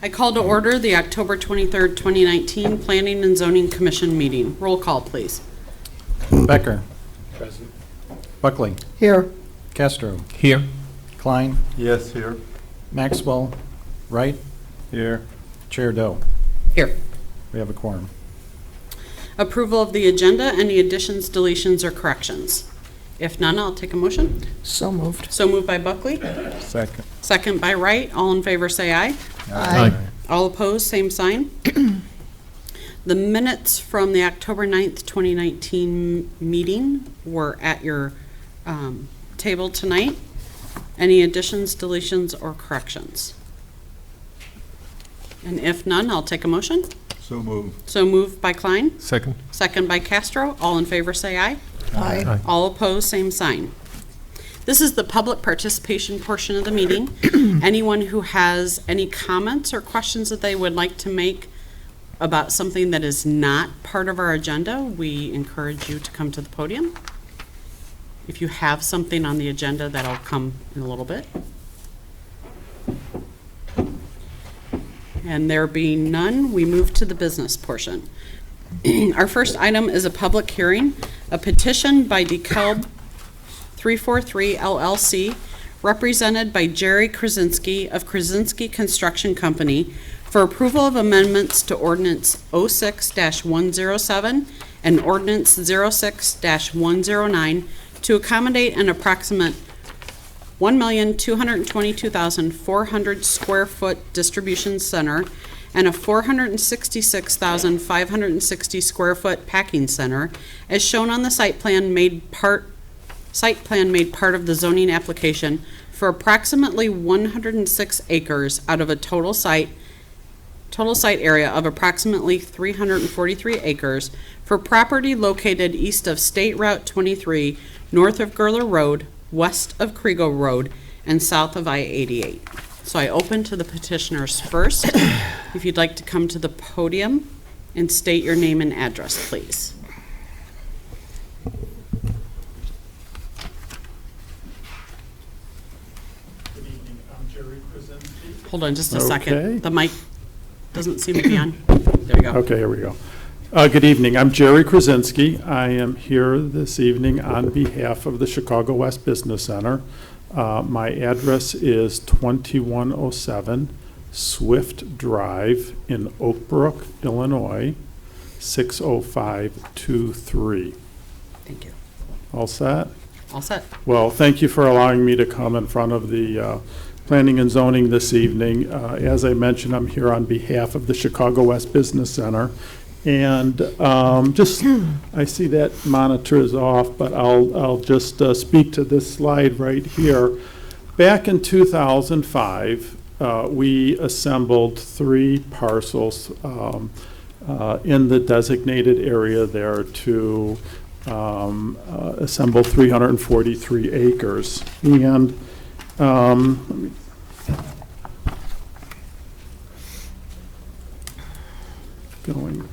I call to order the October 23rd, 2019 Planning and Zoning Commission meeting. Roll call, please. Becker. Present. Buckley. Here. Castro. Here. Klein. Yes, here. Maxwell. Wright. Here. Chair Doe. Here. We have a quorum. Approval of the agenda. Any additions, deletions, or corrections? If none, I'll take a motion. So moved. So moved by Buckley. Second. Second by Wright. All in favor say aye. Aye. All opposed, same sign. The minutes from the October 9th, 2019 meeting were at your table tonight. Any additions, deletions, or corrections? And if none, I'll take a motion. So moved. So moved by Klein, Second. second by Castro. All in favor say aye. Aye. All opposed, same sign. This is the public participation portion of the meeting. Anyone who has any comments or questions that they would like to make about something that is not part of our agenda, we encourage you to come to the podium. If you have something on the agenda, that'll come in a little bit. And there being none, we move to the business portion. Our first item is a public hearing, a petition by DeKalb 343 LLC, represented by Jerry Krasinski of Krasinski Construction Company, for approval of amendments to Ordinance 06-107 and Ordinance 06-109 to accommodate an approximate 1,222,400 square foot distribution center and a 466,560 square foot packing center, as shown on the site plan made part of the zoning application for approximately 106 acres out of a total site area of approximately 343 acres for property located east of State Route 23, north of Gurler Road, west of Kriego Road, and south of I-88. So I open to the petitioners first. If you'd like to come to the podium and state your name and address, please. Good evening, I'm Jerry Krasinski. Hold on just a Okay. second. The mic doesn't seem to be on. There we go. Okay, here we go. Good evening, I'm Jerry Krasinski. I am here this evening on behalf of the Chicago West Business Center. My address is 2107 Swift Drive in Oak Brook, Illinois, 60523. Thank you. All set? All set. Well, thank you for allowing me to come in front of the Planning and Zoning this evening. As I mentioned, I'm here on behalf of the Chicago West Business Center. And I see that monitor is off, but I'll just speak to this slide right here. Back in 2005, we assembled 3 parcels in the designated area there to assemble 343 acres. And let me going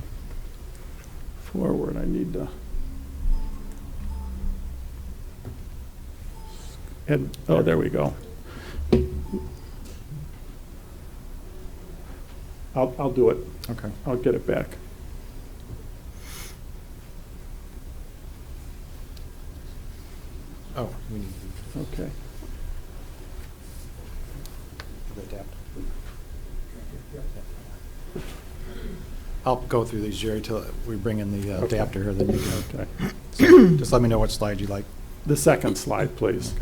forward, I need to add, oh, there we go. I'll do it. Okay. I'll get it back. Oh, we need Okay. the adapter. I'll go through these, Jerry, till we bring in the adapter here, then you can. Okay. So just let me know what slide you like. The second slide, please.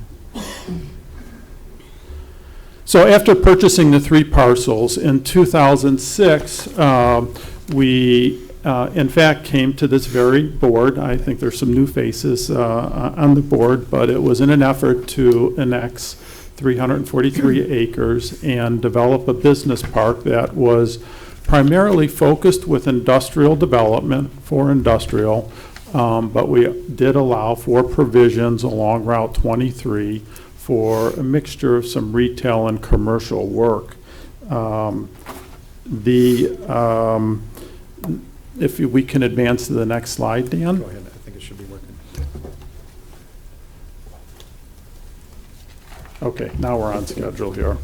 So after purchasing the 3 parcels in 2006, we in fact came to this very board. I think there's some new faces on the board, but it was in an effort to annex 343 acres and develop a business park that was primarily focused with industrial development for industrial, but we did allow for provisions along Route 23 for a mixture of some retail and commercial work. If we can advance to the next slide, Dan. Go ahead, I think it should be working. Okay, now we're on schedule here.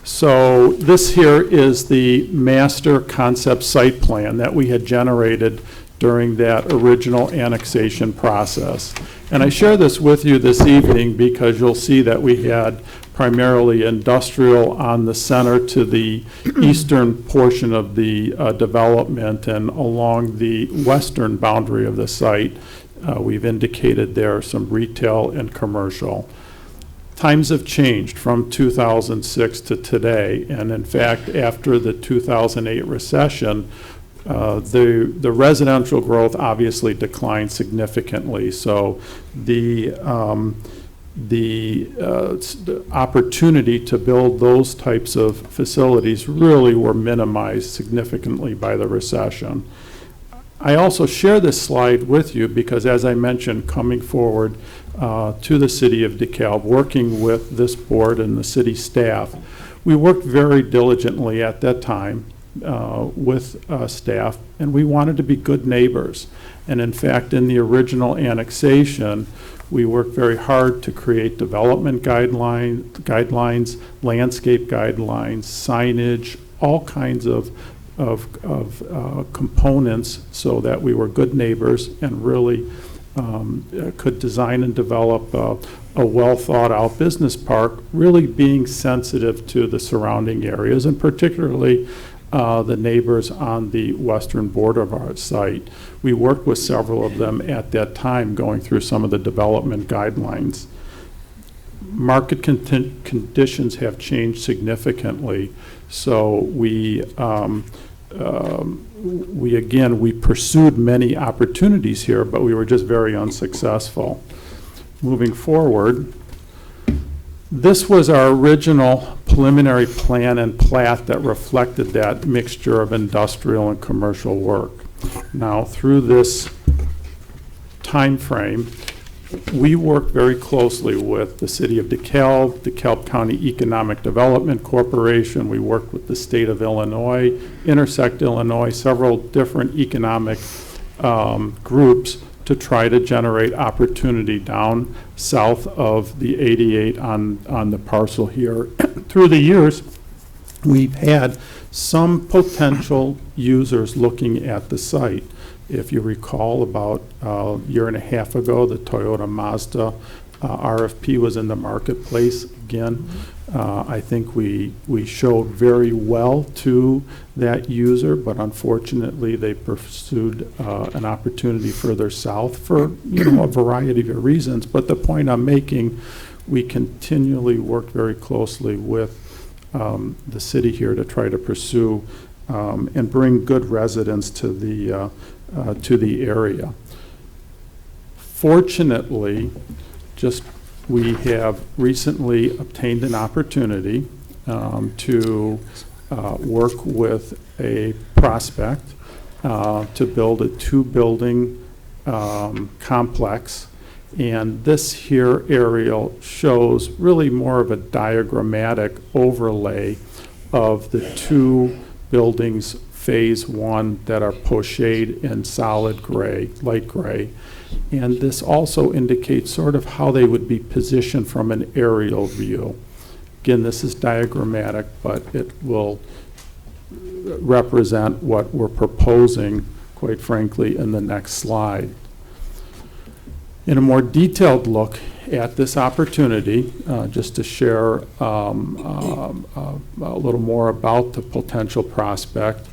So this here is the master concept site plan that we had generated during that original annexation process. And I share this with you this evening because you'll see that we had primarily industrial on the center to the eastern portion of the development, and along the western boundary of the site, we've indicated there some retail and commercial. Times have changed from 2006 to today, and in fact, after the 2008 recession, the residential growth obviously declined significantly. So the opportunity to build those types of facilities really were minimized significantly by the recession. I also share this slide with you because, as I mentioned, coming forward to the city of DeKalb, working with this board and the city staff, we worked very diligently at that time with staff, and we wanted to be good neighbors. And in fact, in the original annexation, we worked very hard to create development guidelines, landscape guidelines, signage, all kinds of components so that we were good neighbors and really could design and develop a well-thought-out business park, really being sensitive to the surrounding areas, and particularly the neighbors on the western border of our site. We worked with several of them at that time, going through some of the development guidelines. Market conditions have changed significantly, so we pursued many opportunities here, but we were just very unsuccessful. Moving forward, this was our original preliminary plan and plat that reflected that mixture of industrial and commercial work. Now, through this time frame, we worked very closely with the city of DeKalb, DeKalb County Economic Development Corporation. We worked with the state of Illinois, Intersect Illinois, several different economic groups to try to generate opportunity down south of the 88 on the parcel here. Through the years, we've had some potential users looking at the site. If you recall, about a year and a half ago, the Toyota Mazda RFP was in the marketplace again. I think we showed very well to that user, but unfortunately they pursued an opportunity further south for a variety of reasons. But the point I'm making, we continually worked very closely with the city here to try to pursue and bring good residents to the area. Fortunately, we have recently obtained an opportunity to work with a prospect to build a two-building complex. And this here aerial shows really more of a diagrammatic overlay of the two buildings, phase one, that are pochade in solid gray, light gray. And this also indicates sort of how they would be positioned from an aerial view. Again, this is diagrammatic, but it will represent what we're proposing, quite frankly, in the next slide. In a more detailed look at this opportunity, just to share a little more about the potential prospect,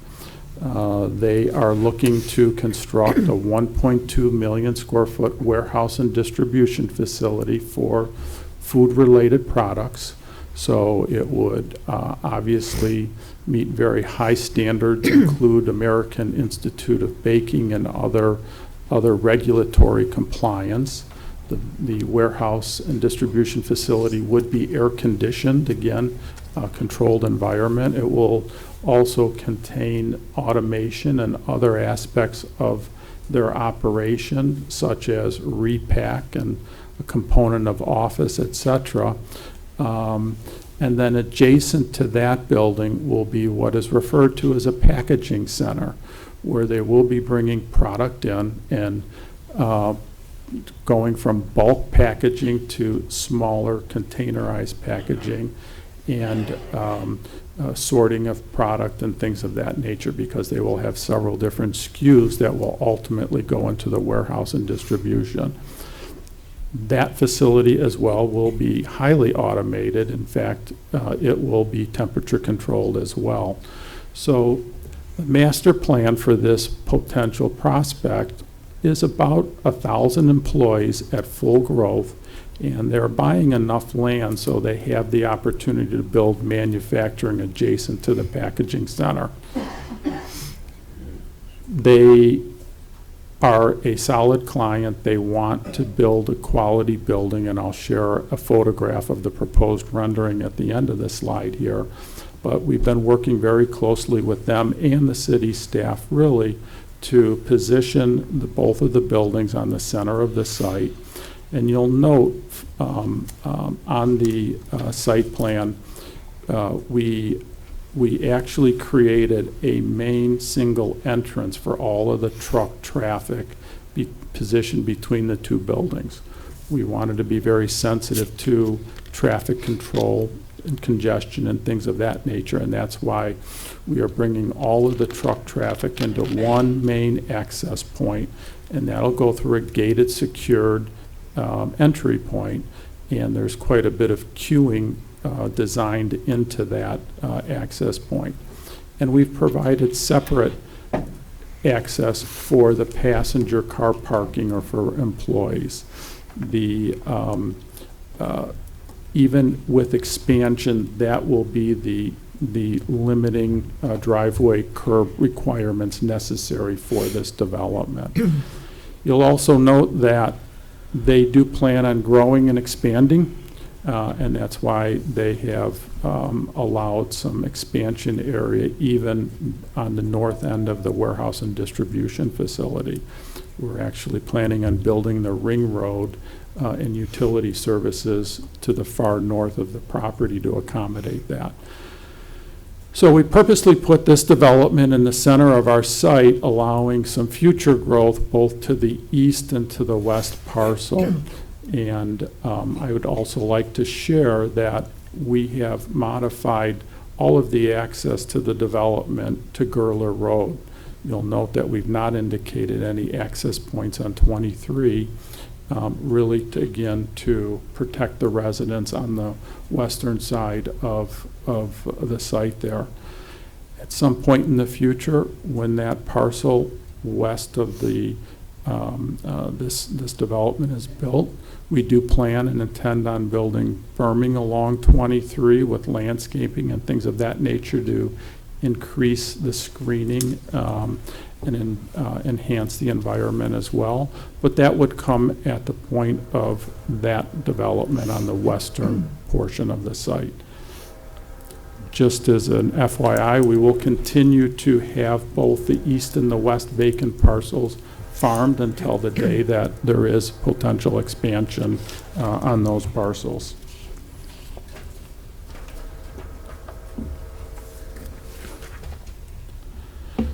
they are looking to construct a 1.2 million square foot warehouse and distribution facility for food-related products. So it would obviously meet very high standards, include American Institute of Baking and other regulatory compliance. The warehouse and distribution facility would be air-conditioned, again, controlled environment. It will also contain automation and other aspects of their operation, such as repack and a component of office, etc. And then adjacent to that building will be what is referred to as a packaging center, where they will be bringing product in and going from bulk packaging to smaller containerized packaging. and sorting of product and things of that nature, because they will have several different SKUs that will ultimately go into the warehouse and distribution. That facility as well will be highly automated. In fact, it will be temperature controlled as well. So the master plan for this potential prospect is about 1,000 employees at full growth, and they're buying enough land so they have the opportunity to build manufacturing adjacent to the packaging center. They are a solid client. They want to build a quality building, and I'll share a photograph of the proposed rendering at the end of the slide here. But we've been working very closely with them and the city staff really to position both of the buildings on the center of the site. And you'll note on the site plan, we actually created a main single entrance for all of the truck traffic positioned between the two buildings. We wanted to be very sensitive to traffic control and congestion and things of that nature, and that's why we are bringing all of the truck traffic into one main access point, and that'll go through a gated, secured entry point, and there's quite a bit of queuing designed into that access point. And we've provided separate access for the passenger car parking or for employees. Even with expansion, that will be the limiting driveway curb requirements necessary for this development. You'll also note that they do plan on growing and expanding, and that's why they have allowed some expansion area even on the north end of the warehouse and distribution facility. We're actually planning on building the ring road and utility services to the far north of the property to accommodate that. So we purposely put this development in the center of our site, allowing some future growth both to the east and to the west parcel. And I would also like to share that we have modified all of the access to the development to Gerler Road. You'll note that we've not indicated any access points on 23, really to protect the residents on the western side of the site there. At some point in the future, when that parcel west of the this development is built, we do plan and intend on building berming along 23 with landscaping and things of that nature to increase the screening and enhance the environment as well. But that would come at the point of that development on the western portion of the site. Just as an FYI, we will continue to have both the east and the west vacant parcels farmed until the day that there is potential expansion on those parcels.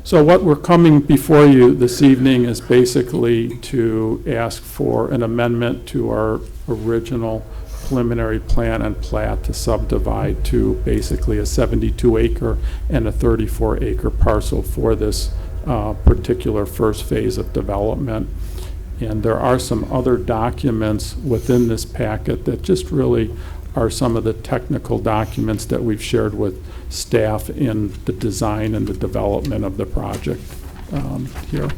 So what we're coming before you this evening is basically to ask for an amendment to our original preliminary plan and plat to subdivide to basically a 72-acre and a 34-acre parcel for this particular first phase of development. And there are some other documents within this packet that just really are some of the technical documents that we've shared with staff in the design and the development of the project here.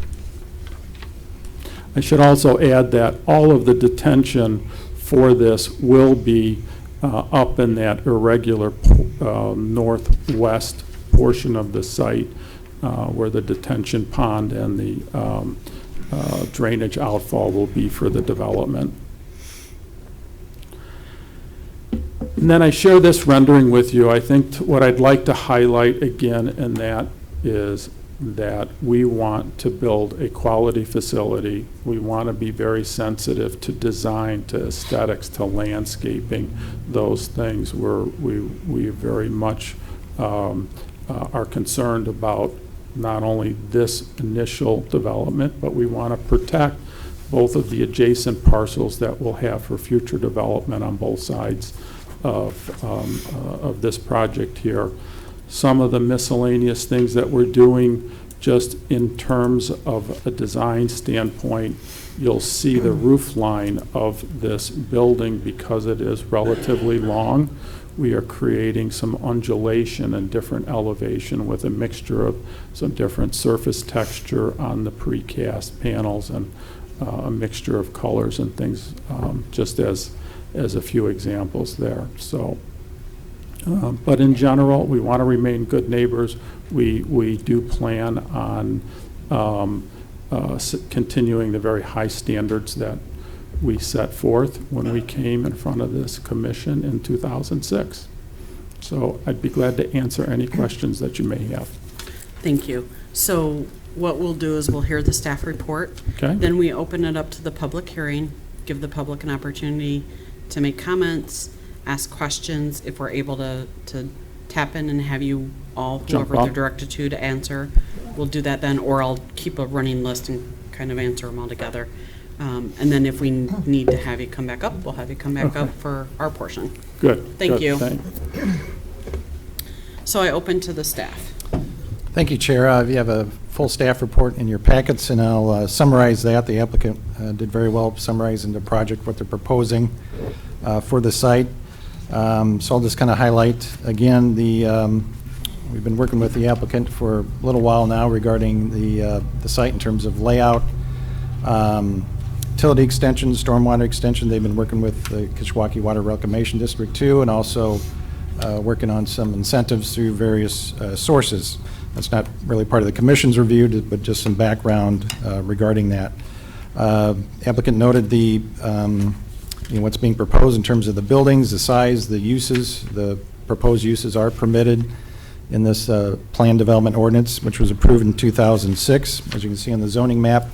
I should also add that all of the detention for this will be up in that irregular northwest portion of the site where the detention pond and the drainage outfall will be for the development. And then I share this rendering with you. I think what I'd like to highlight again in that is that we want to build a quality facility. We want to be very sensitive to design, to aesthetics, to landscaping, those things where we very much are concerned about not only this initial development, but we want to protect both of the adjacent parcels that we'll have for future development on both sides of this project here. Some of the miscellaneous things that we're doing, just in terms of a design standpoint, you'll see the roof line of this building because it is relatively long. We are creating some undulation and different elevation with a mixture of some different surface texture on the precast panels and a mixture of colors and things, just as a few examples there. So, but in general, we want to remain good neighbors. We do plan on continuing the very high standards that we set forth when we came in front of this commission in 2006. So I'd be glad to answer any questions that you may have. Thank you. So what we'll do is we'll hear the staff report. Okay. Then we open it up to the public hearing, give the public an opportunity to make comments, ask questions. If we're able to tap in and have you all, Jump whoever they're up. directed to answer, we'll do that then, or I'll keep a running list and kind of answer them all together. And then if we need to have you come back up, we'll have you come back up for our portion. Good. Thank good, you. thank- So I open to the staff. Thank you, Chair. You have a full staff report in your packets, and I'll summarize that. The applicant did very well summarizing the project, what they're proposing for the site. So I'll just kind of highlight, again, we've been working with the applicant for a little while now regarding the site in terms of layout, utility extension, stormwater extension. They've been working with the Kishwaukee Water Reclamation District too, and also working on some incentives through various sources. That's not really part of the commission's review, but just some background regarding that. Applicant noted what's being proposed in terms of the buildings, the size, the uses. The proposed uses are permitted in this plan development ordinance, which was approved in 2006. As you can see on the zoning map,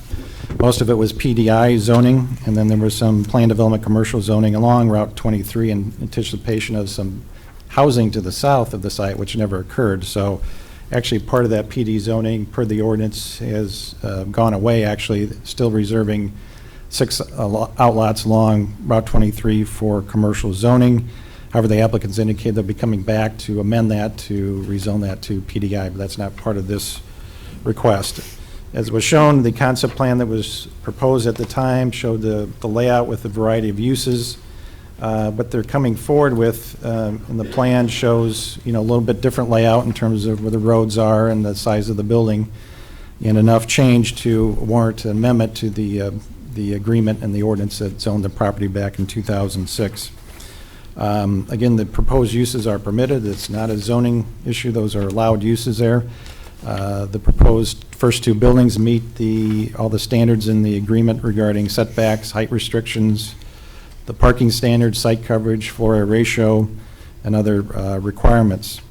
most of it was PDI zoning, and then there was some plan development commercial zoning along Route 23 in anticipation of some housing to the south of the site, which never occurred. So actually part of that PD zoning per the ordinance has gone away, actually still reserving 6 outlots along Route 23 for commercial zoning. However, the applicants indicated they'll be coming back to amend that to rezone that to PDI, but that's not part of this request. As was shown, the concept plan that was proposed at the time showed the layout with a variety of uses. What they're coming forward with in the plan shows, a little bit different layout in terms of where the roads are and the size of the building, and enough change to warrant an amendment to the agreement and the ordinance that zoned the property back in 2006. Again, the proposed uses are permitted. It's not a zoning issue. Those are allowed uses there. The proposed first 2 buildings meet all the standards in the agreement regarding setbacks, height restrictions, the parking standards, site coverage, floor area ratio, and other requirements.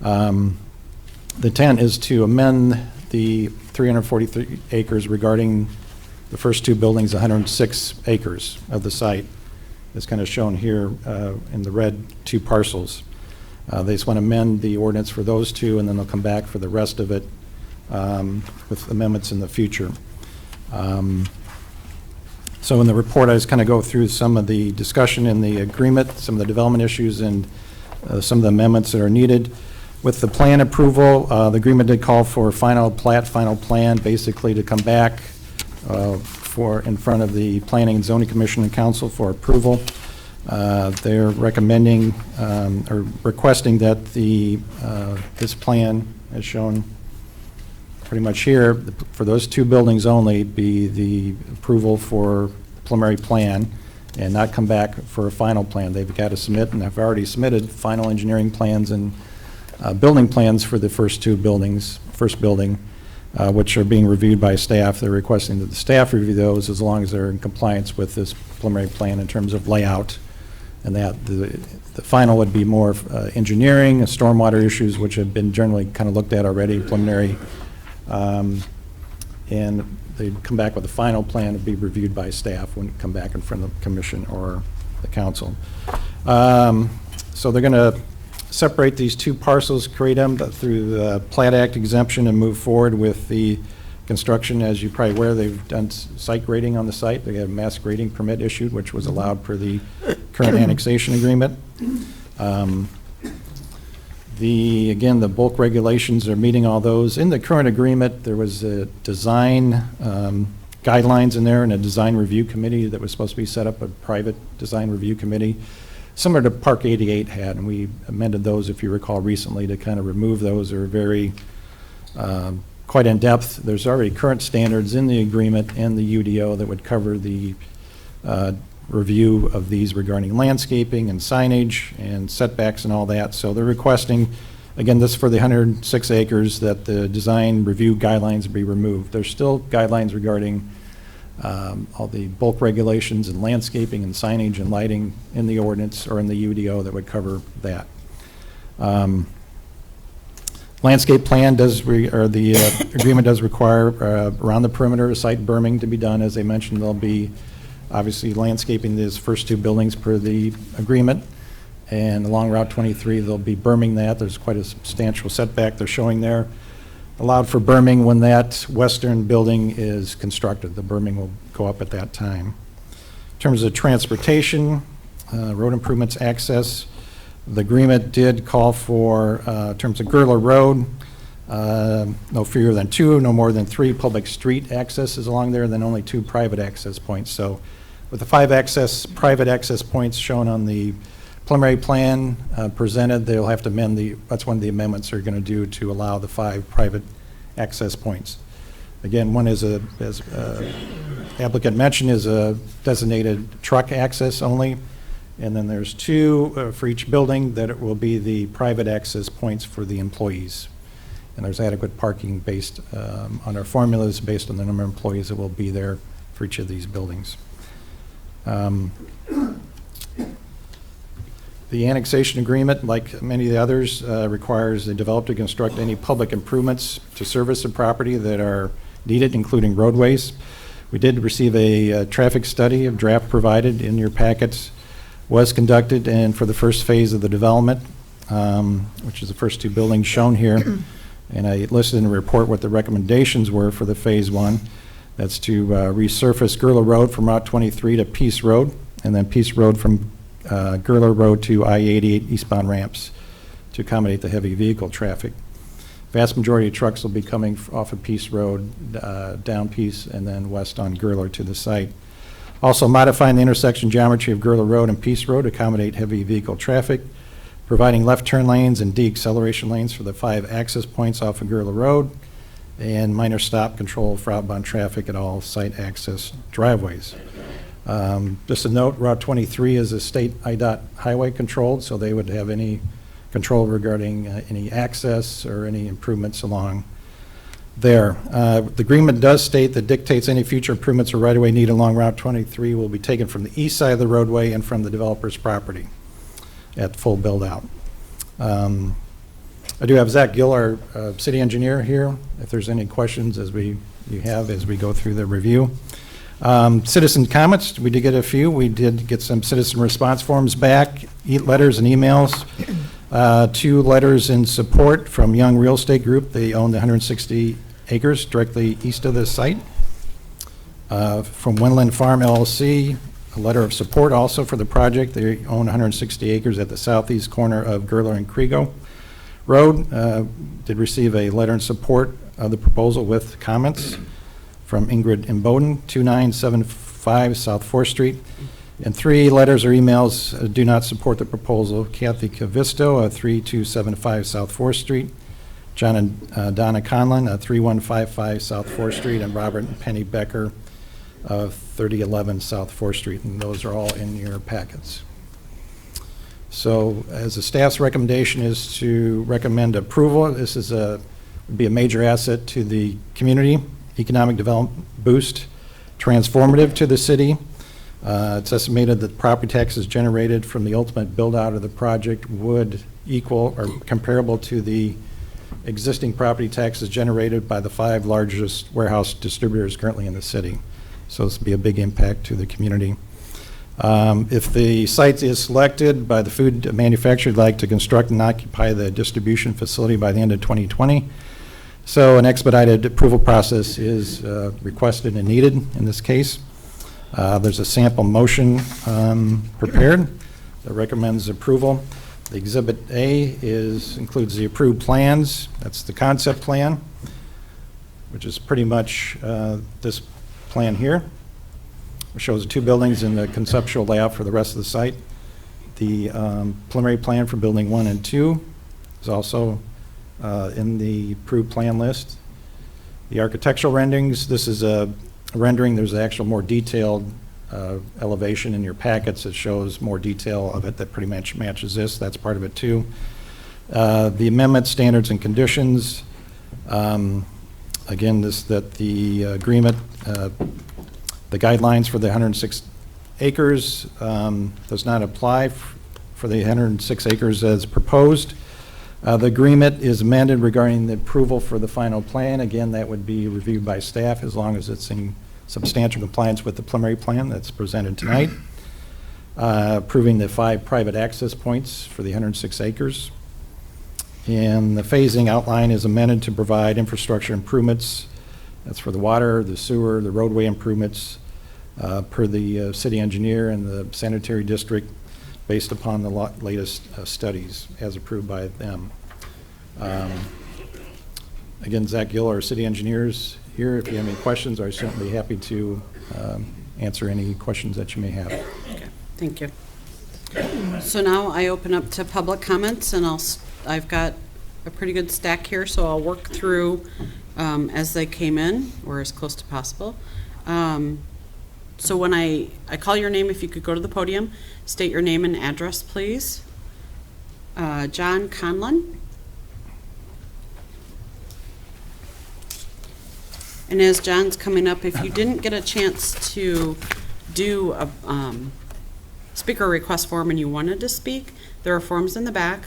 The intent is to amend the 343 acres regarding the first 2 buildings, 106 acres of the site. It's kind of shown here in the red 2 parcels. They just want to amend the ordinance for those 2, and then they'll come back for the rest of it with amendments in the future. So in the report, I just kind of go through some of the discussion in the agreement, some of the development issues, and some of the amendments that are needed. With the plan approval, the agreement did call for final plat, final plan, basically to come back in front of the Planning and Zoning Commission and Council for approval. They're recommending or requesting that this plan, as shown pretty much here, for those 2 buildings only, be the approval for preliminary plan and not come back for a final plan. They've got to submit, and have already submitted, final engineering plans and building plans for the first 2 buildings, first building, which are being reviewed by staff. They're requesting that the staff review those as long as they're in compliance with this preliminary plan in terms of layout, and that the final would be more engineering, stormwater issues, which have been generally kind of looked at already, preliminary, and they'd come back with a final plan to be reviewed by staff when it come back in front of the commission or the council. So they're going to separate these 2 parcels, create them through the Plat Act exemption, and move forward with the construction. As you're probably aware, they've done site grading on the site. They have a mass grading permit issued, which was allowed per the current annexation agreement. Again, the bulk regulations are meeting all those. In the current agreement, there was a design guidelines in there and a design review committee that was supposed to be set up, a private design review committee, similar to Park 88 had, and we amended those, if you recall, recently to kind of remove those. They're very quite in-depth. There's already current standards in the agreement and the UDO that would cover the review of these regarding landscaping and signage and setbacks and all that. So they're requesting, again, this is for the 106 acres, that the design review guidelines be removed. There's still guidelines regarding all the bulk regulations and landscaping and signage and lighting in the ordinance or in the UDO that would cover that. Landscape plan does, the agreement does require around the perimeter site berming to be done. As I mentioned, there'll be obviously landscaping these first two buildings per the agreement. And along Route 23, they'll be berming that. There's quite a substantial setback they're showing there. Allowed for berming when that western building is constructed. The berming will go up at that time. In terms of transportation, road improvements, access, the agreement did call for, in terms of Gerler Road, no fewer than 2, no more than 3 public street accesses along there, and then only 2 private access points. So with the 5 private access points shown on the preliminary plan presented, they'll have to amend that's one of the amendments they're going to do to allow the 5 private access points. Again, one is as applicant mentioned, is a designated truck access only. And then there's 2 for each building that it will be the private access points for the employees. And there's adequate parking based on our formulas based on the number of employees that will be there for each of these buildings. The annexation agreement, like many of the others, requires the developer to construct any public improvements to service the property that are needed, including roadways. We did receive a traffic study, a draft provided in your packets, was conducted, and for the first phase of the development, which is the first 2 buildings shown here, and I listed in the report what the recommendations were for the phase 1. That's to resurface Gerler Road from Route 23 to Peace Road, and then Peace Road from Gerler Road to I-88 eastbound ramps to accommodate the heavy vehicle traffic. Vast majority of trucks will be coming off of Peace Road, down Peace, and then west on Gerler to the site. Also modifying the intersection geometry of Gerler Road and Peace Road to accommodate heavy vehicle traffic, providing left turn lanes and de-acceleration lanes for the 5 access points off of Gerler Road, and minor stop control for outbound traffic at all site access driveways. Just a note, Route 23 is a state IDOT highway controlled, so they would have any control regarding any access or any improvements along there. The agreement does state that dictates any future improvements or right-of-way needed along Route 23 will be taken from the east side of the roadway and from the developer's property at full build-out. I do have Zach Gill, our city engineer, here, if there's any questions as we go through the review. Citizen comments, we did get a few. We did get some citizen response forms back, letters and emails. 2 letters in support from Young Real Estate Group. They own the 160 acres directly east of the site. From Wendland Farm LLC, a letter of support also for the project. They own 160 acres at the southeast corner of Gerler and Kriego Road. Did receive a letter in support of the proposal with comments from Ingrid Imboden, 2975 South 4th Street. And 3 letters or emails do not support the proposal. Kathy Cavisto, 3275 South 4th Street. John and Donna Conlon, 3155 South 4th Street. And Robert and Penny Becker, 3011 South 4th Street. And those are all in your packets. So as the staff's recommendation is to recommend approval, this is would be a major asset to the community, economic development boost, transformative to the city. It's estimated that property taxes generated from the ultimate build-out of the project would equal or comparable to the existing property taxes generated by the 5 largest warehouse distributors currently in the city. So this would be a big impact to the community. If the site is selected by the food manufacturer, would like to construct and occupy the distribution facility by the end of 2020. So an expedited approval process is requested and needed in this case. There's a sample motion prepared. that recommends approval. The Exhibit A includes the approved plans. That's the concept plan, which is pretty much this plan here. It shows the two buildings and the conceptual layout for the rest of the site. The preliminary plan for Building 1 and 2 is also in the approved plan list. The architectural renderings, this is a rendering. There's an actual more detailed elevation in your packets that shows more detail of it that pretty much matches this. That's part of it too. The amendment, standards, and conditions. Again, the agreement, the guidelines for the 106 acres does not apply for the 106 acres as proposed. The agreement is amended regarding the approval for the final plan. Again, that would be reviewed by staff as long as it's in substantial compliance with the preliminary plan that's presented tonight. Approving the 5 private access points for the 106 acres. And the phasing outline is amended to provide infrastructure improvements. That's for the water, the sewer, the roadway improvements per the city engineer and the sanitary district based upon the latest studies as approved by them. Again, Zach Gill, our city engineer, is here. If you have any questions, I'm certainly happy to answer any questions that you may have. Okay, thank you. So now I open up to public comments, and I've got a pretty good stack here, so I'll work through as they came in, or as close to possible. So when I call your name, if you could go to the podium, state your name and address, please. John Conlon. And as John's coming up, if you didn't get a chance to do a speaker request form and you wanted to speak, there are forms in the back.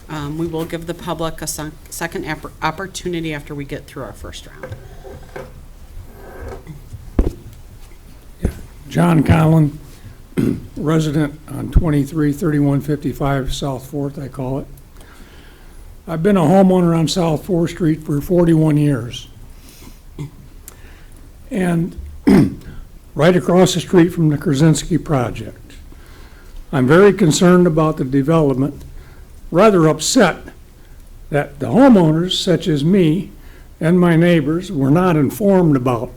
We will give the public a second opportunity after we get through our first round. John Conlon, resident on 233155 South 4th, I call it. I've been a homeowner on South 4th Street for 41 years. And right across the street from the Krasinski project. I'm very concerned about the development, rather upset that the homeowners, such as me and my neighbors, were not informed about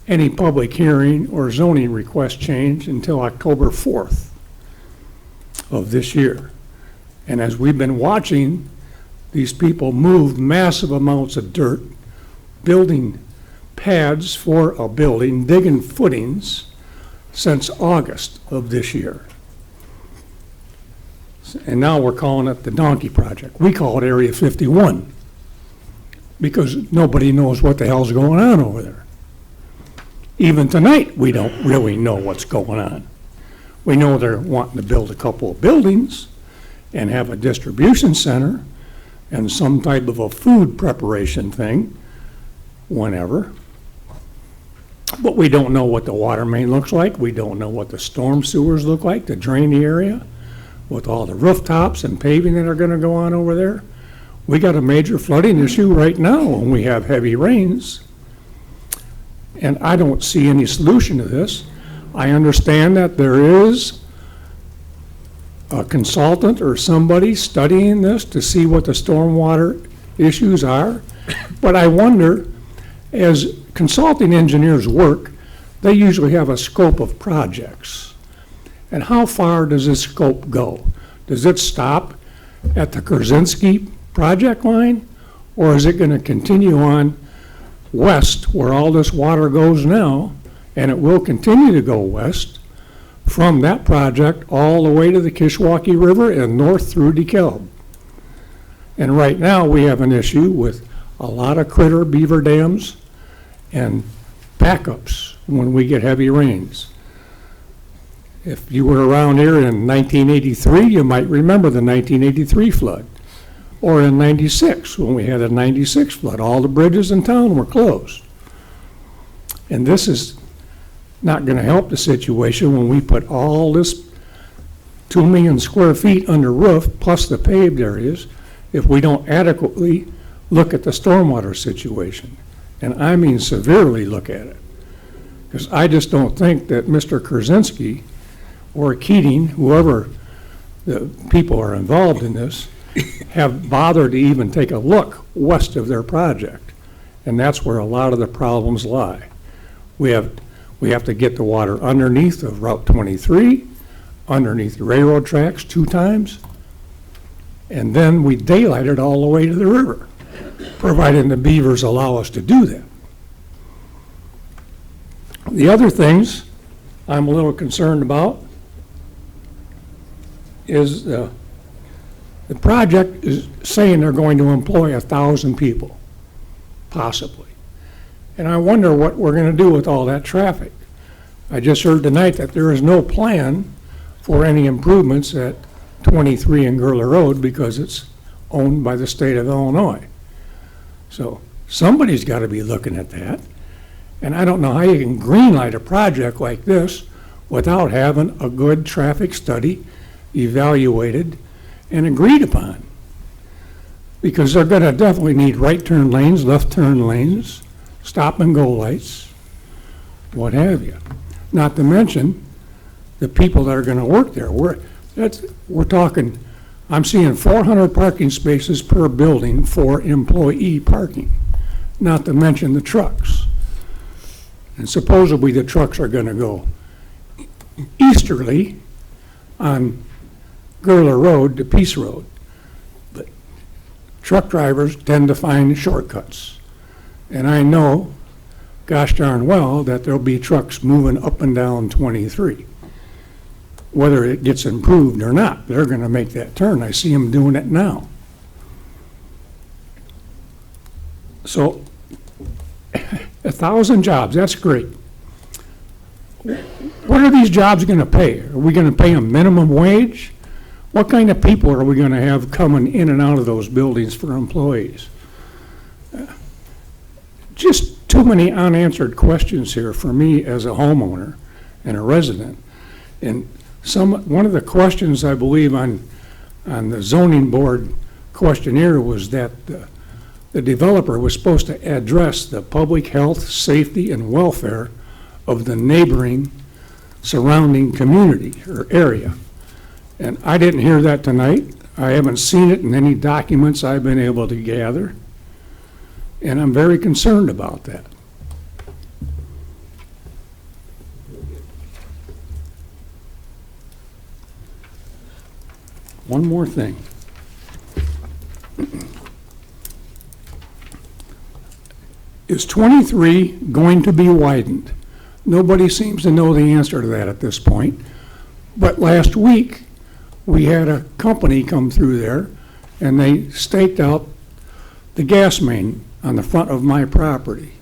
any public hearing or zoning request change until October 4th of this year. And as we've been watching these people move massive amounts of dirt, building pads for a building, digging footings since August of this year. And now we're calling it the Donkey Project. We call it Area 51 because nobody knows what the hell's going on over there. Even tonight, we don't really know what's going on. We know they're wanting to build a couple of buildings and have a distribution center and some type of a food preparation thing whenever. But we don't know what the water main looks like. We don't know what the storm sewers look like to drain the area with all the rooftops and paving that are going to go on over there. We got a major flooding issue right now when we have heavy rains. And I don't see any solution to this. I understand that there is a consultant or somebody studying this to see what the stormwater issues are. But I wonder, as consulting engineers work, they usually have a scope of projects. And how far does this scope go? Does it stop at the Krasinski project line? Or is it going to continue on west where all this water goes now, and it will continue to go west from that project all the way to the Kishwaukee River and north through DeKalb? And right now we have an issue with a lot of critter beaver dams and backups when we get heavy rains. If you were around here in 1983, you might remember the 1983 flood. Or in 96, when we had a 96 flood, all the bridges in town were closed. And this is not going to help the situation when we put all this 2 million square feet under roof, plus the paved areas, if we don't adequately look at the stormwater situation. And I mean severely look at it. Because I just don't think that Mr. Krasinski or Keating, whoever the people are involved in this have bothered to even take a look west of their project. And that's where a lot of the problems lie. We have to get the water underneath of Route 23, underneath the railroad tracks 2 times, and then we daylight it all the way to the river, providing the beavers allow us to do that. The other things I'm a little concerned about is the project is saying they're going to employ 1,000 people, possibly. And I wonder what we're going to do with all that traffic. I just heard tonight that there is no plan for any improvements at 23 and Gurler Road because it's owned by the state of Illinois. So somebody's got to be looking at that. And I don't know how you can greenlight a project like this without having a good traffic study evaluated and agreed upon. Because they're going to definitely need right turn lanes, left turn lanes, stop and go lights, what have you. Not to mention the people that are going to work there. We're talking, I'm seeing 400 parking spaces per building for employee parking, not to mention the trucks. And supposedly the trucks are going to go easterly on Gurler Road to Peace Road. But truck drivers tend to find shortcuts. And I know, gosh darn well, that there'll be trucks moving up and down 23. Whether it gets improved or not, they're going to make that turn. I see them doing it now. So 1,000 jobs, that's great. What are these jobs going to pay? Are we going to pay them minimum wage? What kind of people are we going to have coming in and out of those buildings for employees? Just too many unanswered questions here for me as a homeowner and a resident. And one of the questions I believe on the zoning board questionnaire was that the developer was supposed to address the public health, safety, and welfare of the neighboring surrounding community or area. And I didn't hear that tonight. I haven't seen it in any documents I've been able to gather. And I'm very concerned about that. One more thing. Is 23 going to be widened? Nobody seems to know the answer to that at this point. But last week, we had a company come through there, and they staked out the gas main on the front of my property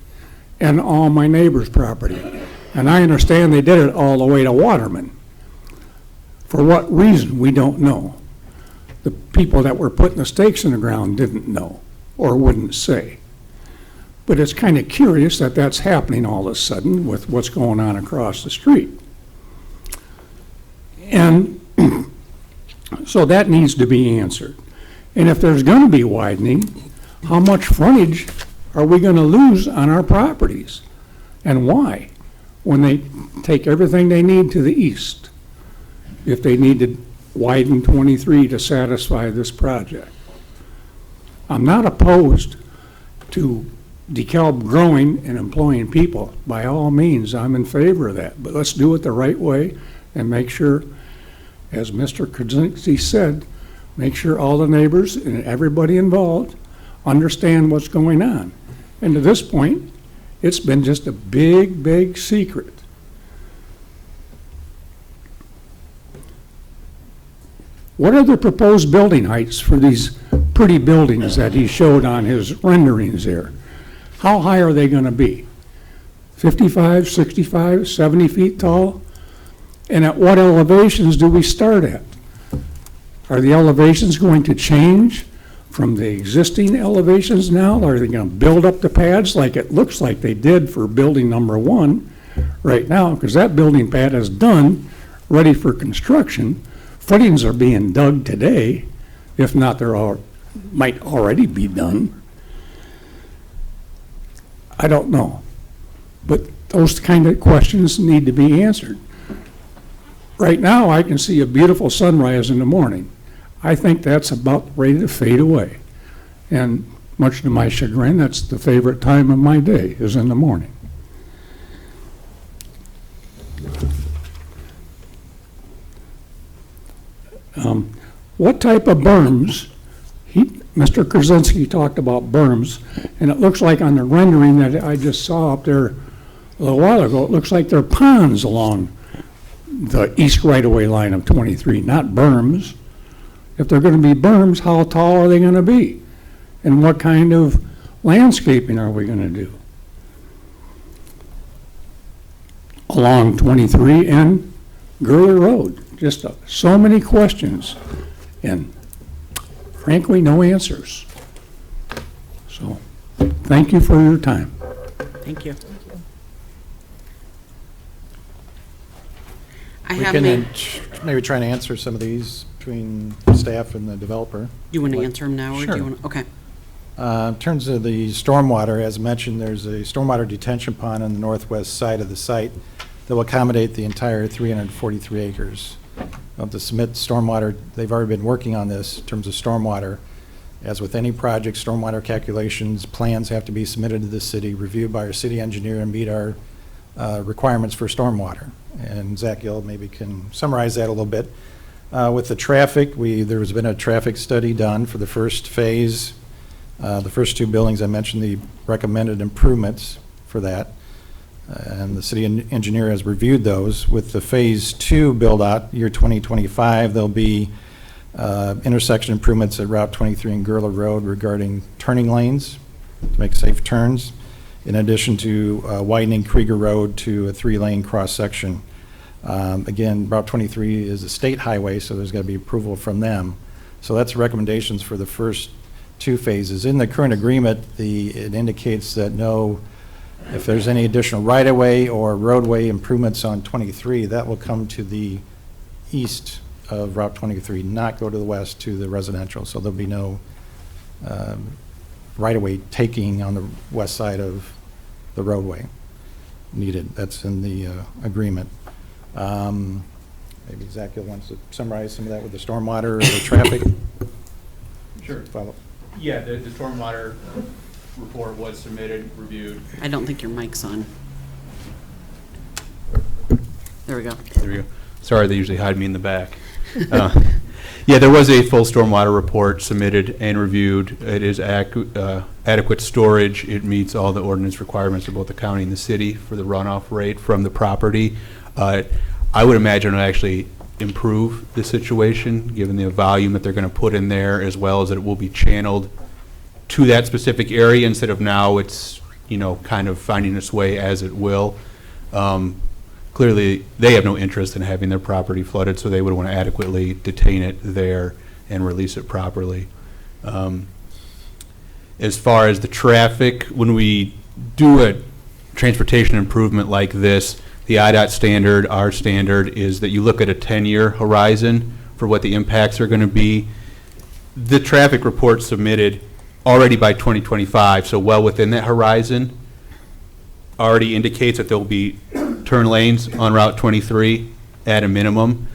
and all my neighbor's property. And I understand they did it all the way to Waterman. For what reason, we don't know. The people that were putting the stakes in the ground didn't know or wouldn't say. But it's kind of curious that that's happening all of a sudden with what's going on across the street. And so that needs to be answered. And if there's going to be widening, how much frontage are we going to lose on our properties? And why? When they take everything they need to the east, if they need to widen 23 to satisfy this project. I'm not opposed to DeKalb growing and employing people. By all means, I'm in favor of that. But let's do it the right way and make sure, as Mr. Krasinski said, make sure all the neighbors and everybody involved understand what's going on. And to this point, it's been just a big, big secret. What are the proposed building heights for these pretty buildings that he showed on his renderings there? How high are they going to be? 55, 65, 70 feet tall? And at what elevations do we start at? Are the elevations going to change from the existing elevations now? Are they going to build up the pads like it looks like they did for building number 1 right now? Because that building pad is done, ready for construction. Footings are being dug today, if not might already be done. I don't know. But those kind of questions need to be answered. right now, I can see a beautiful sunrise in the morning. I think that's about ready to fade away. And much to my chagrin, that's the favorite time of my day, is in the morning. What type of berms? Mr. Krasinski talked about berms, and it looks like on the rendering that I just saw up there a little while ago, it looks like there are ponds along the east right-of-way line of 23, not berms. If they're going to be berms, how tall are they going to be? And what kind of landscaping are we going to do? Along 23 and Gurley Road. Just so many questions, and frankly, no answers. So, thank you for your time. Thank you. I We have can made, maybe try and answer some of these between staff and the developer. you want to Like- answer them now, or do Sure. you want to, okay. In terms of the stormwater, as mentioned, there's a stormwater detention pond on the northwest side of the site that will accommodate the entire 343 acres. To submit stormwater, they've already been working on this in terms of stormwater. As with any project, stormwater calculations, plans have to be submitted to the city, reviewed by our city engineer, and meet our requirements for stormwater. And Zach Gill maybe can summarize that a little bit. With the traffic, there's been a traffic study done for the first phase. The first two buildings, I mentioned the recommended improvements for that. And the city engineer has reviewed those. With the Phase 2 build-out, year 2025, there'll be intersection improvements at Route 23 and Gurley Road regarding turning lanes to make safe turns, in addition to widening Krieger Road to a 3-lane cross-section. Again, Route 23 is a state highway, so there's got to be approval from them. So that's recommendations for the first two phases. In the current agreement, it indicates that if there's any additional right-of-way or roadway improvements on 23, that will come to the east of Route 23, not go to the west to the residential. So there'll be no right-of-way taking on the west side of the roadway needed. That's in the agreement. Maybe Zach wants to summarize some of that with the stormwater or the traffic. Sure. Follow. Yeah, the stormwater report was submitted, reviewed. I don't think your mic's on. There we go. There we go. Sorry, they usually hide me in the back. Yeah, there was a full stormwater report submitted and reviewed. It is adequate storage. It meets all the ordinance requirements of both the county and the city for the runoff rate from the property. I would imagine it'll actually improve the situation, given the volume that they're going to put in there, as well as that it will be channeled to that specific area instead of now it's, kind of finding its way as it will. Clearly, they have no interest in having their property flooded, so they would want to adequately detain it there and release it properly. As far as the traffic, when we do a transportation improvement like this, the IDOT standard, our standard, is that you look at a 10-year horizon for what the impacts are going to be. The traffic report submitted already by 2025, so well within that horizon, already indicates that there will be turn lanes on Route 23 at a minimum.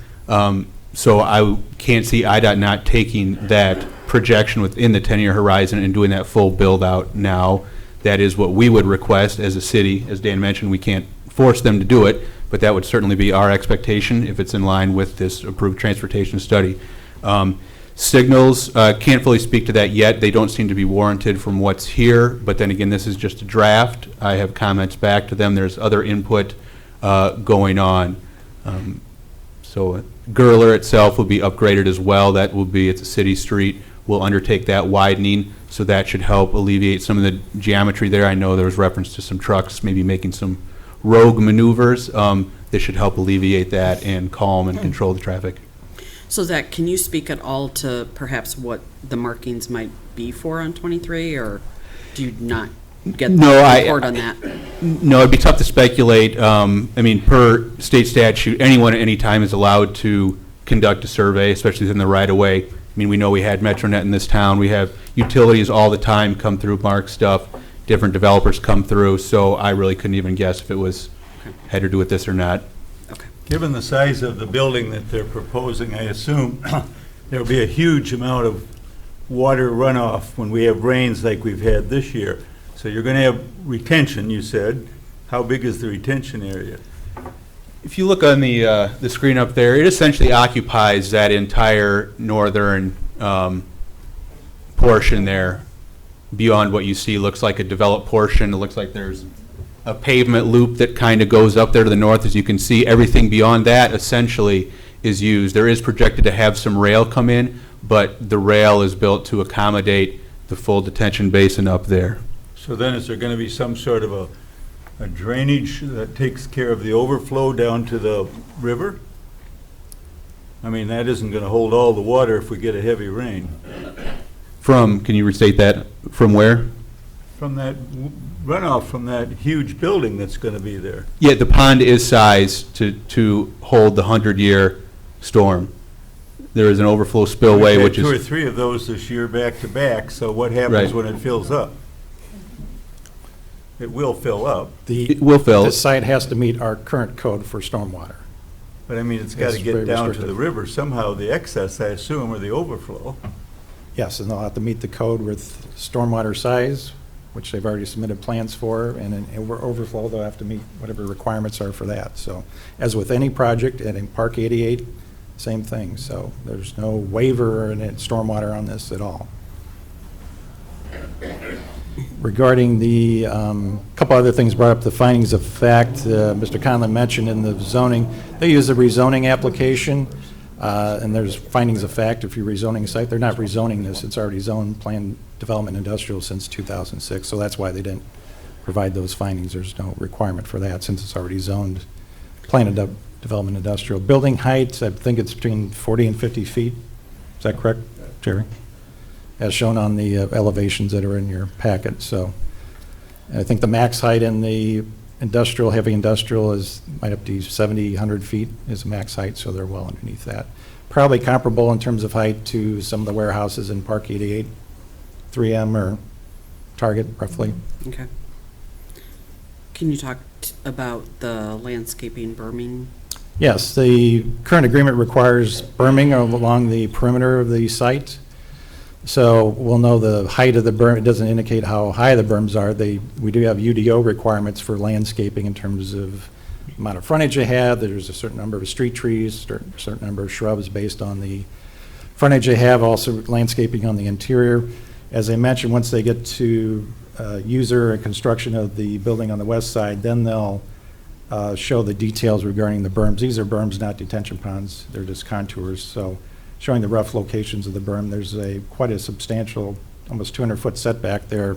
So I can't see IDOT not taking that projection within the 10-year horizon and doing that full build-out now. That is what we would request as a city. As Dan mentioned, we can't force them to do it, but that would certainly be our expectation if it's in line with this approved transportation study. Signals, can't fully speak to that yet. They don't seem to be warranted from what's here, but then again, this is just a draft. I have comments back to them. There's other input going on. So Gurler itself will be upgraded as well. That will be, it's a city street. We'll undertake that widening, so that should help alleviate some of the geometry there. I know there was reference to some trucks maybe making some rogue maneuvers. This should help alleviate that and calm and control the traffic. So Zach, can you speak at all to perhaps what the markings might be for on 23, or do you not get No, the report on that? No, it'd be tough to speculate. Per state statute, anyone at any time is allowed to conduct a survey, especially within the right-of-way. We know we had MetroNet in this town. We have utilities all the time come through, mark stuff. Different developers come through, so I really couldn't even guess if it had to do with this or not. Okay. Given the size of the building that they're proposing, I assume there'll be a huge amount of water runoff when we have rains like we've had this year. So you're going to have retention, you said. How big is the retention area? If you look on the screen up there, it essentially occupies that entire northern portion there. Beyond what you see, looks like a developed portion. It looks like there's a pavement loop that kind of goes up there to the north. As you can see, everything beyond that essentially is used. There is projected to have some rail come in, but the rail is built to accommodate the full detention basin up there. So then is there going to be some sort of a drainage that takes care of the overflow down to the river? I mean, that isn't going to hold all the water if we get a heavy rain. Can you restate that? From where? From that runoff from that huge building that's going to be there. Yeah, the pond is sized to hold the 100-year storm. There is an overflow spillway, We've had which two or is, three of those this year back to back, so what happens Right. when it fills up? It will fill up, it will fill. The site has to meet our current code for stormwater. but I mean, it's got to It's very get down to restrictive. the river somehow, the excess, I assume, or the overflow. Yes, and they'll have to meet the code with stormwater size, which they've already submitted plans for, and in overflow, they'll have to meet whatever requirements are for that. So, as with any project, and in Park 88, same thing. So there's no waiver in stormwater on this at all. Regarding the, couple other things brought up, the findings of fact, Mr. Conlon mentioned in the zoning, they use a rezoning application, and there's findings of fact if you're rezoning a site. They're not rezoning this, it's already zoned planned development industrial since 2006, so that's why they didn't provide those findings. There's no requirement for that since it's already zoned planned development industrial. Building height, I think it's between 40 and 50 feet. Is that correct, Jerry? As shown on the elevations that are in your packet. So I think the max height in the industrial, heavy industrial is might up to 70, 100 feet is the max height, so they're well underneath that. Probably comparable in terms of height to some of the warehouses in Park 88, 3M or Target, roughly. Okay. Can you talk about the landscaping berming? Yes, the current agreement requires berming along the perimeter of the site. So we'll know the height of the berm. It doesn't indicate how high the berms are. We do have UDO requirements for landscaping in terms of amount of frontage they have. There's a certain number of street trees, certain number of shrubs based on the frontage they have, also landscaping on the interior. As I mentioned, once they get to user and construction of the building on the west side, then they'll show the details regarding the berms. These are berms, not detention ponds. They're just contours. So showing the rough locations of the berm, there's quite a substantial, almost 200-foot setback there.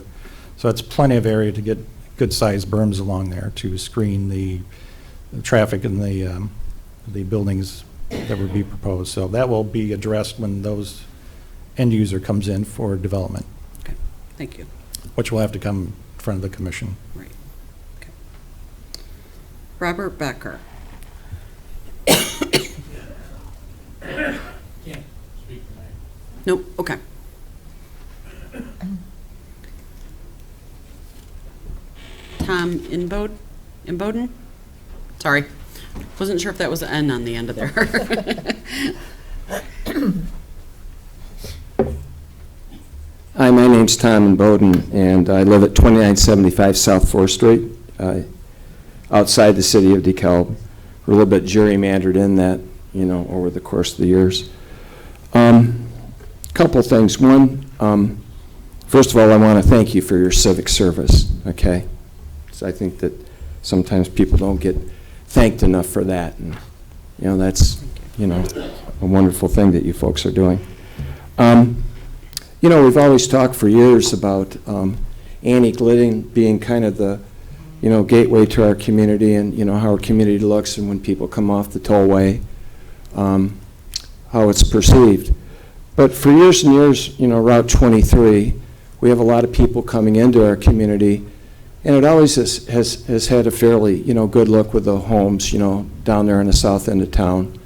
So it's plenty of area to get good-sized berms along there to screen the traffic and the buildings that would be proposed. So that will be addressed when those end user comes in for development, Okay, thank you. which will have to come in front of the commission. Right. Okay. Robert Becker. Nope, okay. Tom Imboden? Sorry. Wasn't sure if that was an N on the end of there. Hi, my name's Tom Bowden, and I live at 2975 South 4th Street, outside the city of DeKalb. We're a little bit gerrymandered in that, over the course of the years. Couple things. One, first of all, I want to thank you for your civic service, okay? 'Cause I think that sometimes people don't get thanked enough for that, and, that's, a wonderful thing that you folks are doing. We've always talked for years about Annie Glidden being kind of the, gateway to our community and, how our community looks and when people come off the tollway, how it's perceived. But for years and years, Route 23, we have a lot of people coming into our community, and it always has had a fairly, good look with the homes, down there in the south end of town.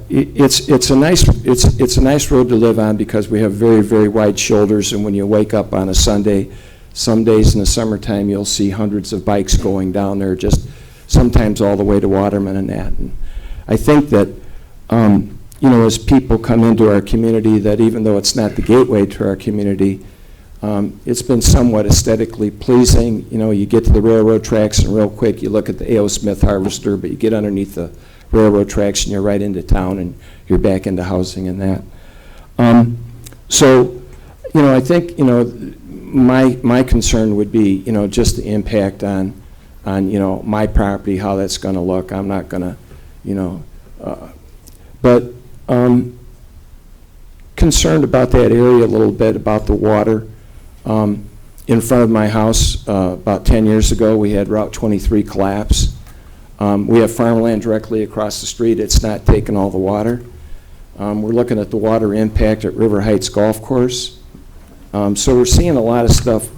It's a nice road to live on because we have very, very wide shoulders, and when you wake up on a Sunday, some days in the summertime, you'll see hundreds of bikes going down there just sometimes all the way to Waterman and that. And I think that, you know, as people come into our community, that even though it's not the gateway to our community, it's been somewhat aesthetically pleasing. You know, you get to the railroad tracks and real quick you look at the A.O. Smith Harvester, but you get underneath the railroad tracks and you're right into town and you're back into housing and that. So, you know, I think, you know, my concern would be, you know, just the impact on, you know, my property, how that's going to look. I'm not going to, you know, but concerned about that area a little bit, about the water. In front of my house, about 10 years ago, we had Route 23 collapse. We have farmland directly across the street. It's not taking all the water. We're looking at the water impact at River Heights Golf Course. So we're seeing a lot of stuff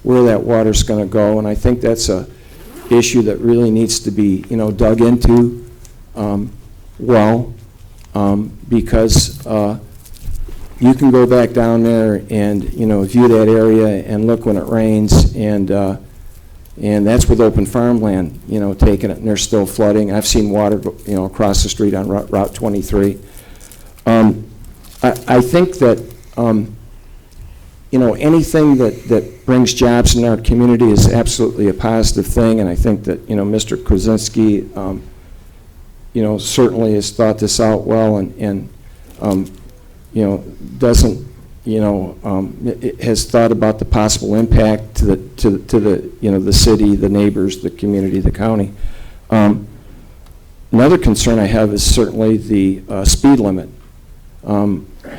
where that water's going to go, and I think that's a issue that really needs to be, you know, dug into well, because you can go back down there and, you know, view that area and look when it rains, and that's with open farmland, you know, taking it, and they're still flooding. I've seen water, you know, across the street on Route 23. I think that, you know, anything that brings jobs in our community is absolutely a positive thing, and I think that, you know, Mr. Krasinski, you know, certainly has thought this out well, and you know, doesn't, you know, has thought about the possible impact to the you know, the city, the neighbors, the community, the county. Another concern I have is certainly the speed limit.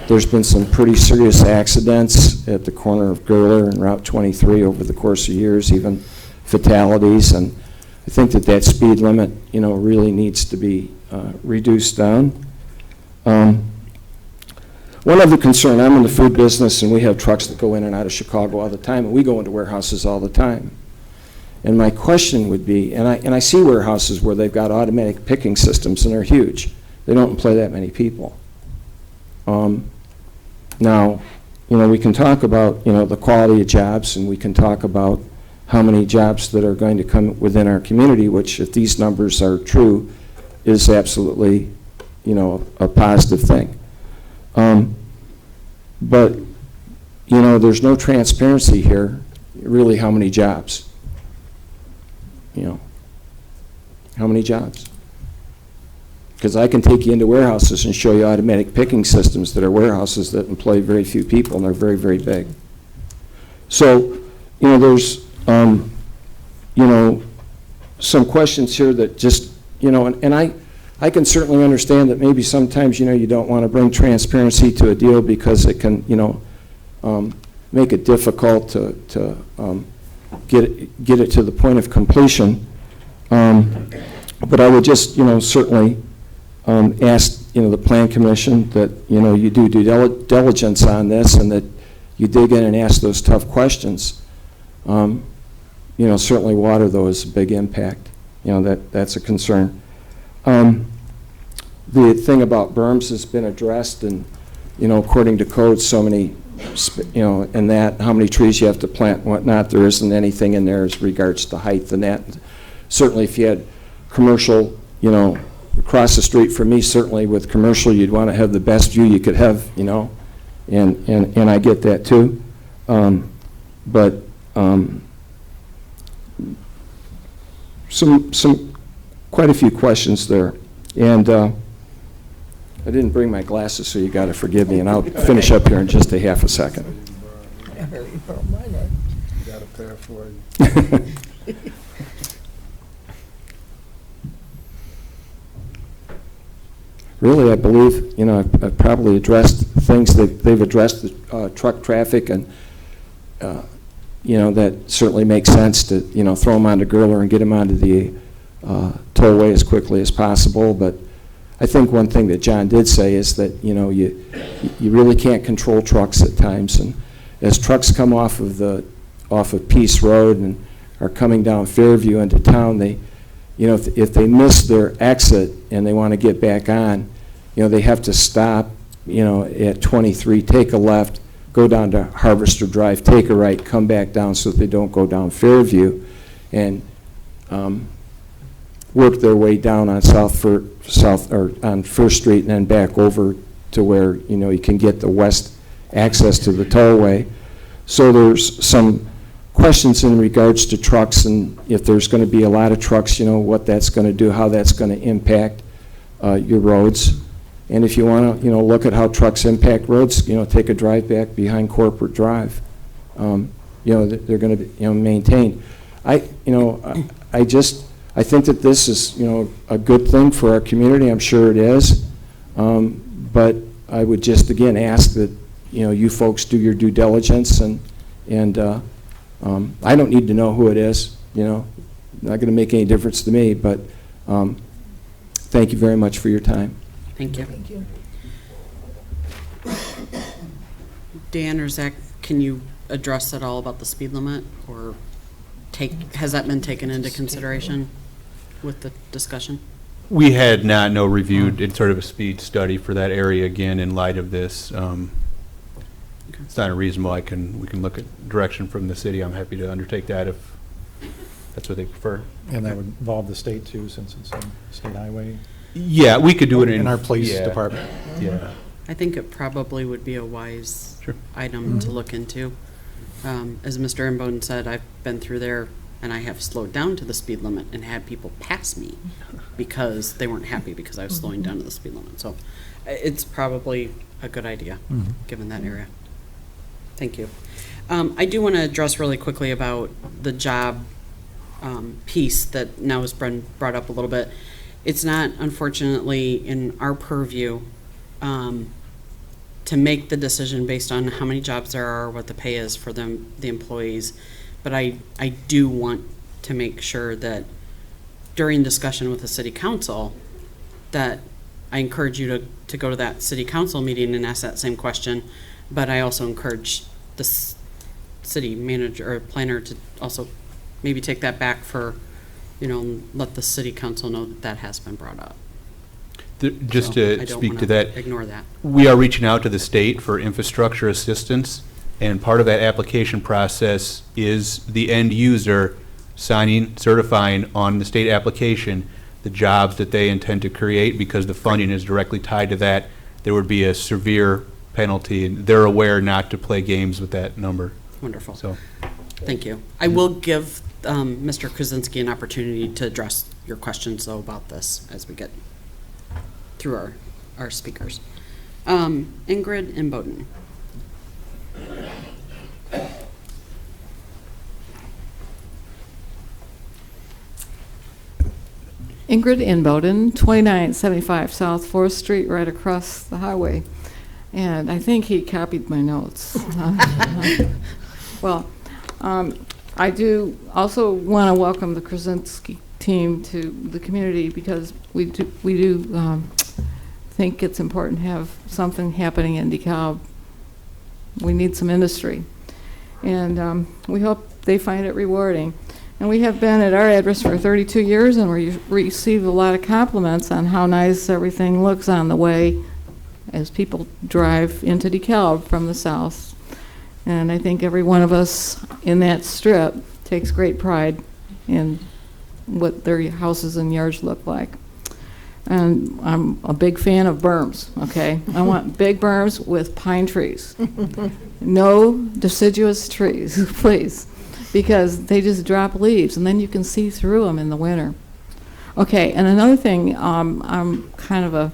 There's been some pretty serious accidents at the corner of Gurler and Route 23 over the course of years, even fatalities, and I think that speed limit, you know, really needs to be reduced down. One other concern, I'm in the food business and we have trucks that go in and out of Chicago all the time, and we go into warehouses all the time. And my question would be, and I see warehouses where they've got automatic picking systems and they're huge. They don't employ that many people. Now, you know, we can talk about, you know, the quality of jobs, and we can talk about how many jobs that are going to come within our community, which, if these numbers are true, is absolutely, you know, a positive thing. But, you know, there's no transparency here, really, how many jobs. You know, how many jobs? Because I can take you into warehouses and show you automatic picking systems that are warehouses that employ very few people, and they're very, very big. So, you know, there's, you know, some questions here that just, you know, and I can certainly understand that maybe sometimes, you know, you don't want to bring transparency to a deal because it can, you know, make it difficult to get it to the point of completion. But I would just, you know, certainly ask, you know, the Plan Commission that, you know, you do due diligence on this, and that you dig in and ask those tough questions. You know, certainly water, though, is a big impact. You know, that's a concern. The thing about berms has been addressed, and, you know, according to code, so many, you know, and that, how many trees you have to plant and whatnot, there isn't anything in there as regards to height and that. Certainly if you had commercial, you know, across the street from me, certainly with commercial, you'd want to have the best view you could have, you know, and I get that too. But quite a few questions there. And I didn't bring my glasses, so you got to forgive me, and I'll finish up here in just a half a second. Got a pair for you. Really, I believe, you know, I've probably addressed things that they've addressed, the truck traffic, and, you know, that certainly makes sense to, you know, throw them onto Gurler and get them onto the tollway as quickly as possible. But I think one thing that John did say is that, you know, you really can't control trucks at times, and as trucks come off of Peace Road and are coming down Fairview into town, they, you know, if they miss their exit and they want to get back on, you know, they have to stop, you know, at 23, take a left, go down to Harvester Drive, take a right, come back down so that they don't go down Fairview. And work their way down on on First Street and then back over to where, you know, you can get the west access to the tollway. So there's some questions in regards to trucks, and if there's going to be a lot of trucks, you know, what that's going to do, how that's going to impact your roads. And if you want to, you know, look at how trucks impact roads, you know, take a drive back behind Corporate Drive. You know, they're going to be, you know, maintained. I think that this is, you know, a good thing for our community. I'm sure it is. But I would just, again, ask that, you know, you folks do your due diligence, and I don't need to know who it is, you know. Not going to make any difference to me, but thank you very much for your time. Thank you. Thank you. Dan or Zach, can you address at all about the speed limit, or has that been taken into consideration with the discussion? We had not reviewed in sort of a speed study for that area again in light of this. It's not unreasonable. We can look at direction from the city. I'm happy to undertake that if that's what they prefer. And that would involve the state too, since it's a state highway. Yeah, we could do it In our police yeah, department. Yeah. I think it probably would be a wise Sure. item to look into. As Mr. Imboden said, I've been through there, and I have slowed down to the speed limit and had people pass me because they weren't happy because I was slowing down to the speed limit. So it's probably a good idea, given that area. Thank you. I do want to address really quickly about the job piece that now has been brought up a little bit. It's not, unfortunately, in our purview to make the decision based on how many jobs there are, what the pay is for them, the employees. But I do want to make sure that during discussion with the city council, that I encourage you to go to that city council meeting and ask that same question. But I also encourage the city manager or planner to also maybe take that back for, you know, let the city council know that that has been brought up. Just So I to don't speak to wanna that, Ignore that. we are reaching out to the state for infrastructure assistance, and part of that application process is the end user certifying on the state application the jobs that they intend to create, because the funding is directly tied to that. There would be a severe penalty, and they're aware not to play games with that number. Wonderful. So, Thank you. I will give Mr. Krasinski an opportunity to address your questions, though, about this as we get through our speakers. Ingrid Imboden. Ingrid Imboden, 2975 South 4th Street, right across the highway. And I think he copied my notes. Well, I do also want to welcome the Krasinski team to the community, because we do think it's important to have something happening in DeKalb. We need some industry. And we hope they find it rewarding. And we have been at our address for 32 years, and we receive a lot of compliments on how nice everything looks on the way as people drive into DeKalb from the south. And I think every one of us in that strip takes great pride in what their houses and yards look like. And I'm a big fan of berms, okay? I want big berms with pine trees. No deciduous trees, please, because they just drop leaves, and then you can see through them in the winter. Okay, and another thing I'm kind of a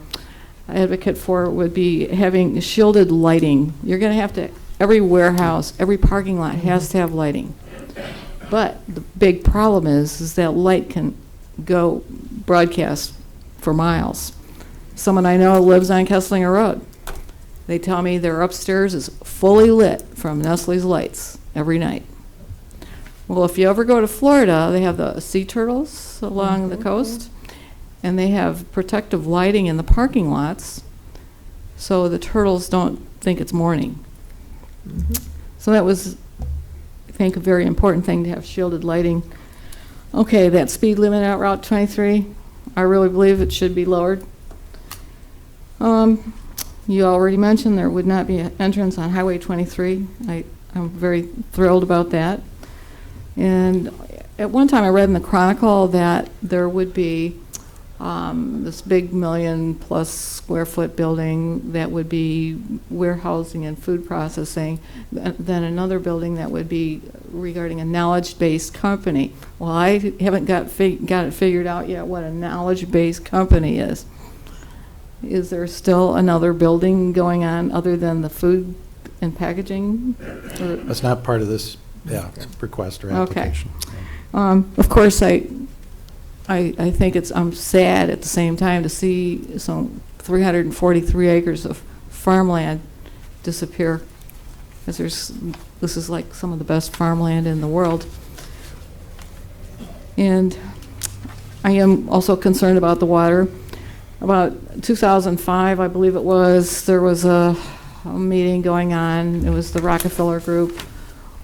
advocate for would be having shielded lighting. You're going to have to, every warehouse, every parking lot has to have lighting. But the big problem is that light can go broadcast for miles. Someone I know lives on Kesslinger Road. They tell me their upstairs is fully lit from Nestle's lights every night. Well, if you ever go to Florida, they have the sea turtles along the coast, and they have protective lighting in the parking lots so the turtles don't think it's morning. So that was, I think, a very important thing to have shielded lighting. Okay, that speed limit out Route 23, I really believe it should be lowered. You already mentioned there would not be an entrance on Highway 23. I'm very thrilled about that. And at one time I read in the Chronicle that there would be this big 1,000,000+ square foot building that would be warehousing and food processing, then another building that would be regarding a knowledge-based company. Well, I haven't got it figured out yet what a knowledge-based company is. Is there still another building going on other than the food and packaging? That's not part of this, request or Okay. application. Of course, I think I'm sad at the same time to see some 343 acres of farmland disappear, because this is like some of the best farmland in the world. And I am also concerned about the water. About 2005, I believe it was, there was a meeting going on. It was the Rockefeller Group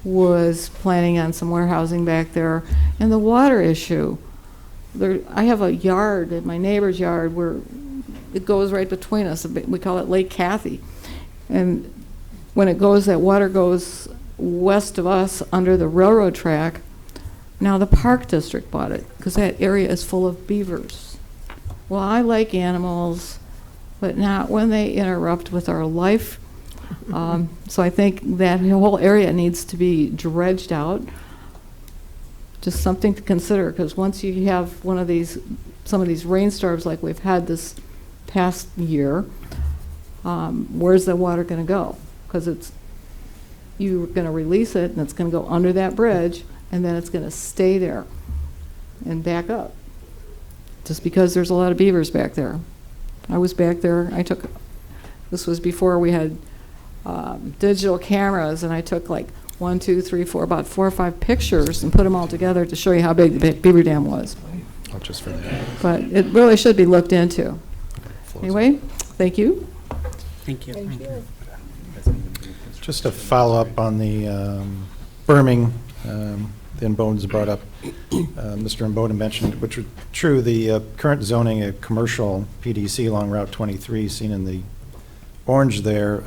was planning on some warehousing back there, and the water issue. I have a yard, at my neighbor's yard, where it goes right between us. We call it Lake Cathy. And when that water goes west of us under the railroad track. Now the Park District bought it because that area is full of beavers. Well, I like animals, but not when they interrupt with our life. So I think that whole area needs to be dredged out. Just something to consider, because once you have some of these rainstorms like we've had this past year, where's the water going to go? Because you're going to release it, and it's going to go under that bridge, and then it's going to stay there and back up, just because there's a lot of beavers back there. I was back there. This was before we had digital cameras, and I took like 1, 2, 3, 4, about 4 or 5 pictures and put them all together to show you how big the beaver dam was. Oh, just for that. But it really should be looked into. Anyway, thank you. Thank you. Just to follow up on the berming, the Imboden's brought up, Mr. Imboden mentioned, which is true, the current zoning, a commercial PDC along Route 23, seen in the orange there,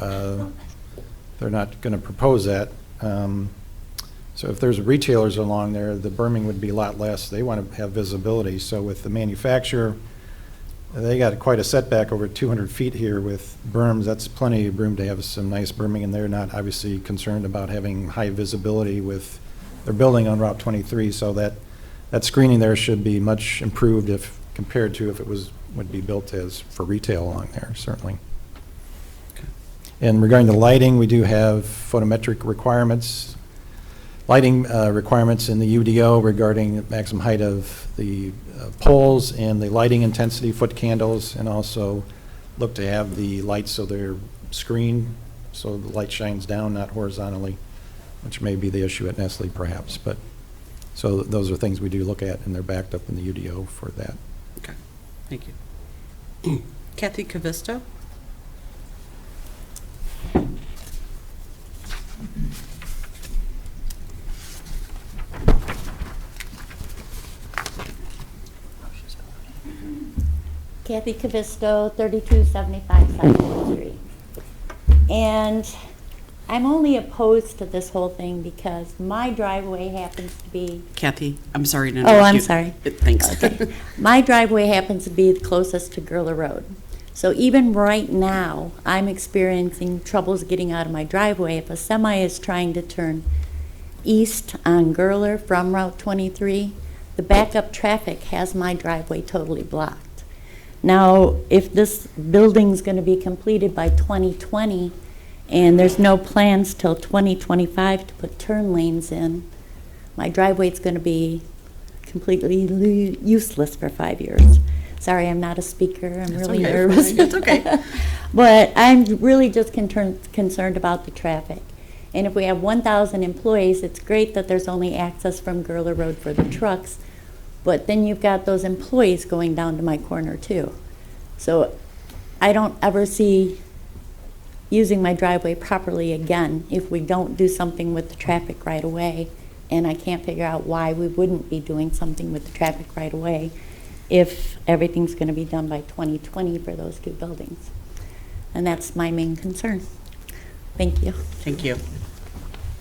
they're not going to propose that. So if there's retailers along there, the berming would be a lot less. They want to have visibility. So with the manufacturer, they got quite a setback over 200 feet here with berms. That's plenty of room to have some nice berming, and they're not obviously concerned about having high visibility with their building on Route 23. So that screening there should be much improved if compared to if it would be built as for retail along there, certainly. And regarding the lighting, we do have photometric requirements, lighting requirements in the UDO regarding maximum height of the poles and the lighting intensity, foot candles, and also look to have the lights so they're screened, so the light shines down, not horizontally, which may be the issue at Nestle perhaps. But so those are things we do look at, and they're backed up in the UDO for that. Okay, thank you. Kathy Cavisto? Kathy Cavisto, 3275 Cypress Street. And I'm only opposed to this whole thing because my driveway happens to be... Kathy, I'm sorry to interrupt you. Oh, I'm sorry. Thanks. Okay. My driveway happens to be the closest to Gurler Road. So even right now, I'm experiencing troubles getting out of my driveway. If a semi is trying to turn east on Gurler from Route 23, the backup traffic has my driveway totally blocked. Now, if this building's going to be completed by 2020, and there's no plans till 2025 to put turn lanes in, my driveway's going to be completely useless for 5 years. Sorry, I'm not a speaker. I'm really nervous. It's okay. But I'm really just concerned about the traffic. And if we have 1,000 employees, it's great that there's only access from Gurler Road for the trucks, but then you've got those employees going down to my corner too. So I don't ever see using my driveway properly again if we don't do something with the traffic right away. And I can't figure out why we wouldn't be doing something with the traffic right away if everything's going to be done by 2020 for those 2 buildings. And that's my main concern. Thank you. Thank you.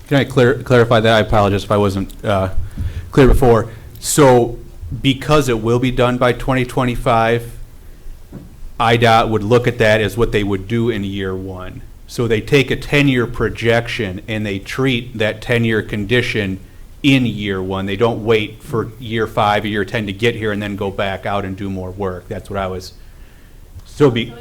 Can I clarify that? I apologize if I wasn't clear before. So because it will be done by 2025, IDOT would look at that as what they would do in year one. So they take a 10-year projection and they treat that 10-year condition in year one. They don't wait for year 5 or year 10 to get here and then go back out and do more work. That's what I was, so be.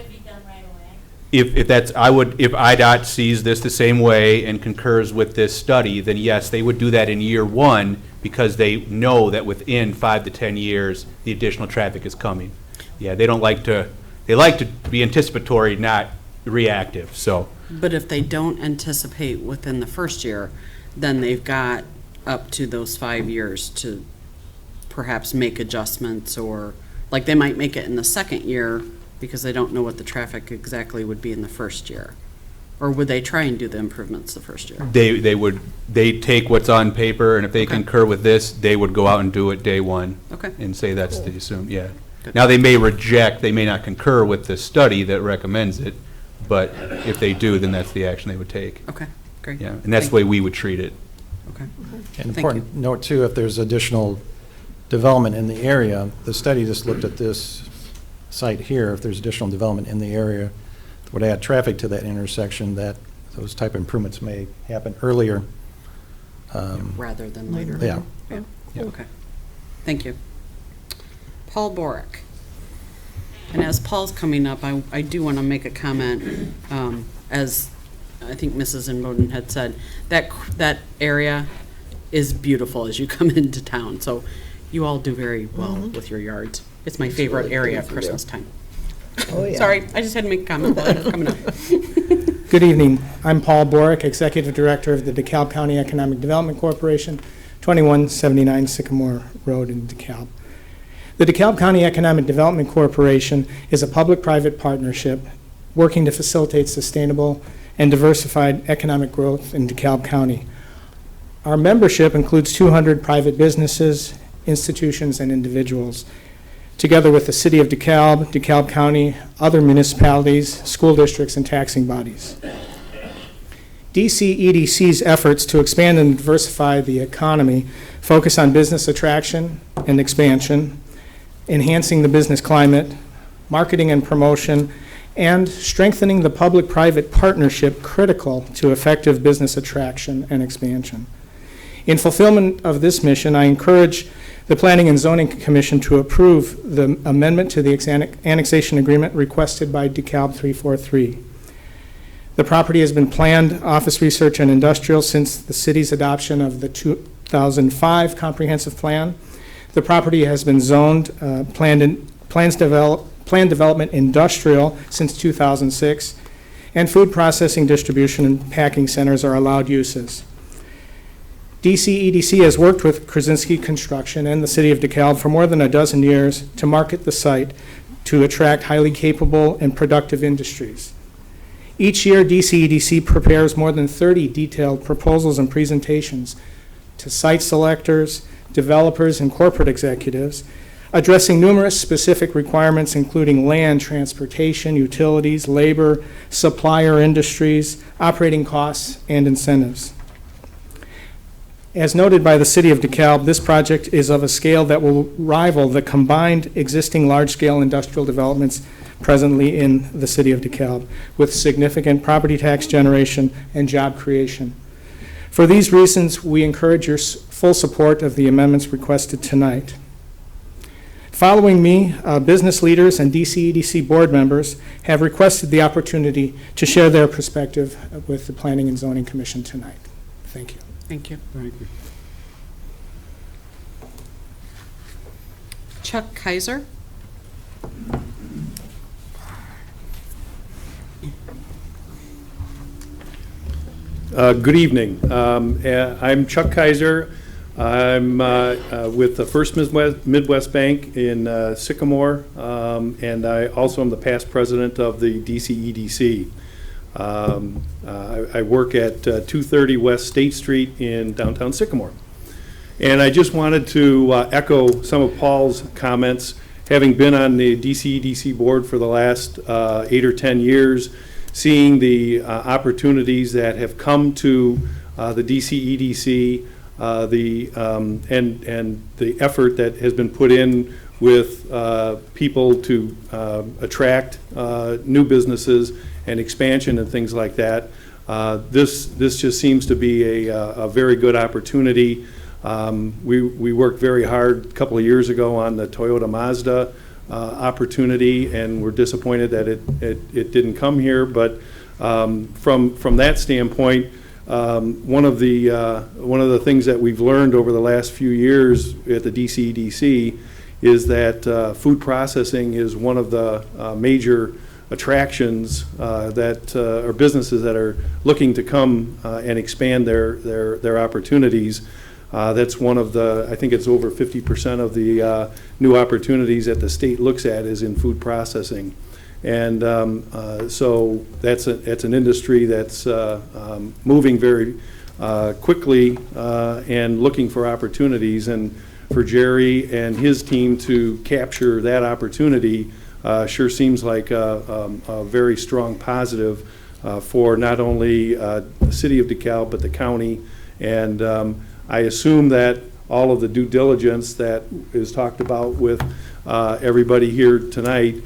If that's, if IDOT sees this the same way and concurs with this study, then yes, they would do that in year one because they know that within 5 to 10 years, the additional traffic is coming. Yeah, they like to be anticipatory, not reactive, so. But if they don't anticipate within the first year, then they've got up to those 5 years to perhaps make adjustments, or, like, they might make it in the second year because they don't know what the traffic exactly would be in the first year. Or would they try and do the improvements the first year? They take what's on paper, and if they Okay. concur with this, they would go out and do it day one. Okay. And say that's the assumed, yeah. Good. Now, they may not concur with the study that recommends it, but if they do, then that's the action they would take. Okay, great. Yeah, and that's the way we would treat it. Okay. An Thank important note, too, if there's additional development in the area, the study just looked at this site here, if there's additional development in the area, would add traffic to that intersection, that those type of improvements may happen earlier. Rather than later? Yeah. Yeah, okay. Thank you. Paul Borick. And as Paul's coming up, I do want to make a comment, as I think Mrs. Inboden had said, that area is beautiful as you come into town, so you all do very well with your yards. It's my favorite area at Christmas time. Oh, yeah. Sorry, I just had to make a comment while it was coming up. Good evening. I'm Paul Borick, Executive Director of the DeKalb County Economic Development Corporation, 2179 Sycamore Road in DeKalb. The DeKalb County Economic Development Corporation is a public-private partnership working to facilitate sustainable and diversified economic growth in DeKalb County. Our membership includes 200 private businesses, institutions, and individuals, together with the City of DeKalb, DeKalb County, other municipalities, school districts, and taxing bodies. DCEDC's efforts to expand and diversify the economy focus on business attraction and expansion, enhancing the business climate, marketing and promotion, and strengthening the public-private partnership critical to effective business attraction and expansion. In fulfillment of this mission, I encourage the Planning and Zoning Commission to approve the amendment to the annexation agreement requested by DeKalb 343. The property has been planned office research and industrial since the city's adoption of the 2005 comprehensive plan. The property has been zoned planned development industrial since 2006, and food processing, distribution, and packing centers are allowed uses. DCEDC has worked with Krasinski Construction and the City of DeKalb for more than a dozen years to market the site to attract highly capable and productive industries. Each year, DCEDC prepares more than 30 detailed proposals and presentations to site selectors, developers, and corporate executives, addressing numerous specific requirements including land, transportation, utilities, labor, supplier industries, operating costs, and incentives. As noted by the City of DeKalb, this project is of a scale that will rival the combined existing large-scale industrial developments presently in the City of DeKalb, with significant property tax generation and job creation. For these reasons, we encourage your full support of the amendments requested tonight. Following me, business leaders and DCEDC board members have requested the opportunity to share their perspective with the Planning and Zoning Commission tonight. Thank you. Thank you. Chuck Kaiser. Good evening. I'm Chuck Kaiser. I'm with the First Midwest Bank in Sycamore, and I also am the past president of the DCEDC. I work at 230 West State Street in downtown Sycamore. And I just wanted to echo some of Paul's comments. Having been on the DCEDC board for the last 8 or 10 years, seeing the opportunities that have come to the DCEDC and the effort that has been put in with people to attract new businesses and expansion and things like that. This just seems to be a very good opportunity. We worked very hard a couple of years ago on the Toyota Mazda opportunity, and we're disappointed that it didn't come here. But from that standpoint, one of the things that we've learned over the last few years at the DCEDC is that food processing is one of the major attractions that are businesses that are looking to come and expand their opportunities. That's one of the, I think it's over 50% of the new opportunities that the state looks at is in food processing. And so that's an industry that's moving very quickly and looking for opportunities. And for Jerry and his team to capture that opportunity sure seems like a very strong positive for not only the city of DeKalb, but the county. And I assume that all of the due diligence that is talked about with everybody here tonight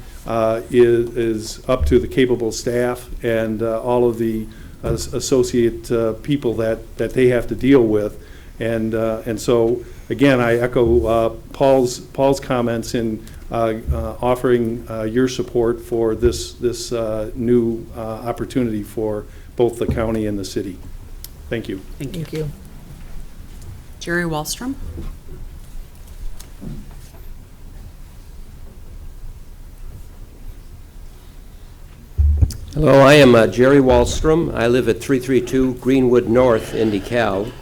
is up to the capable staff and all of the associate people that they have to deal with. And so, again, I echo Paul's comments in offering your support for this new opportunity for both the county and the city. Thank you. Thank you. Jerry Wallstrom. Hello, I am Jerry Wallstrom. I live at 332 Greenwood North in DeKalb.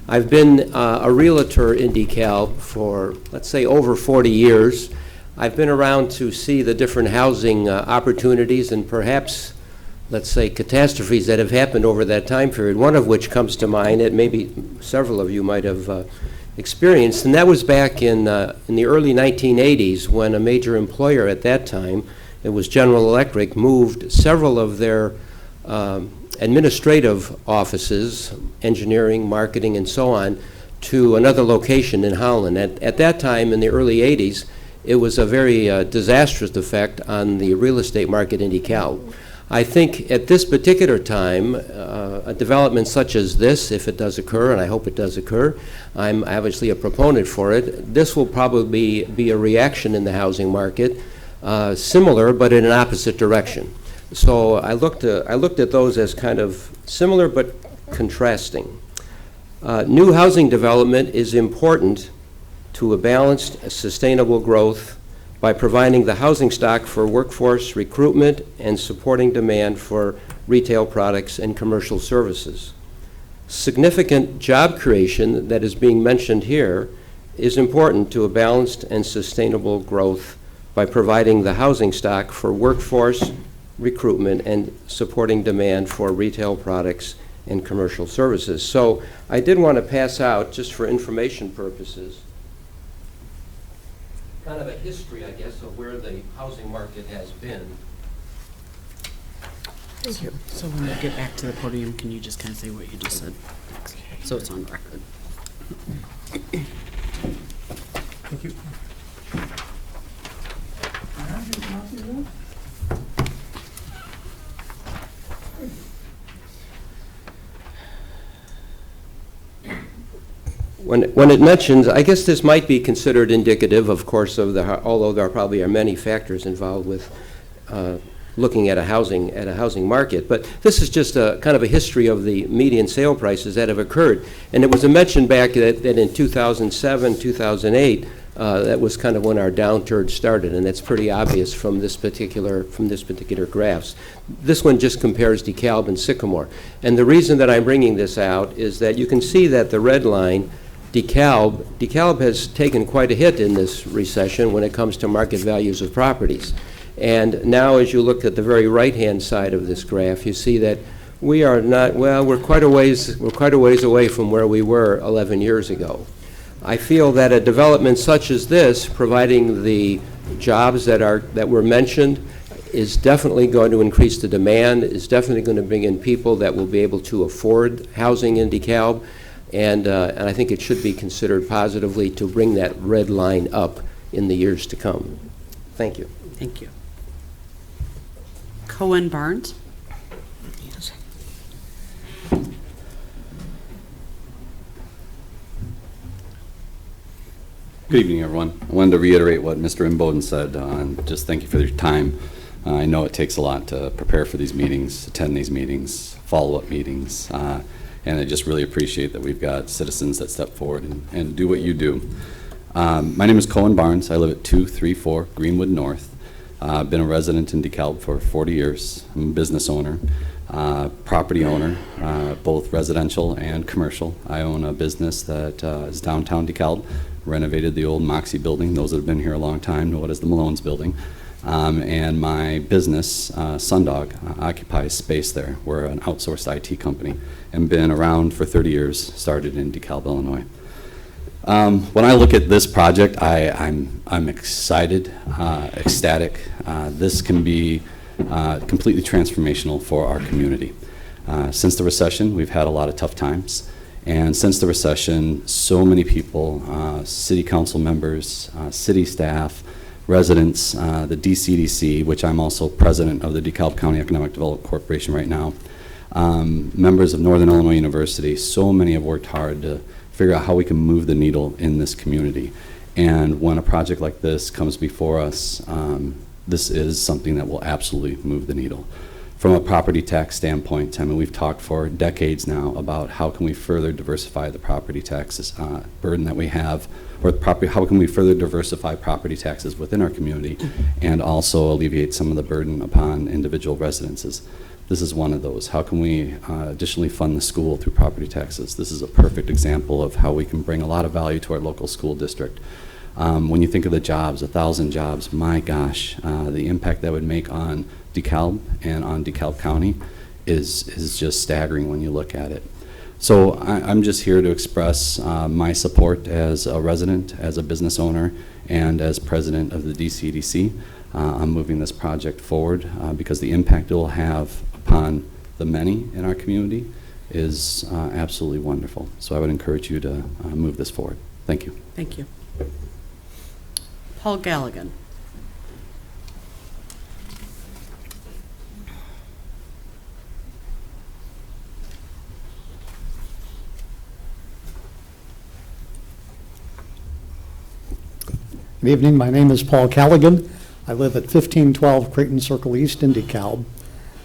I've been a realtor in DeKalb for, let's say, over 40 years. I've been around to see the different housing opportunities and perhaps, let's say, catastrophes that have happened over that time period, one of which comes to mind that maybe several of you might have experienced, and that was back in the early 1980s when a major employer at that time, it was General Electric, moved several of their administrative offices, engineering, marketing, and so on, to another location in Holland. At that time, in the early 80s, it was a very disastrous effect on the real estate market in DeKalb. I think at this particular time, a development such as this, if it does occur, and I hope it does occur, I'm obviously a proponent for it, this will probably be a reaction in the housing market, similar but in an opposite direction. So I looked at those as kind of similar but contrasting. New housing development is important to a balanced, sustainable growth by providing the housing stock for workforce recruitment and supporting demand for retail products and commercial services. Significant job creation that is being mentioned here is important to a balanced and sustainable growth by providing the housing stock for workforce recruitment and supporting demand for retail products and commercial services. So I did want to pass out, just for information purposes, kind of a history, I guess, of where the housing market has been. Thank you. So when we get back to the podium, can you just kind of say what you just said? So it's on record. Thank you. When it mentions, I guess this might be considered indicative, of course, of although there probably are many factors involved with looking at a housing market. But this is just a kind of a history of the median sale prices that have occurred. And it was mentioned back that in 2007, 2008, that was kind of when our downturn started, and that's pretty obvious from this particular graphs. This one just compares DeKalb and Sycamore. And the reason that I'm bringing this out is that you can see that the red line, DeKalb has taken quite a hit in this recession when it comes to market values of properties. And now as you look at the very right-hand side of this graph, you see that we are not, well, we're quite a ways away from where we were 11 years ago. I feel that a development such as this, providing the jobs that were mentioned, is definitely going to increase the demand, is definitely going to bring in people that will be able to afford housing in DeKalb. And I think it should be considered positively to bring that red line up in the years to come. Thank you. Thank you. Cohen Barnes? Good evening, everyone. I wanted to reiterate what Mr. Imboden said, and just thank you for your time. I know it takes a lot to prepare for these meetings, attend these meetings, follow-up meetings, and I just really appreciate that we've got citizens that step forward and do what you do. My name is Cohen Barnes. I live at 234 Greenwood North. I've been a resident in DeKalb for 40 years. I'm a business owner, property owner, both residential and commercial. I own a business that is downtown DeKalb, renovated the old Moxie building. Those that have been here a long time know it as the Malone's building. And my business, Sundog, occupies space there. We're an outsourced IT company and been around for 30 years, started in DeKalb, Illinois. When I look at this project, I'm excited, ecstatic. This can be completely transformational for our community. Since the recession, we've had a lot of tough times. And since the recession, so many people, city council members, city staff, residents, the DCDC, which I'm also president of the DeKalb County Economic Development Corporation right now, members of Northern Illinois University, so many have worked hard to figure out how we can move the needle in this community. And when a project like this comes before us, this is something that will absolutely move the needle. From a property tax standpoint, I mean, we've talked for decades now about how can we further diversify the property taxes burden that we have, or how can we further diversify property taxes within our community and also alleviate some of the burden upon individual residences. This is one of those. How can we additionally fund the school through property taxes? This is a perfect example of how we can bring a lot of value to our local school district. When you think of the jobs, 1,000 jobs, my gosh, the impact that would make on DeKalb and on DeKalb County is just staggering when you look at it. So I'm just here to express my support as a resident, as a business owner, and as president of the DCDC. I'm moving this project forward because the impact it will have upon the many in our community is absolutely wonderful. So I would encourage you to move this forward. Thank you. Thank you. Paul Galligan. Good evening. My name is Paul Callaghan. I live at 1512 Creighton Circle East in DeKalb.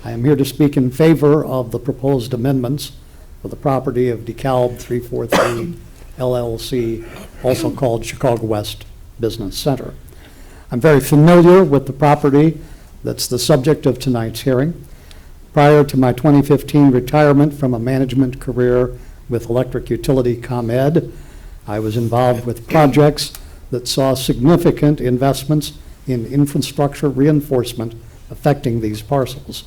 I am here to speak in favor of the proposed amendments for the property of DeKalb 343 LLC, also called Chicago West Business Center. I'm very familiar with the property that's the subject of tonight's hearing. Prior to my 2015 retirement from a management career with Electric Utility ComEd, I was involved with projects that saw significant investments in infrastructure reinforcement affecting these parcels.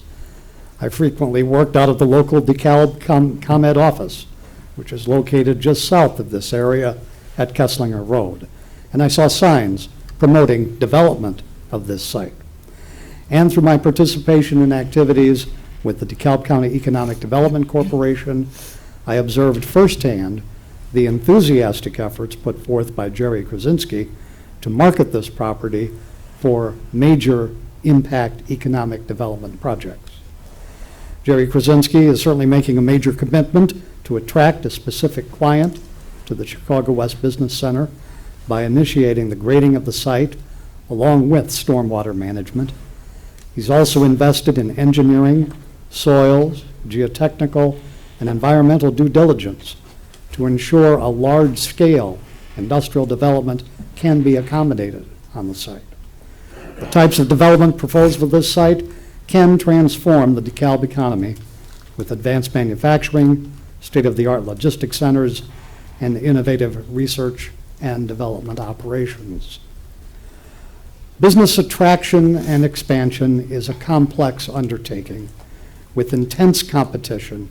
I frequently worked out of the local DeKalb ComEd office, which is located just south of this area at Kesslinger Road. And I saw signs promoting development of this site. And through my participation in activities with the DeKalb County Economic Development Corporation, I observed firsthand the enthusiastic efforts put forth by Jerry Krasinski to market this property for major impact economic development projects. Jerry Krasinski is certainly making a major commitment to attract a specific client to the Chicago West Business Center by initiating the grading of the site along with stormwater management. He's also invested in engineering, soils, geotechnical, and environmental due diligence to ensure a large-scale industrial development can be accommodated on the site. The types of development proposed for this site can transform the DeKalb economy with advanced manufacturing, state-of-the-art logistics centers, and innovative research and development operations. Business attraction and expansion is a complex undertaking with intense competition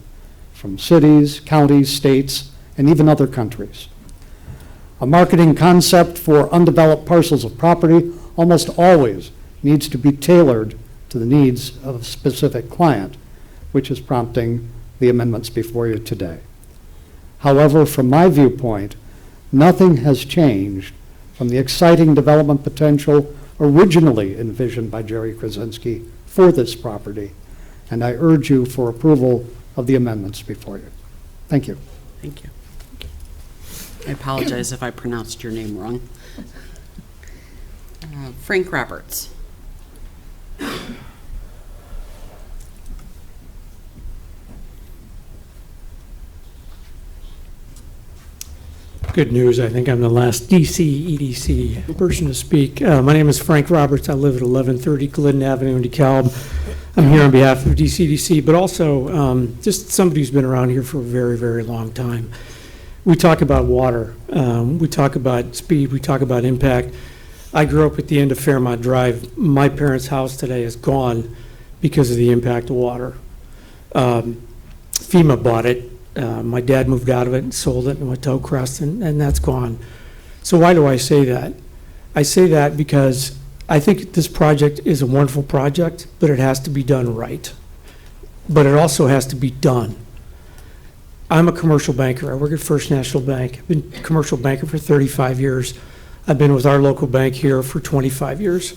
from cities, counties, states, and even other countries. A marketing concept for undeveloped parcels of property almost always needs to be tailored to the needs of a specific client, which is prompting the amendments before you today. However, from my viewpoint, nothing has changed from the exciting development potential originally envisioned by Jerry Krasinski for this property, and I urge you for approval of the amendments before you. Thank you. Thank you. I apologize if I pronounced your name wrong. Frank Roberts. Good news. I think I'm the last DC EDC person to speak. My name is Frank Roberts. I live at 1130 Glidden Avenue in DeKalb. I'm here on behalf of DCDC, but also just somebody who's been around here for a very, very long time. We talk about water. We talk about speed. We talk about impact. I grew up at the end of Fairmont Drive. My parents' house today is gone because of the impact of water. FEMA bought it. My dad moved out of it and sold it and went to Oakcrest, and that's gone. So why do I say that? I say that because I think this project is a wonderful project, but it has to be done right. But it also has to be done. I'm a commercial banker. I work at First National Bank. I've been a commercial banker for 35 years. I've been with our local bank here for 25 years.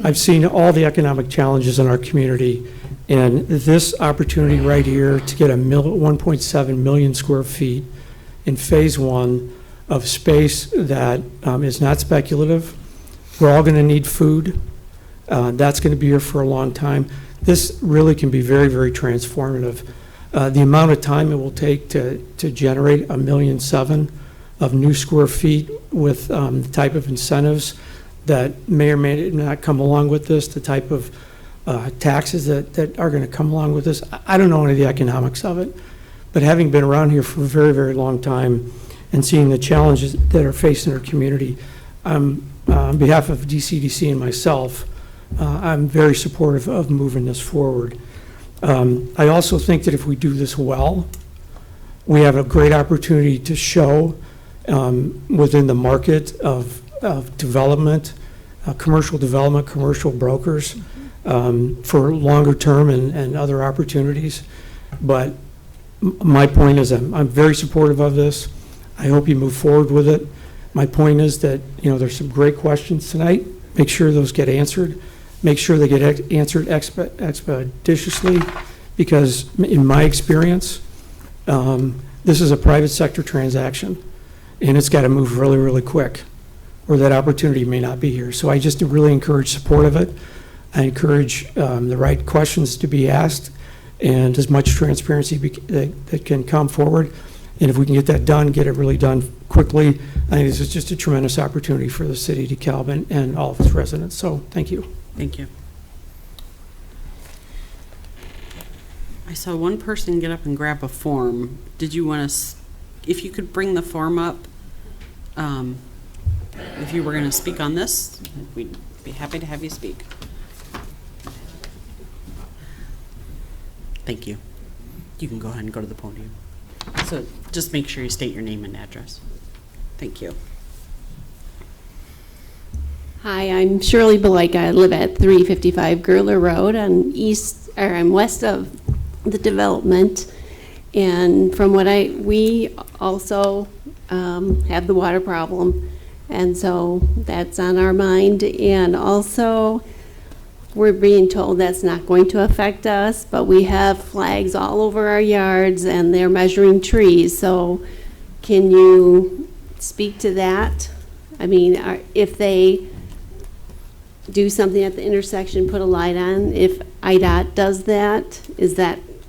I've seen all the economic challenges in our community, and this opportunity right here to get 1.7 million square feet in phase one of space that is not speculative. We're all going to need food. That's going to be here for a long time. This really can be very, very transformative. The amount of time it will take to generate 1.7 million of new square feet with the type of incentives that may or may not come along with this, the type of taxes that are going to come along with this. I don't know any of the economics of it, but having been around here for a very, very long time and seeing the challenges that are facing our community, on behalf of DCDC and myself, I'm very supportive of moving this forward. I also think that if we do this well, we have a great opportunity to show within the market of development, commercial development, commercial brokers for longer term and other opportunities. But my point is I'm very supportive of this. I hope you move forward with it. My point is that, there's some great questions tonight. Make sure those get answered. Make sure they get answered expeditiously, because in my experience, this is a private sector transaction, and it's got to move really, really quick, or that opportunity may not be here. So I just really encourage support of it. I encourage the right questions to be asked and as much transparency that can come forward. And if we can get that done, get it really done quickly, I think this is just a tremendous opportunity for the city of DeKalb and all of its residents. So thank you. Thank you. I saw one person get up and grab a form. Did you want to, if you could bring the form up, if you were going to speak on this, we'd be happy to have you speak. Thank you. You can go ahead and go to the podium. So just make sure you state your name and address. Thank you. Hi, I'm Shirley Belayka. I live at 355 Gerler Road I'm west of the development. And from what we also have the water problem. And so that's on our mind. And also, we're being told that's not going to affect us, but we have flags all over our yards and they're measuring trees. So can you speak to that? I mean, if they do something at the intersection, put a light on, if IDOT does that,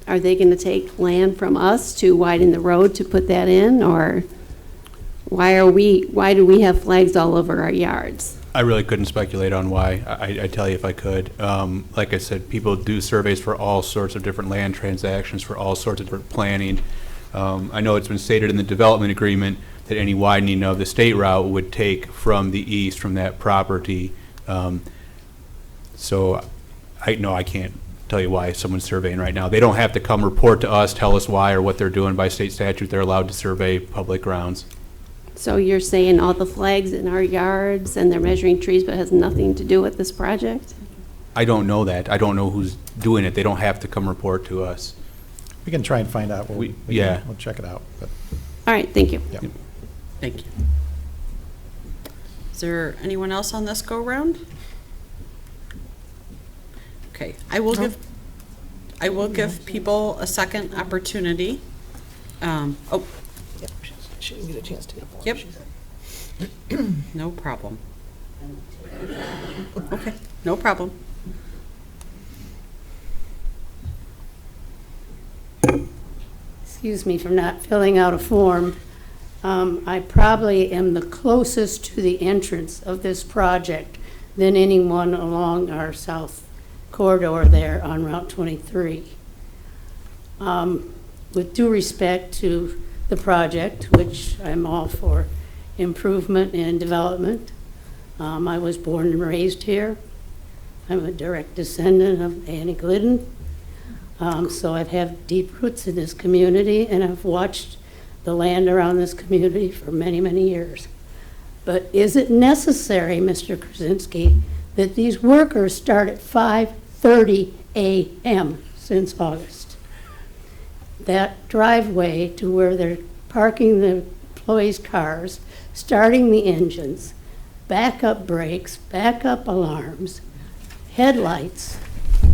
are they going to take land from us to widen the road to put that in? Or why do we have flags all over our yards? I really couldn't speculate on why. I'd tell you if I could. Like I said, people do surveys for all sorts of different land transactions, for all sorts of different planning. I know it's been stated in the development agreement that any widening of the state route would take from the east from that property. So I can't tell you why someone's surveying right now. They don't have to come report to us, tell us why or what they're doing. By state statute, they're allowed to survey public grounds. So you're saying all the flags in our yards and they're measuring trees, but it has nothing to do with this project? I don't know that. I don't know who's doing it. They don't have to come report to us. We can try and find out. We'll check it out. But All right, thank you. Thank you. Is there anyone else on this go-round? Okay, I will give people a second opportunity. Oh, She didn't get a chance to get a yep. No problem. Okay, no problem. Excuse me for not filling out a form. I probably am the closest to the entrance of this project than anyone along our south corridor there on Route 23. With due respect to the project, which I'm all for improvement and development, I was born and raised here. I'm a direct descendant of Annie Glidden. So I have deep roots in this community, and I've watched the land around this community for many, many years. But is it necessary, Mr. Krasinski, that these workers start at 5:30 a.m. since August? That driveway to where they're parking the employees' cars, starting the engines, backup brakes, backup alarms, headlights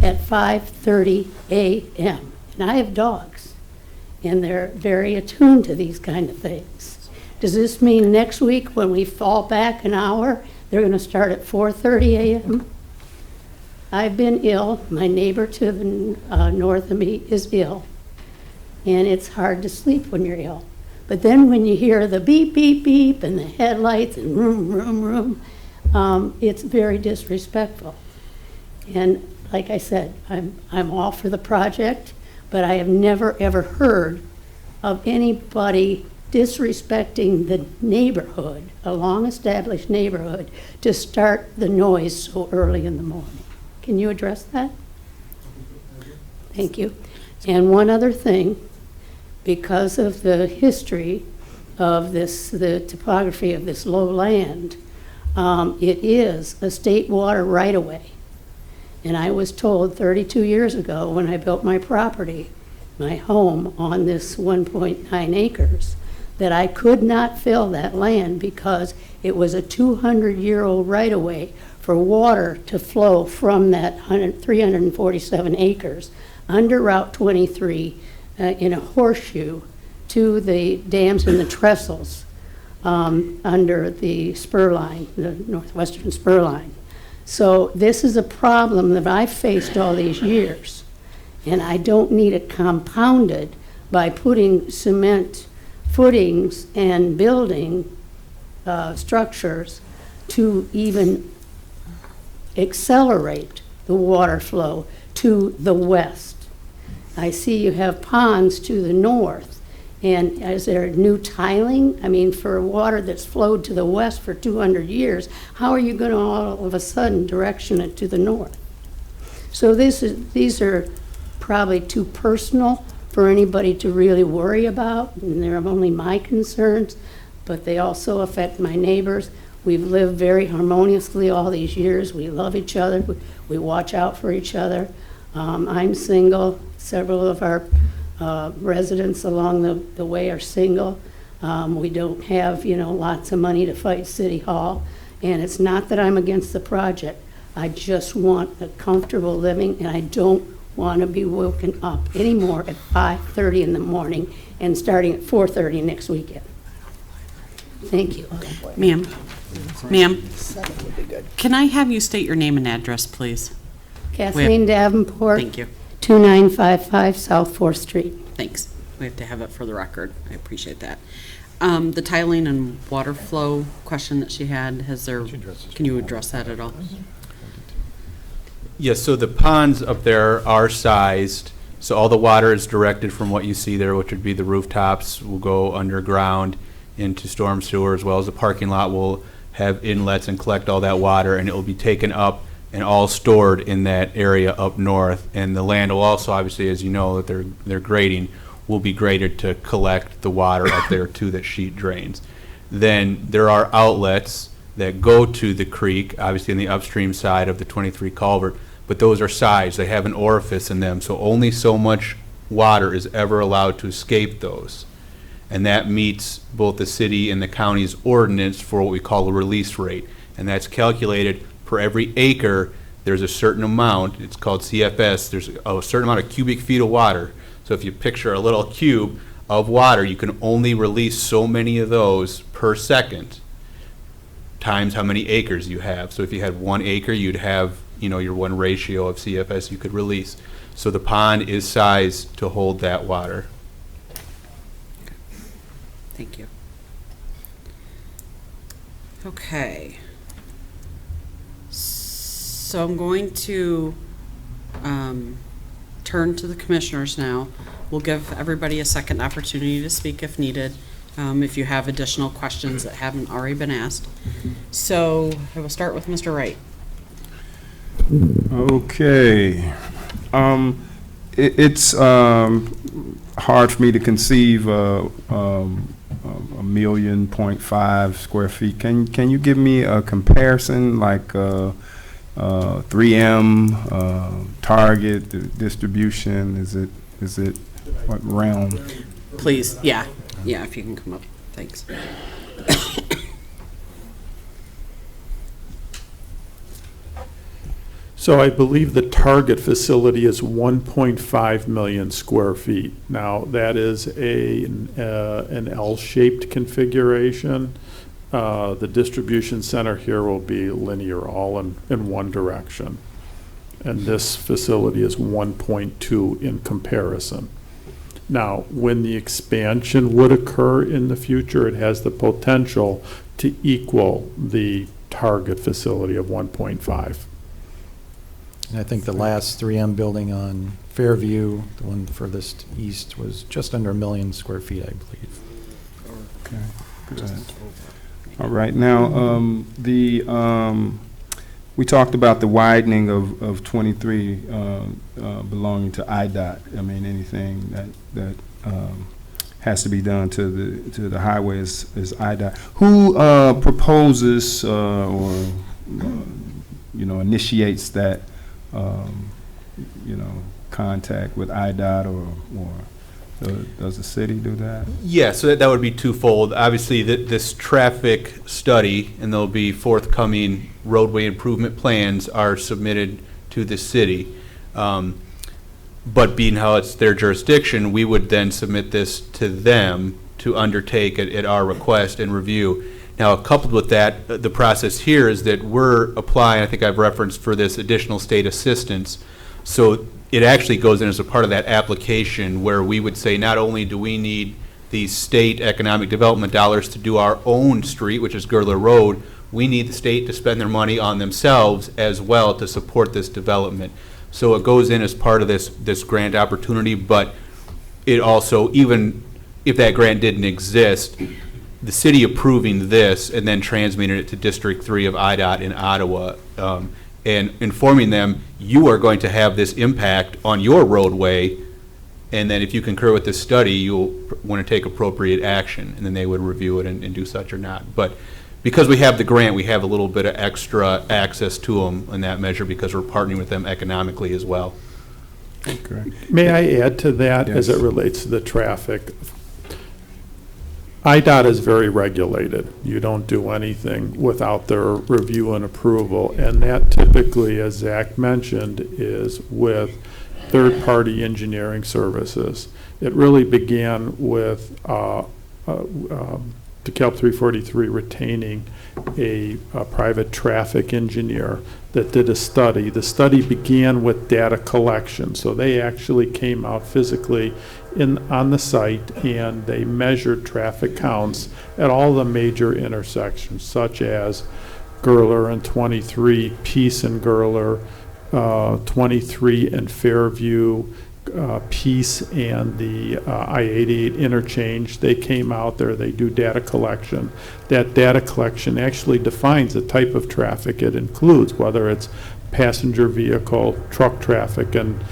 at 5:30 a.m. And I have dogs, and they're very attuned to these kind of things. Does this mean next week when we fall back an hour, they're going to start at 4:30 a.m.? I've been ill. My neighbor to the north of me is ill, and it's hard to sleep when you're ill. But then when you hear the beep, beep, beep, and the headlights and room, room, room, it's very disrespectful. And like I said, I'm all for the project, but I have never, ever heard of anybody disrespecting the neighborhood, a long-established neighborhood, to start the noise so early in the morning. Can you address that? Thank you. And one other thing, because of the history of this, the topography of this low land, it is a state water right-of-way. And I was told 32 years ago when I built my property, my home on this 1.9 acres, that I could not fill that land because it was a 200-year-old right-of-way for water to flow from that 347 acres under Route 23 in a horseshoe to the dams and the trestles under the spur line, the northwestern spur line. So this is a problem that I've faced all these years, and I don't need it compounded by putting cement footings and building structures to even accelerate the water flow to the west. I see you have ponds to the north. And is there new tiling? I mean, for water that's flowed to the west for 200 years, how are you going to all of a sudden direction it to the north? So these are probably too personal for anybody to really worry about, and they're only my concerns, but they also affect my neighbors. We've lived very harmoniously all these years. We love each other. We watch out for each other. I'm single. Several of our residents along the way are single. We don't have, lots of money to fight City Hall. And it's not that I'm against the project. I just want a comfortable living, and I don't want to be woken up anymore at 5:30 in the morning and starting at 4:30 next weekend. Thank you. Ma'am, can I have you state your name and address, please? Kathleen Davenport. Thank you. 2955 South 4th Street. Thanks. We have to have it for the record. I appreciate that. The tiling and water flow question that she had, can you address that at all? Yes, so the ponds up there are sized, so all the water is directed from what you see there, which would be the rooftops, will go underground into storm sewer, as well as the parking lot will have inlets and collect all that water, and it will be taken up and all stored in that area up north. And the land will also, obviously, as you know, that they're grading, will be graded to collect the water up there too that sheet drains. Then there are outlets that go to the creek, obviously on the upstream side of the 23 culvert, but those are sized. They have an orifice in them, so only so much water is ever allowed to escape those. and that meets both the city and the county's ordinance for what we call a release rate. And that's calculated for every acre, there's a certain amount, it's called CFS, there's a certain amount of cubic feet of water. So if you picture a little cube of water, you can only release so many of those per second, times how many acres you have. So if you had 1 acre, you'd have, your 1 ratio of CFS you could release. So the pond is sized to hold that water. Thank you. Okay. So I'm going to turn to the commissioners now. We'll give everybody a second opportunity to speak if needed, if you have additional questions that haven't already been asked. So I will start with Mr. Wright. Okay. It's hard for me to conceive a 1.5 million square feet. Can you give me a comparison, like 3M, Target, the distribution? Is it what realm? Please, yeah, if you can come up, thanks. So I believe the Target facility is 1.5 million square feet. Now, that is an L-shaped configuration. The distribution center here will be linear, all in one direction. And this facility is 1.2 in comparison. Now, when the expansion would occur in the future, it has the potential to equal the Target facility of 1.5. And I think the last 3M building on Fairview, the one furthest east, was just under 1 million square feet, I believe. Okay, good. All right, now, we talked about the widening of 23 belonging to IDOT. I mean, anything that has to be done to the highway is IDOT. Who proposes or initiates that contact with IDOT, or does the city do that? Yeah, so that would be twofold. Obviously, this traffic study, and there'll be forthcoming roadway improvement plans, are submitted to the city. But being how it's their jurisdiction, we would then submit this to them to undertake at our request and review. Now, coupled with that, the process here is that we're applying, I think I've referenced, for this additional state assistance. So it actually goes in as a part of that application where we would say not only do we need these state economic development dollars to do our own street, which is Gerler Road, we need the state to spend their money on themselves as well to support this development. So it goes in as part of this grant opportunity, but it also, even if that grant didn't exist, the city approving this and then transmitting it to District 3 of IDOT in Ottawa, and informing them, you are going to have this impact on your roadway, and then if you concur with this study, you'll want to take appropriate action, and then they would review it and do such or not. But because we have the grant, we have a little bit of extra access to them in that measure because we're partnering with them economically as well. Okay. May I add to that as it relates to the traffic? IDOT is very regulated. You don't do anything without their review and approval, and that typically, as Zach mentioned, is with third-party engineering services. It really began with DeKalb 343 retaining a private traffic engineer that did a study. The study began with data collection, so they actually came out physically on the site and they measured traffic counts at all the major intersections, such as Gerler and 23, Peace and Gerler, 23 and Fairview, Peace and the I-88 interchange. They came out there, they do data collection. That data collection actually defines the type of traffic it includes, whether it's passenger vehicle, truck traffic, and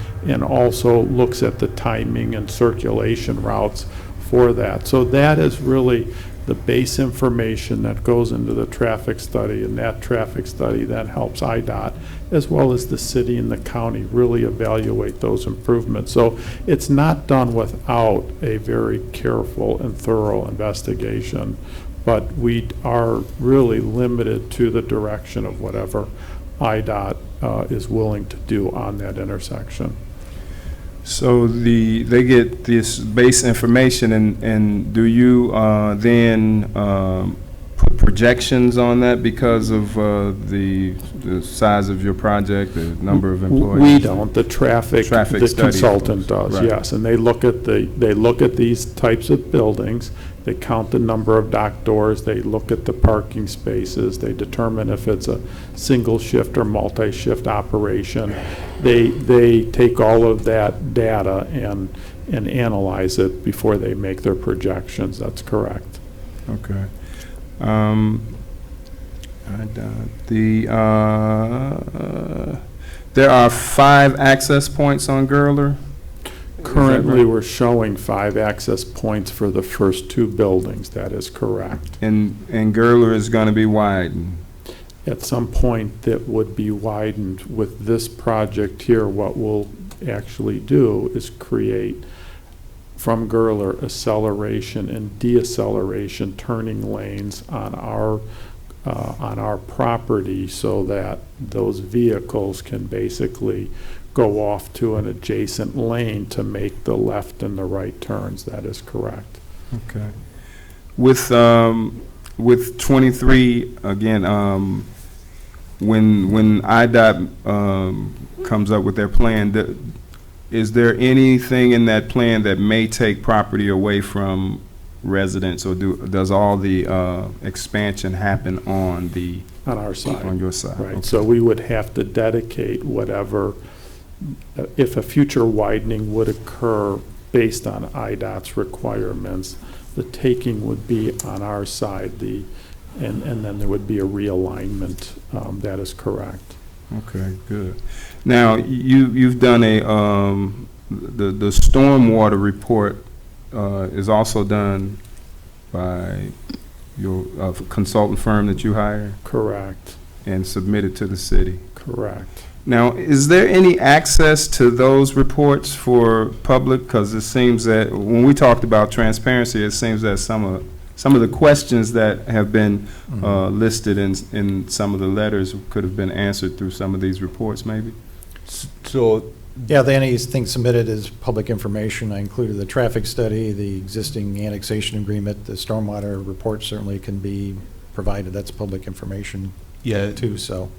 also looks at the timing and circulation routes for that. So that is really the base information that goes into the traffic study, and that traffic study then helps IDOT, as well as the city and the county, really evaluate those improvements. So it's not done without a very careful and thorough investigation, but we are really limited to the direction of whatever IDOT is willing to do on that intersection. So they get this base information, and do you then put projections on that because of the size of your project, the number of employees? We don't. The traffic the study, consultant does, right. yes. And they look at these types of buildings. They count the number of dock doors. They look at the parking spaces. They determine if it's a single shift or multi-shift operation. They take all of that data and analyze it before they make their projections. That's correct. Okay. There are 5 access points on Gurler. Currently, we're showing 5 access points for the first 2 buildings. That is correct. And Gurler is going to be widened. At some point, that would be widened. With this project here, what we'll actually do is create from Gurler acceleration and deacceleration turning lanes on our property, so that those vehicles can basically go off to an adjacent lane to make the left and the right turns. That is correct. Okay. With 23 again, when IDOT comes up with their plan, is there anything in that plan that may take property away from residents, or does all the expansion happen on our side? On your side, right? Okay. So we would have to dedicate whatever. If a future widening would occur based on IDOT's requirements, the taking would be on our side. And then there would be a realignment. That is correct. Okay, good. Now you've done the stormwater report is also done by your consultant firm that you hire? Correct. And submitted to the city? Correct. Now, is there any access to those reports for public? Because it seems that when we talked about transparency, it seems that some of the questions that have been listed in some of the letters could have been answered through some of these reports, maybe? So, yeah, anything submitted is public information. I included the traffic study, the existing annexation agreement, the stormwater report certainly can be provided. That's public information. Yeah, too. So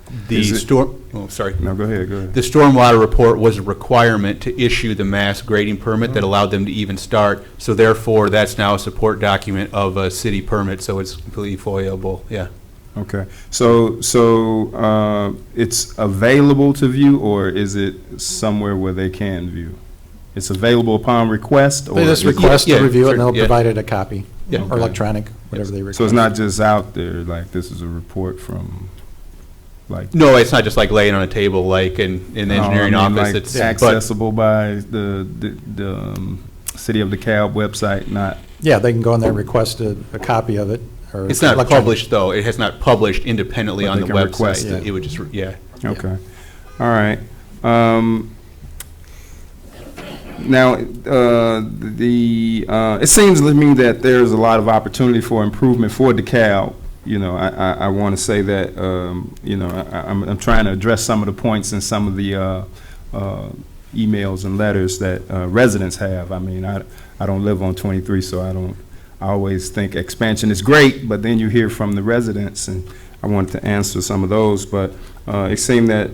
sorry. No, go ahead. The stormwater report was a requirement to issue the mass grading permit that allowed them to even start. So therefore, that's now a support document of a city permit. So it's completely FOIA-able. Yeah. Okay. So it's available to view, or is it somewhere where they can view? It's available upon request, or they just request to review it, and they'll provide it a copy, or electronic, whatever they request. So it's not just out there like this is a report from, like. No, it's not just like laying on a table like in the engineering office. Like it's accessible by the City of DeKalb website, not. Yeah, they can go in there and request a copy of it. Or it's not published, though. It has not published independently on the website. It. It would just, yeah. Okay. All right. Now, it seems to me that there's a lot of opportunity for improvement for DeKalb. You know, I want to say that, you know, I'm trying to address some of the points in some of the emails and letters that residents have. I mean, I don't live on 23, so I always think expansion is great, but then you hear from the residents, and I wanted to answer some of those. But it seemed that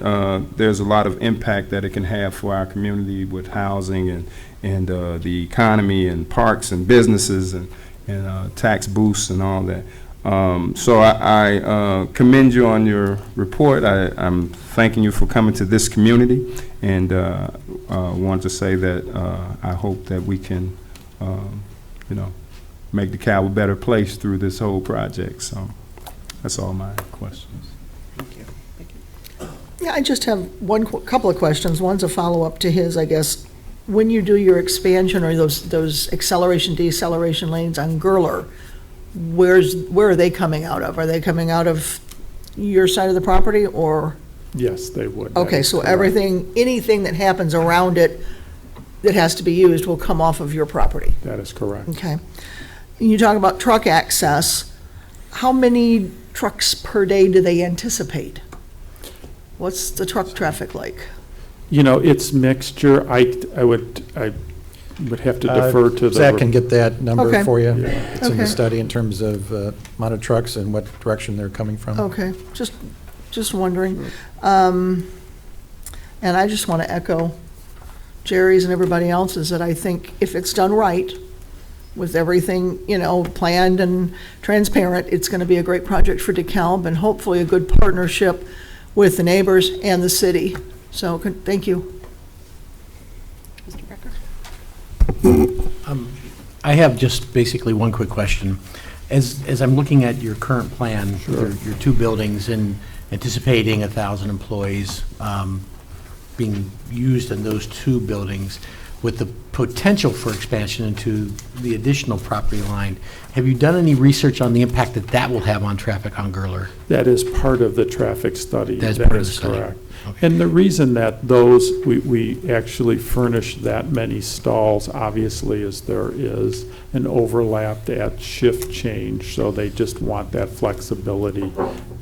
there's a lot of impact that it can have for our community with housing and the economy and parks and businesses and tax boosts and all that. So I commend you on your report. I'm thanking you for coming to this community, and want to say that I hope that we can, you know, make DeKalb a better place through this whole project. So that's all my questions. Yeah, I just have couple of questions. One's a follow-up to his, I guess. When you do your expansion or those acceleration, deceleration lanes on Gurler, where are they coming out of? Are they coming out of your side of the property, or? Yes, they would. That Okay, is so correct. anything that happens around it that has to be used will come off of your property? That is correct. Okay. You talk about truck access. How many trucks per day do they anticipate? What's the truck traffic like? You know, it's mixture. I would have to defer to the. Zach can get that number Okay. for you. Yeah. It's in Okay. the study in terms of amount of trucks and what direction they're coming from. Okay, just wondering. And I just want to echo Jerry's and everybody else's, that I think if it's done right, with everything, planned and transparent, it's going to be a great project for DeKalb, and hopefully a good partnership with the neighbors and the city. So, thank you. Mr. Becker? I have just basically one quick question. As I'm looking at your current plan, your two buildings, and anticipating 1,000 employees being used in those two buildings, with the potential for expansion into the additional property line, have you done any research on the impact that will have on traffic on Gurler? That is part of the traffic study. That is part of the is study. correct. And the reason that we actually furnish that many stalls, obviously, is there is an overlap at shift change, so they just want that flexibility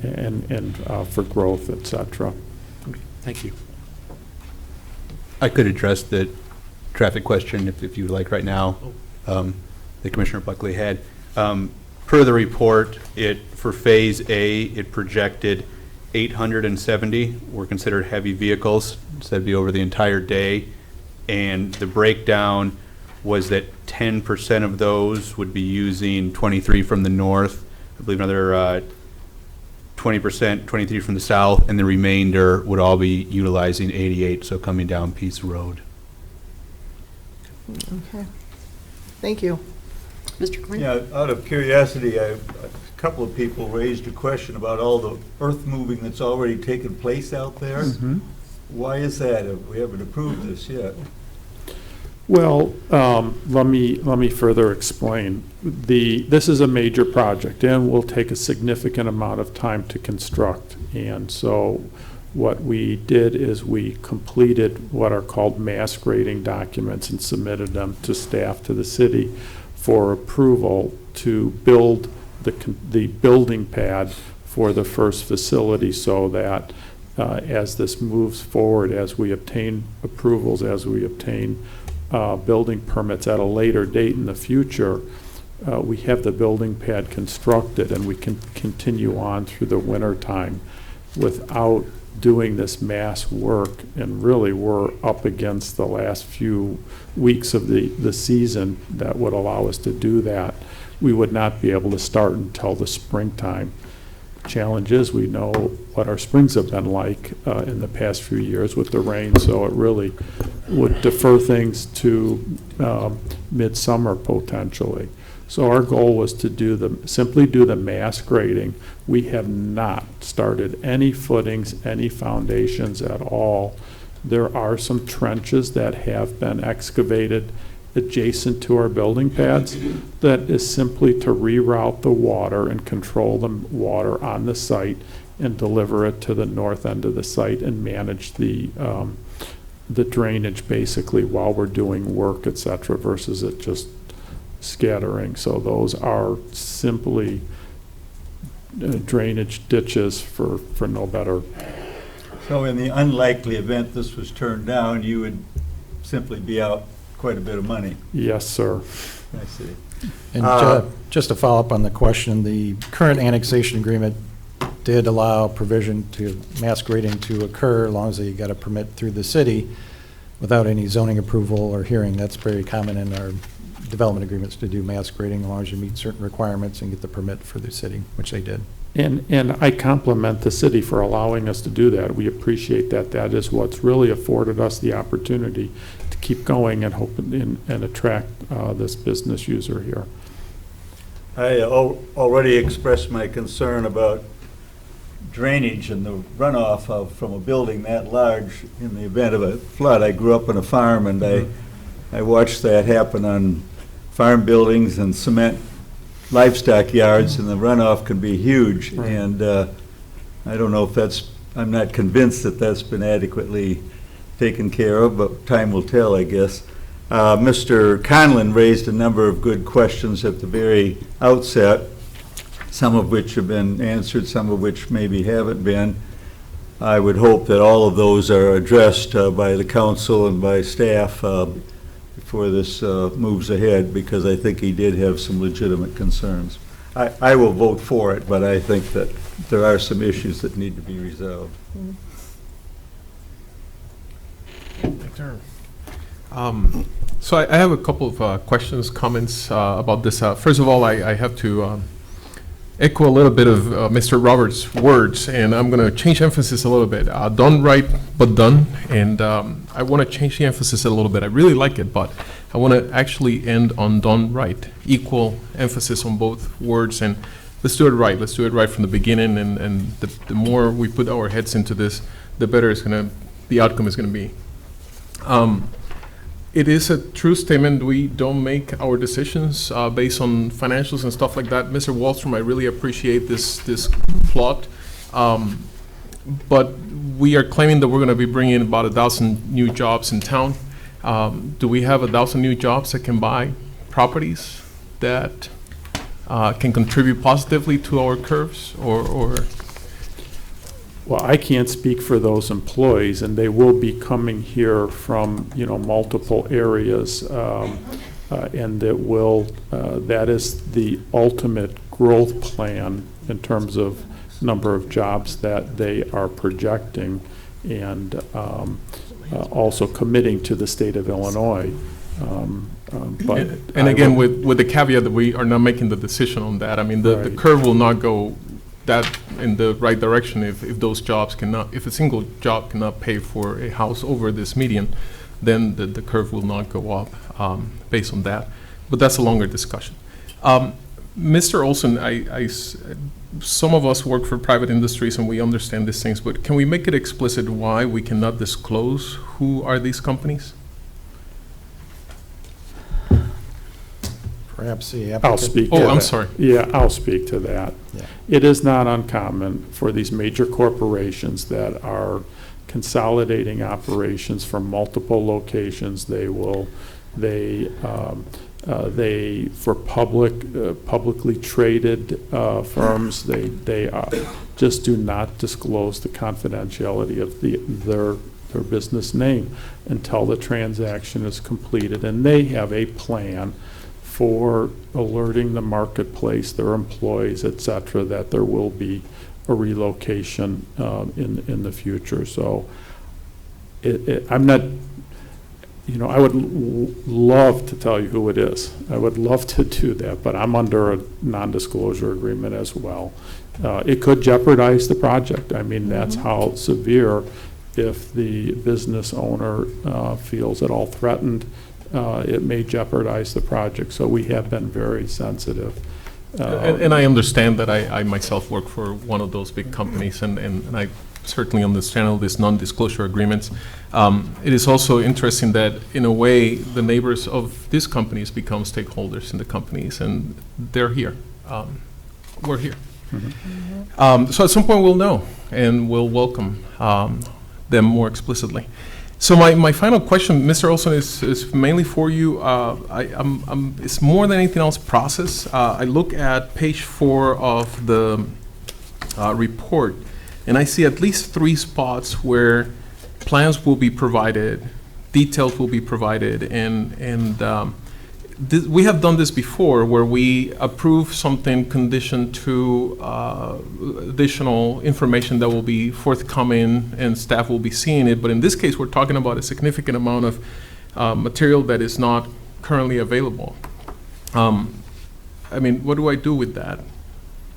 and for growth, et cetera. Thank you. I could address the traffic question if you would like right now, that Commissioner Buckley had. Per the report, for Phase A, it projected 870 were considered heavy vehicles, so that'd be over the entire day. And the breakdown was that 10% of those would be using 23 from the north, I believe another 20%, 23 from the south, and the remainder would all be utilizing 88, so coming down Peace Road. Okay. Thank you. Mr. Quinn? Yeah, out of curiosity, a couple of people raised a question about all the earth moving that's already taken place out there. Mhm. Why is that? We haven't approved this yet. Well, let me further explain. This is a major project and will take a significant amount of time to construct. And so what we did is we completed what are called mass grading documents and submitted them to staff, to the city, for approval to build the building pad for the first facility, so that as this moves forward, as we obtain approvals, as we obtain building permits at a later date in the future, we have the building pad constructed and we can continue on through the winter time without doing this mass work. And really, we're up against the last few weeks of the season that would allow us to do that. We would not be able to start until the springtime. Challenge is, we know what our springs have been like in the past few years with the rain, so it really would defer things to midsummer potentially. So our goal was to simply do the mass grading. We have not started any footings, any foundations at all. There are some trenches that have been excavated adjacent to our building pads. That is simply to reroute the water and control the water on the site and deliver it to the north end of the site and manage the drainage basically while we're doing work, et cetera, versus it just scattering. So those are simply drainage ditches for no better. So in the unlikely event this was turned down, you would simply be out quite a bit of money. Yes, sir. I see. And just to follow up on the question, the current annexation agreement did allow provision to mass grading to occur as long as they got a permit through the city without any zoning approval or hearing. That's very common in our development agreements to do mass grading as long as you meet certain requirements and get the permit for the city, which they did. And I compliment the city for allowing us to do that. We appreciate that. That is what's really afforded us the opportunity to keep going and hope and attract this business user here. I already expressed my concern about drainage and the runoff from a building that large in the event of a flood. I grew up on a farm, and I watched that happen on farm buildings and cement livestock yards, and the runoff can be huge. And I don't know if that's, I'm not convinced that that's been adequately taken care of, but time will tell, I guess. Mr. Conlon raised a number of good questions at the very outset, some of which have been answered, some of which maybe haven't been. I would hope that all of those are addressed by the council and by staff before this moves ahead, because I think he did have some legitimate concerns. I will vote for it, but I think that there are some issues that need to be resolved. Victor. So I have a couple of questions, comments about this. First of all, I have to echo a little bit of Mr. Roberts' words, and I'm going to change emphasis a little bit. Done right, but done. And I want to change the emphasis a little bit. I really like it, but I want to actually end on done right. Equal emphasis on both words, and let's do it right. Let's do it right from the beginning, and the more we put our heads into this, the better the outcome is going to be. It is a true statement. We don't make our decisions based on financials and stuff like that. Mr. Wallstrom, I really appreciate this plot. But we are claiming that we're going to be bringing about 1,000 new jobs in town. Do we have 1,000 new jobs that can buy properties that can contribute positively to our curves, or? Well, I can't speak for those employees, and they will be coming here from, multiple areas, and that is the ultimate growth plan in terms of number of jobs that they are projecting, and also committing to the state of Illinois. And again, with the caveat that we are not making the decision on that. I mean, the curve will not go that in the right direction if those jobs cannot, if a single job cannot pay for a house over this median, then the curve will not go up based on that. But that's a longer discussion. Mr. Olson, some of us work for private industries and we understand these things, but can we make it explicit why we cannot disclose who are these companies? Perhaps the applicant. I'll speak to that. I'm sorry. Yeah, I'll speak to that. Yeah. It is not uncommon for these major corporations that are consolidating operations from multiple locations. For publicly traded firms, they just do not disclose the confidentiality of their business name until the transaction is completed, and they have a plan for alerting the marketplace, their employees, et cetera, that there will be a relocation in the future. So I'm not, I would love to tell you who it is. I would love to do that, but I'm under a non-disclosure agreement as well. It could jeopardize the project. I mean, that's how severe, if the business owner feels at all threatened, it may jeopardize the project. So we have been very sensitive. And I understand that I myself work for one of those big companies, and I certainly understand all these non-disclosure agreements. It is also interesting that, in a way, the neighbors of these companies become stakeholders in the companies, and they're here. We're here. Mm-hmm. So at some point we'll know, and we'll welcome them more explicitly. So my final question, Mr. Olson, is mainly for you. It's more than anything else process. I look at page 4 of the report, and I see at least 3 spots where plans will be provided, details will be provided, and we have done this before, where we approve something conditioned to additional information that will be forthcoming and staff will be seeing it. But in this case, we're talking about a significant amount of material that is not currently available. I mean, what do I do with that?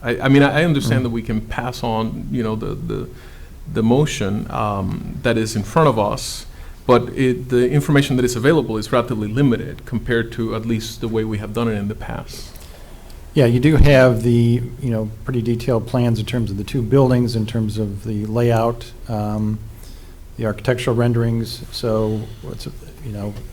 I mean, I understand that we can pass on, the motion that is in front of us, but the information that is available is relatively limited compared to at least the way we have done it in the past. Yeah, you do have the, pretty detailed plans in terms of the 2 buildings, in terms of the layout. the architectural renderings. So it's,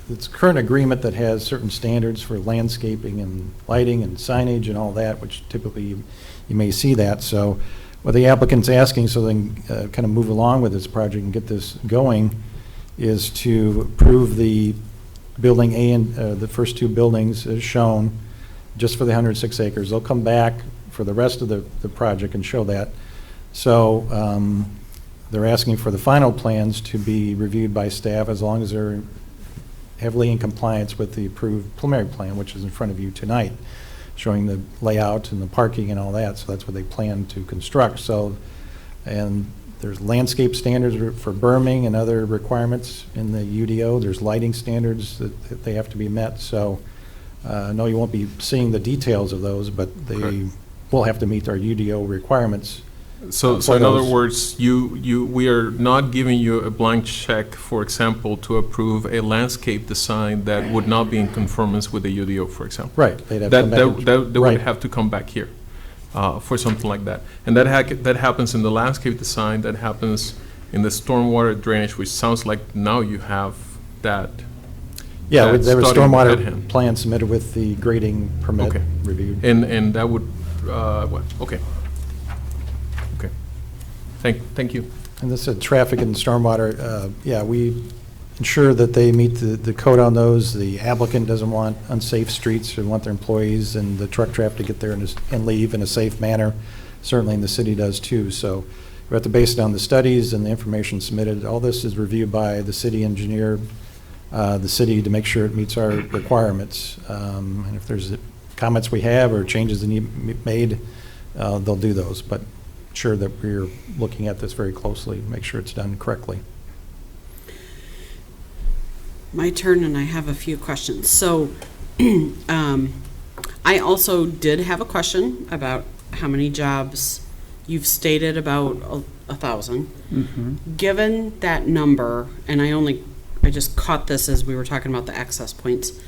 it's a current agreement that has certain standards for landscaping and lighting and signage and all that, which typically you may see that. So what the applicant's asking, so they can kind of move along with this project and get this going, is to approve the building A and the first two buildings as shown, just for the 106 acres. They'll come back for the rest of the project and show that. So they're asking for the final plans to be reviewed by staff as long as they're heavily in compliance with the approved preliminary plan, which is in front of you tonight, showing the layout and the parking and all that. So that's what they plan to construct. So, and there's landscape standards for berming and other requirements in the UDO. There's lighting standards that they have to be met. So no, you won't be seeing the details of those, but they will have to meet our UDO requirements. So in other words, we are not giving you a blank check, for example, to approve a landscape design that would not be in conformance with the UDO, for example. Right. They'd have to come back They would have to come back here for something like that. And that happens in the landscape design, that happens in the stormwater drainage, which sounds like now you have that. Yeah, that there was study at stormwater hand. plan submitted with the grading permit reviewed. And that would, okay. Okay. Thank you. And this is traffic and stormwater. Yeah, we ensure that they meet the code on those. The applicant doesn't want unsafe streets. They want their employees and the truck traffic to get there and leave in a safe manner. Certainly, the city does too. So we have to base it on the studies and the information submitted. All this is reviewed by the city engineer, the city, to make sure it meets our requirements. And if there's comments we have or changes that need to be made, they'll do those. But sure that we're looking at this very closely, make sure it's done correctly. My turn, and I have a few questions. So I also did have a question about how many jobs. You've stated about 1,000. Mm-hmm. Given that number, and I just caught this as we were talking about the access points,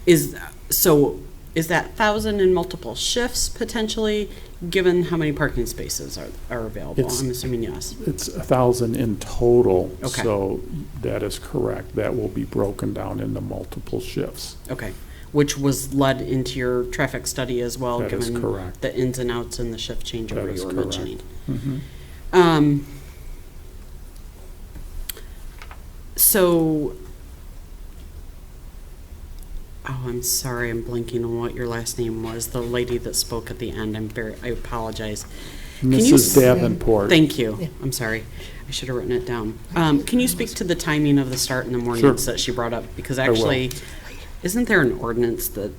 is that 1,000 in multiple shifts potentially, given how many parking spaces are available? I'm assuming yes. It's 1,000 in total. Okay. So that is correct. That will be broken down into multiple shifts. Okay, which was led into your traffic study as well, That is given correct. the ins and outs and the shift changeover That is you were correct. mentioning. Mhm. So, I'm sorry, I'm blanking on what your last name was. The lady that spoke at the end. I apologize. Can you Mrs. Davenport. Thank you. I'm sorry. I should have written it down. Can you speak to the timing of the start in the mornings Sure. that she brought up? Because I will. actually, isn't there an ordinance that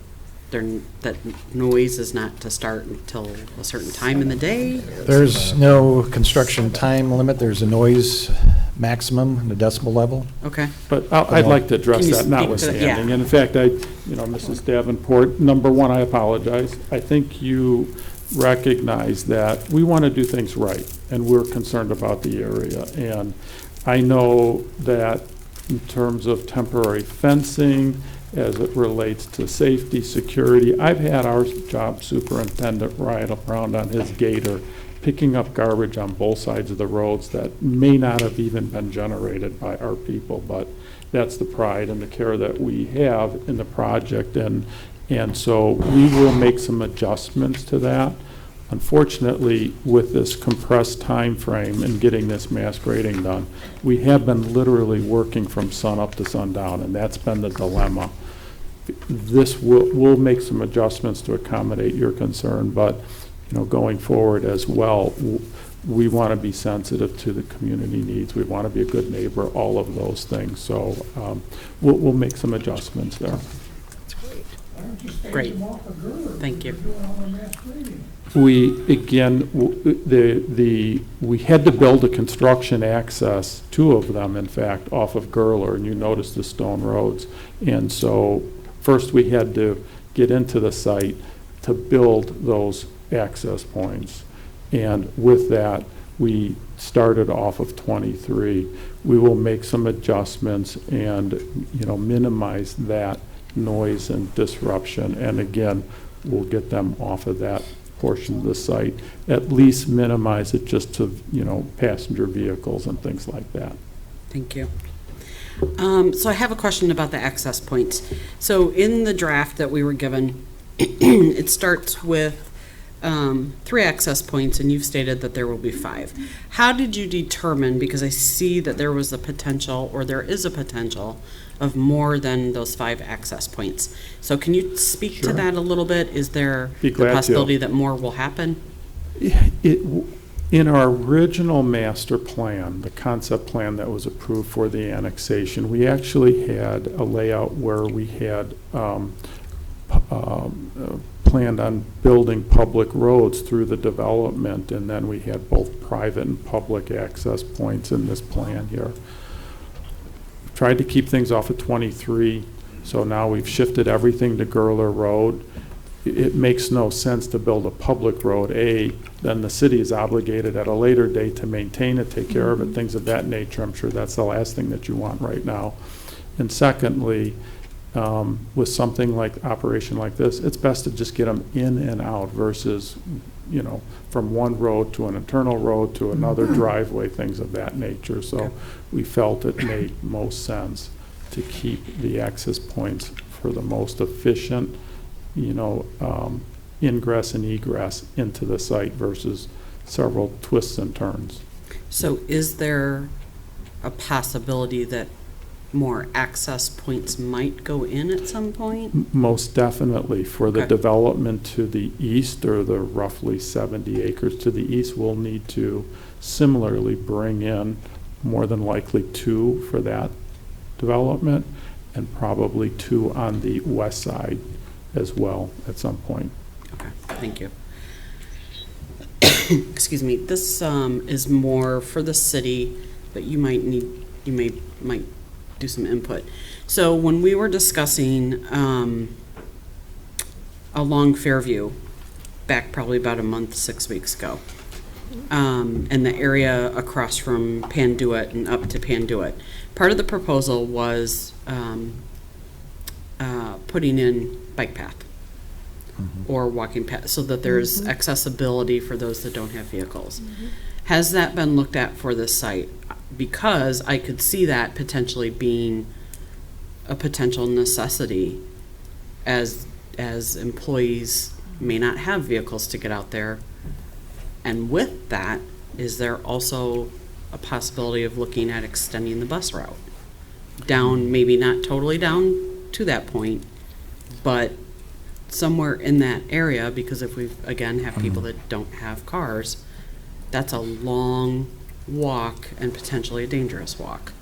that noise is not to start until a certain time in the day? There's no construction time limit. There's a noise maximum and a decibel level. Okay. But I'd like to address Can you that speak to that? notwithstanding. Yeah. And in fact, Mrs. Davenport, number one, I apologize. I think you recognize that we want to do things right, and we're concerned about the area. And I know that in terms of temporary fencing, as it relates to safety, security, I've had our job superintendent ride around on his gator, picking up garbage on both sides of the roads that may not have even been generated by our people, but that's the pride and the care that we have in the project, and so we will make some adjustments to that. Unfortunately, with this compressed time frame and getting this mass grading done, we have been literally working from sun up to sundown, and that's been the dilemma. This will make some adjustments to accommodate your concern, but going forward as well, we want to be sensitive to the community needs. We want to be a good neighbor, all of those things. So we'll make some adjustments there. Great. Thank you. We, again, we had to build a construction access, two of them, in fact, off of Gurler, and you notice the stone roads. And so first we had to get into the site to build those access points. And with that, we started off of 23. We will make some adjustments and, minimize that noise and disruption. And again, we'll get them off of that portion of the site, at least minimize it just to, passenger vehicles and things like that. Thank you. So I have a question about the access points. So in the draft that we were given, it starts with 3 access points, and you've stated that there will be 5. How did you determine, because I see that there was a potential, or there is a potential, of more than those 5 access points? So can you speak to Sure. that a little bit? Is there Be the glad to. possibility that more will happen? In our original master plan, the concept plan that was approved for the annexation, we actually had a layout where we had planned on building public roads through the development, and then we had both private and public access points in this plan here. Tried to keep things off of 23, so now we've shifted everything to Gurler Road. It makes no sense to build a public road, then the city is obligated at a later date to maintain it, take care of it, things of that nature. I'm sure that's the last thing that you want right now. And secondly, with something like operation like this, it's best to just get them in and out versus, from one road to an internal road to another driveway, things of that nature. So we felt it made most sense to keep the access points for the most efficient, ingress and egress into the site versus several twists and turns. So is there a possibility that more access points might go in at some point? Most definitely. For the Okay. development to the east, or the roughly 70 acres to the east, we'll need to similarly bring in more than likely 2 for that development, and probably 2 on the west side as well at some point. Okay, thank you. Excuse me, this is more for the city, but you might do some input. So when we were discussing along Fairview, back probably about a month, 6 weeks ago, and the area across from Panduit and up to Panduit, part of the proposal was putting in bike path or walking path so that there's accessibility for those that don't have vehicles. Has that been looked at for this site? Because I could see that potentially being a potential necessity as employees may not have vehicles to get out there. And with that, is there also a possibility of looking at extending the bus route down, maybe not totally down to that point, but somewhere in that area? Because if we, again, have people that don't have cars, that's a long walk and potentially a dangerous walk.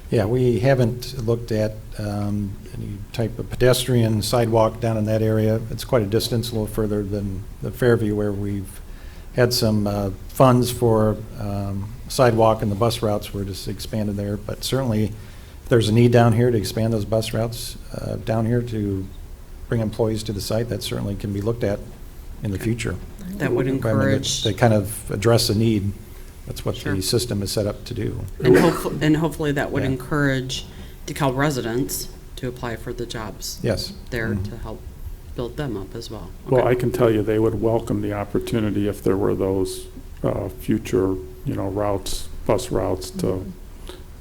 Yeah, we haven't looked at any type of pedestrian sidewalk down in that area. It's quite a distance, a little further than the Fairview, where we've had some funds for sidewalk, and the bus routes were just expanded there. But certainly, if there's a need down here to expand those bus routes down here to bring employees to the site, that certainly can be looked at in the future. That would encourage. They kind of address a need. That's what the system is set up to do. And hopefully that would encourage DeKalb residents to apply for the jobs. Yes. There to help build them up as well. Well, I can tell you they would welcome the opportunity if there were those future, routes, bus routes to,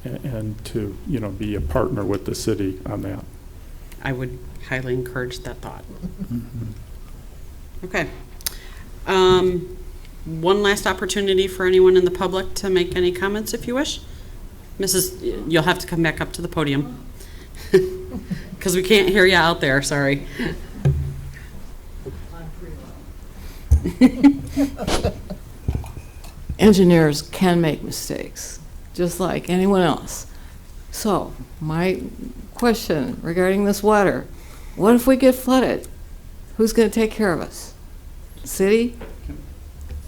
and to, be a partner with the city on that. I would highly encourage that thought. Okay. One last opportunity for anyone in the public to make any comments if you wish. You'll have to come back up to the podium because we can't hear you out there, sorry. Engineers can make mistakes, just like anyone else. So, my question regarding this water, what if we get flooded? Who's going to take care of us? City?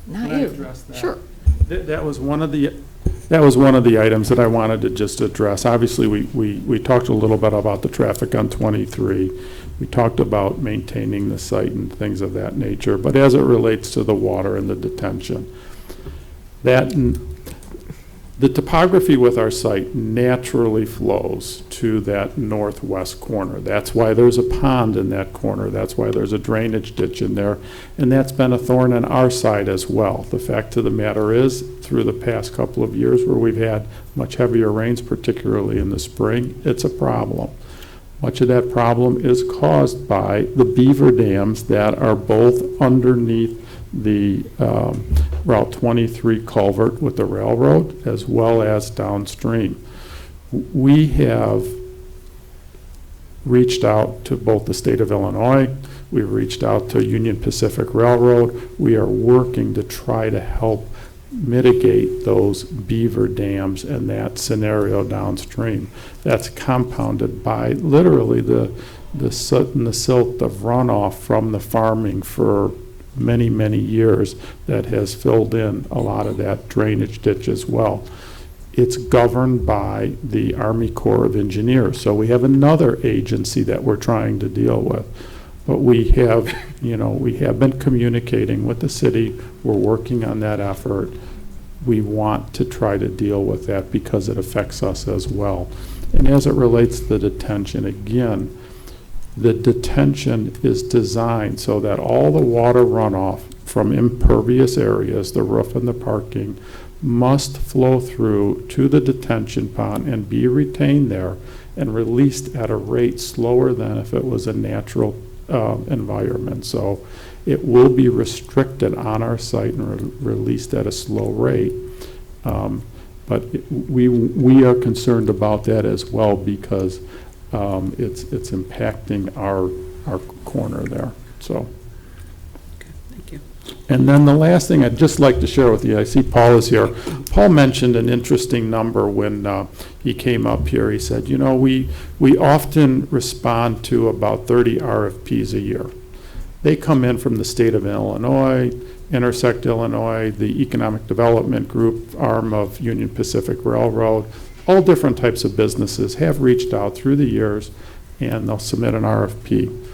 Not Can I you. address that? Sure. That was one of the items that I wanted to just address. Obviously, we talked a little bit about the traffic on 23. We talked about maintaining the site and things of that nature. But as it relates to the water and the detention, that The topography with our site naturally flows to that northwest corner. That's why there's a pond in that corner. That's why there's a drainage ditch in there. And that's been a thorn on our side as well. The fact of the matter is, through the past couple of years where we've had much heavier rains, particularly in the spring, it's a problem. Much of that problem is caused by the beaver dams that are both underneath the Route 23 culvert with the railroad, as well as downstream. We have reached out to both the state of Illinois, we've reached out to Union Pacific Railroad. We are working to try to help mitigate those beaver dams and that scenario downstream. That's compounded by literally the soot and the silt of runoff from the farming for many, many years that has filled in a lot of that drainage ditch as well. It's governed by the Army Corps of Engineers. So we have another agency that we're trying to deal with. But we have, we have been communicating with the city. We're working on that effort. We want to try to deal with that because it affects us as well. And as it relates to the detention, again, the detention is designed so that all the water runoff from impervious areas, the roof and the parking, must flow through to the detention pond and be retained there and released at a rate slower than if it was a natural environment. So it will be restricted on our site and released at a slow rate. But we are concerned about that as well because it's impacting our corner there. So. Thank you. And then the last thing I'd just like to share with you, I see Paul is here. Paul mentioned an interesting number when he came up here. He said, we often respond to about 30 RFPs a year. They come in from the state of Illinois, Intersect Illinois, the Economic Development Group arm of Union Pacific Railroad. All different types of businesses have reached out through the years, and they'll submit an RFP.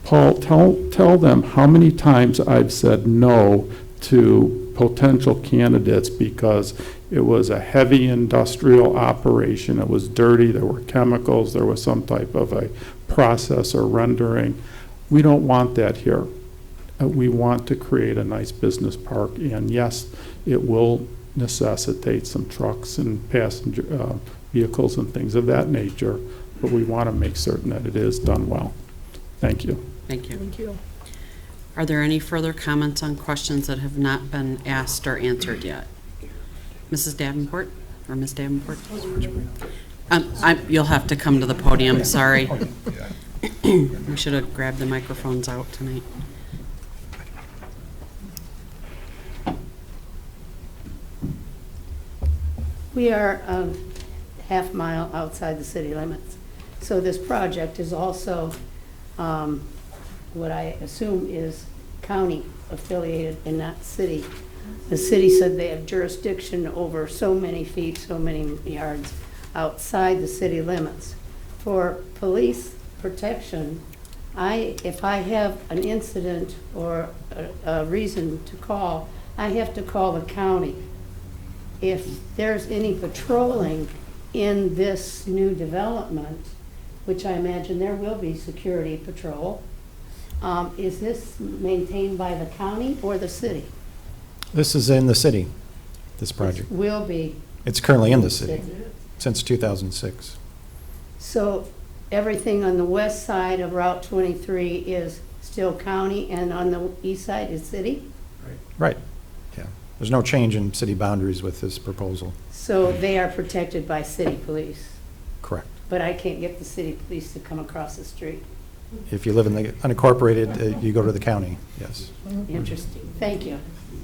Paul, tell them how many times I've said no to potential candidates because it was a heavy industrial operation. It was dirty. There were chemicals. There was some type of a process or rendering. We don't want that here. We want to create a nice business park, and yes, it will necessitate some trucks and passenger vehicles and things of that nature, but we want to make certain that it is done well. Thank you. Thank you. Thank you. Are there any further comments on questions that have not been asked or answered yet? Mrs. Davenport or Ms. Davenport? You'll have to come to the podium, sorry. We should have grabbed the microphones out tonight. We are a half mile outside the city limits. So this project is also what I assume is county affiliated and not city. The city said they have jurisdiction over so many feet, so many yards outside the city limits. For police protection, if I have an incident or a reason to call, I have to call the county. If there's any patrolling in this new development, which I imagine there will be security patrol, is this maintained by the county or the city? This is in the city, this project. Will be. It's currently in the city since 2006. So everything on the west side of Route 23 is still county, and on the east side is city? Right. Yeah. There's no change in city boundaries with this proposal. So they are protected by city police? Correct. But I can't get the city police to come across the street? If you live in the unincorporated, you go to the county, yes. Interesting. Thank you.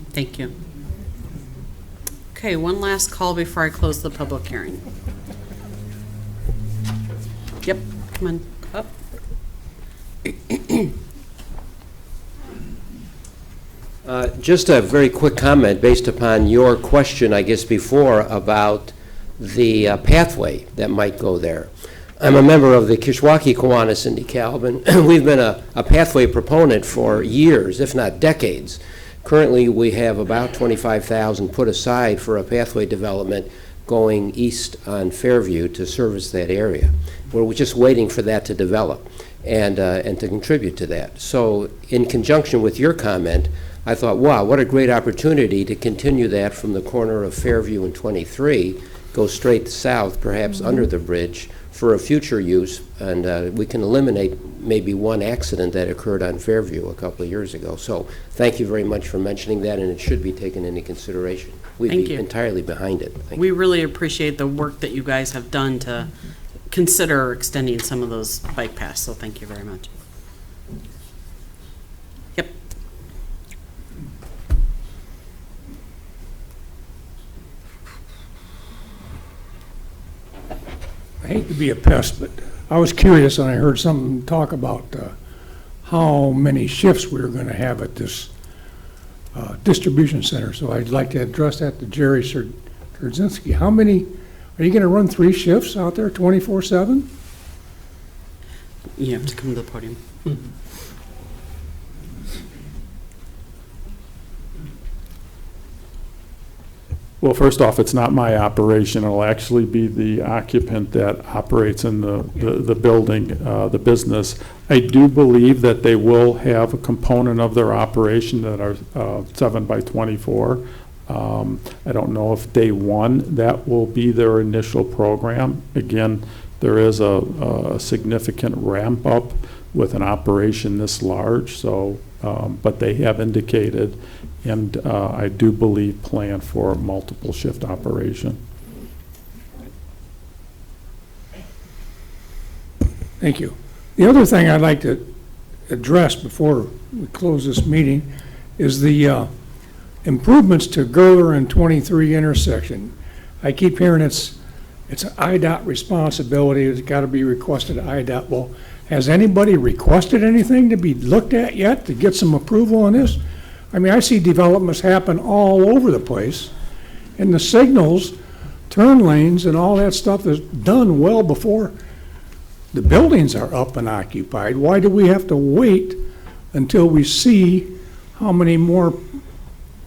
Thank you. Okay, one last call before I close the public hearing. Yep, come on up. Just a very quick comment based upon your question, I guess, before about the pathway that might go there. I'm a member of the Kishwaukee Kiwanis in DeKalb, and we've been a pathway proponent for years, if not decades. Of Currently, we have about 25,000 put aside for a pathway development going east on Fairview to service that area. We're just waiting for that to develop and to contribute to that. So in conjunction with your comment, I thought, wow, what a great opportunity to continue that from the corner of Fairview and 23, go straight south, perhaps under the bridge, for a future use, and we can eliminate maybe one accident that occurred on Fairview a couple of years ago. So thank you very much for mentioning that, and it should be taken into consideration. We'd Thank be you. entirely behind it. Thank We you. really appreciate the work that you guys have done to consider extending some of those bike paths, so thank you very much. Yep. I hate to be a pest, but I was curious and I heard something talk about how many shifts we were going to have at this distribution center. So I'd like to address that to Jerry Czerzinski. How many, are you going to run 3 shifts out there 24/7? You have to come to the podium. Well, first off, it's not my operation. It'll actually be the occupant that operates in the building, the business. I do believe that they will have a component of their operation that are 7 by 24. I don't know if day one that will be their initial program. Again, there is a significant ramp up with an operation this large, so, but they have indicated, and I do believe plan for multiple shift operation. Thank you. The other thing I'd like to address before we close this meeting is the improvements to Gerler and 23 intersection. I keep hearing it's an IDOT responsibility, it's got to be requested at IDOT. Well, has anybody requested anything to be looked at yet to get some approval on this? I mean, I see developments happen all over the place, and the signals, turn lanes, and all that stuff is done well before the buildings are up and occupied. Why do we have to wait until we see how many more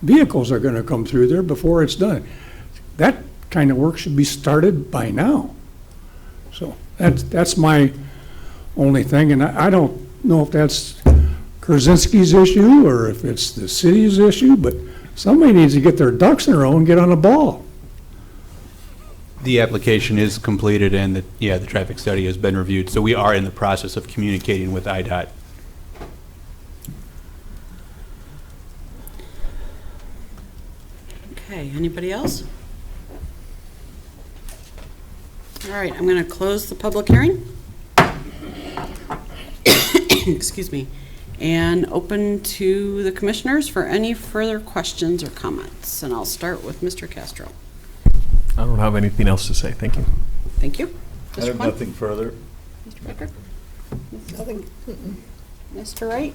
vehicles are going to come through there before it's done? That kind of work should be started by now. So that's my only thing, and I don't know if that's Krasinski's issue or if it's the city's issue, but somebody needs to get their ducks in a row and get on the ball. The application is completed and the traffic study has been reviewed, so we are in the process of communicating with IDOT. Okay, anybody else? All right, I'm going to close the public hearing. Excuse me. And open to the commissioners for any further questions or comments. And I'll start with Mr. Castro. I don't have anything else to say. Thank you. Thank you. I Mr. have Klein? nothing further. Mr. Becker? Nothing. Mr. Wright?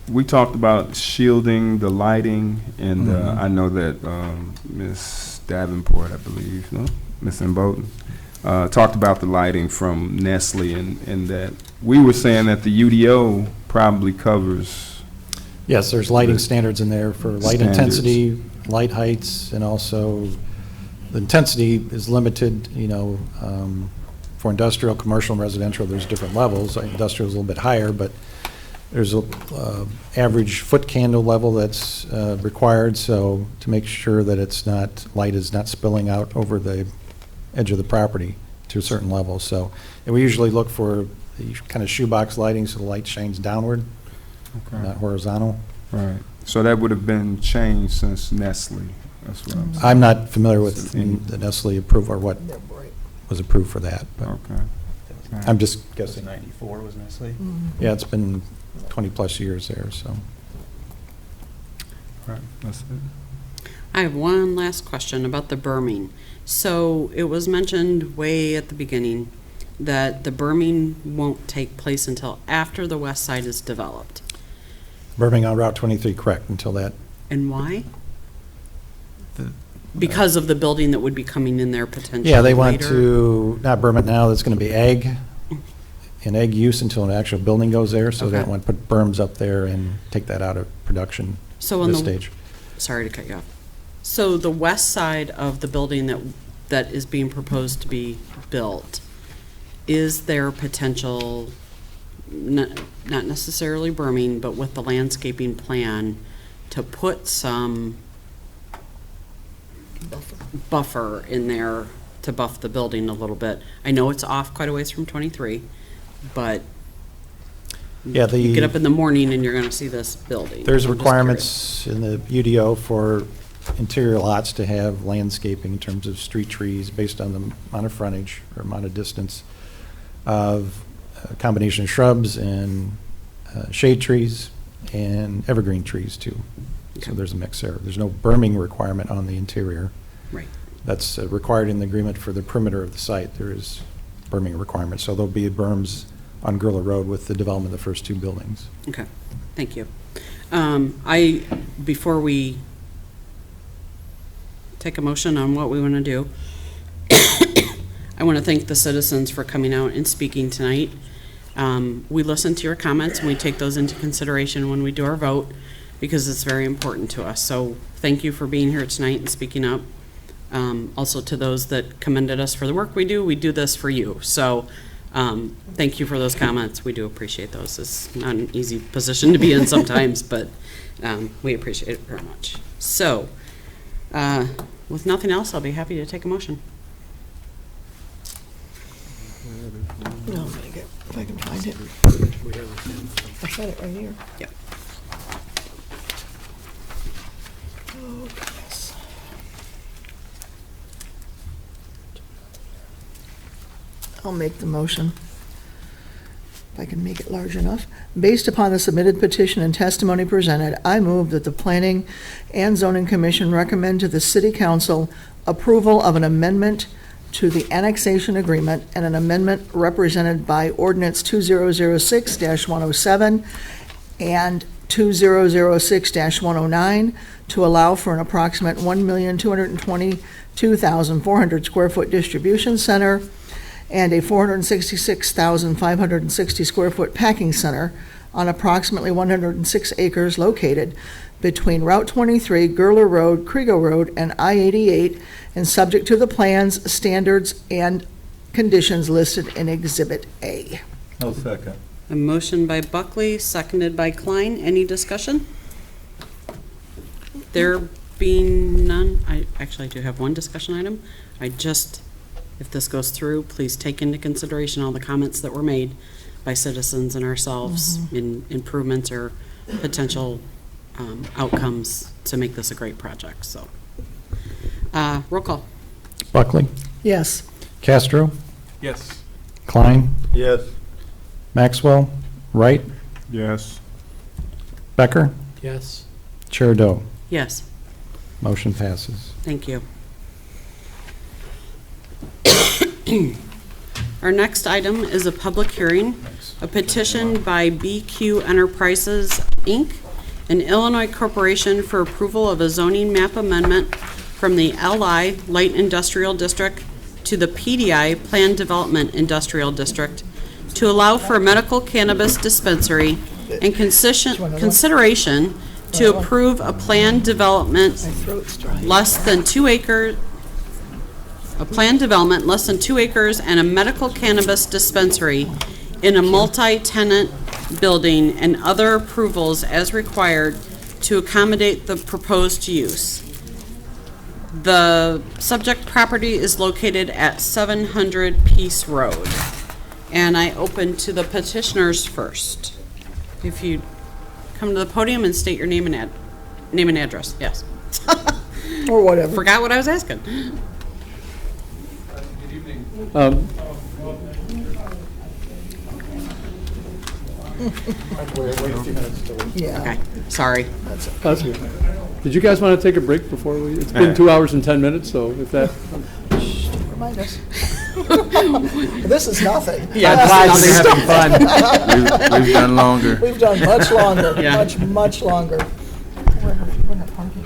We talked about shielding the lighting, and I know that Ms. Davenport, I believe, no, Ms. Imboden, talked about the lighting from Nestle, and that we were saying that the UDO probably covers. Yes, there's lighting standards in there for light Standards. intensity, light heights, and also the intensity is limited, for industrial, commercial, and residential, there's different levels. Industrial is a little bit higher, but there's a average foot candle level that's required, so to make sure that light is not spilling out over the edge of the property to a certain level. So, and we usually look for the kind of shoebox lighting so the light shines downward, not horizontal. Right. So that would have been changed since Nestle. That's what I'm saying. I'm not familiar with the Nestle approval or what was approved for that, but Okay. I'm just guessing. 94 was Nestle? Yeah, it's been 20-plus years there, so. Right, that's it. I have one last question about the berming. So it was mentioned way at the beginning that the berming won't take place until after the west side is developed. Berming on Route 23, correct, until that. And why? Because of the building that would be coming in there potentially Yeah, they want later? to not berm it now, that's going to be ag in egg use until an actual building goes there, so they Okay. don't want to put berms up there and take that out of production So at on this the, stage. sorry to cut you off. So the west side of the building that is being proposed to be built, is there potential, not necessarily berming, but with the landscaping plan, to put some buffer in there to buff the building a little bit? I know it's off quite a ways from 23, but Yeah, you get the, up in the morning and you're going to see this building. there's I'm just requirements in the UDO for interior lots to have landscaping in terms of street trees based on the amount of frontage or amount of distance of a combination of shrubs and shade trees and evergreen trees too. So there's a mix there. There's no berming requirement on the interior. Right. That's required in the agreement for the perimeter of the site. There is berming requirements. So there'll be berms on Gurla Road with the development of the first two buildings. Okay, thank you. Before we take a motion on what we want to do, I want to thank the citizens for coming out and speaking tonight. We listen to your comments and we take those into consideration when we do our vote, because it's very important to us. So thank you for being here tonight and speaking up. Also to those that commended us for the work we do this for you. So thank you for those comments. We do appreciate those. It's not an easy position to be in sometimes, but we appreciate it very much. So with nothing else, I'll be happy to take a motion. No, I'm gonna get, if I can find it. I had it right here. Yep. Oh, goodness. I'll make the motion, if I can make it large enough. Based upon the submitted petition and testimony presented, I move that the Planning and Zoning Commission recommend to the City Council approval of an amendment to the annexation agreement and an amendment represented by Ordinance 2006-107 and 2006-109 to allow for an approximate 1,222,400 square foot distribution center and a 466,560 square foot packing center on approximately 106 acres located between Route 23, Gurla Road, Kriego Road, and I-88, and subject to the plans, standards, and conditions listed in Exhibit A. I'll second. A motion by Buckley, seconded by Klein. Any discussion? There being none, I actually do have one discussion item. If this goes through, please take into consideration all the comments that were made by citizens and ourselves in improvements or potential outcomes to make this a great project. So, roll call. Buckley, Yes. Castro, Yes. Klein, Yes. Maxwell, Wright, Yes. Becker, Yes. Chair Doe. Yes, Motion passes. thank you. Our next item is a public hearing, a petition by BQ Enterprises, Inc., an Illinois corporation for approval of a zoning map amendment from the LI Light Industrial District to the PDI Planned Development Industrial District to allow for a medical cannabis dispensary and consideration to approve a planned development less than 2 acres and a medical cannabis dispensary in a multi-tenant building and other approvals as required to accommodate the proposed use. The subject property is located at 700 Peace Road. And I open to the petitioners first. If you come to the podium and state your name and address, yes. Or whatever. Forgot what I was asking. Yeah. Okay, sorry. Did you guys want to take a break before we, it's been 2 hours and 10 minutes, so if that. Remind us. This is nothing. Yeah, I'm glad they're having fun. We've done longer. We've done much longer, Yeah. much longer.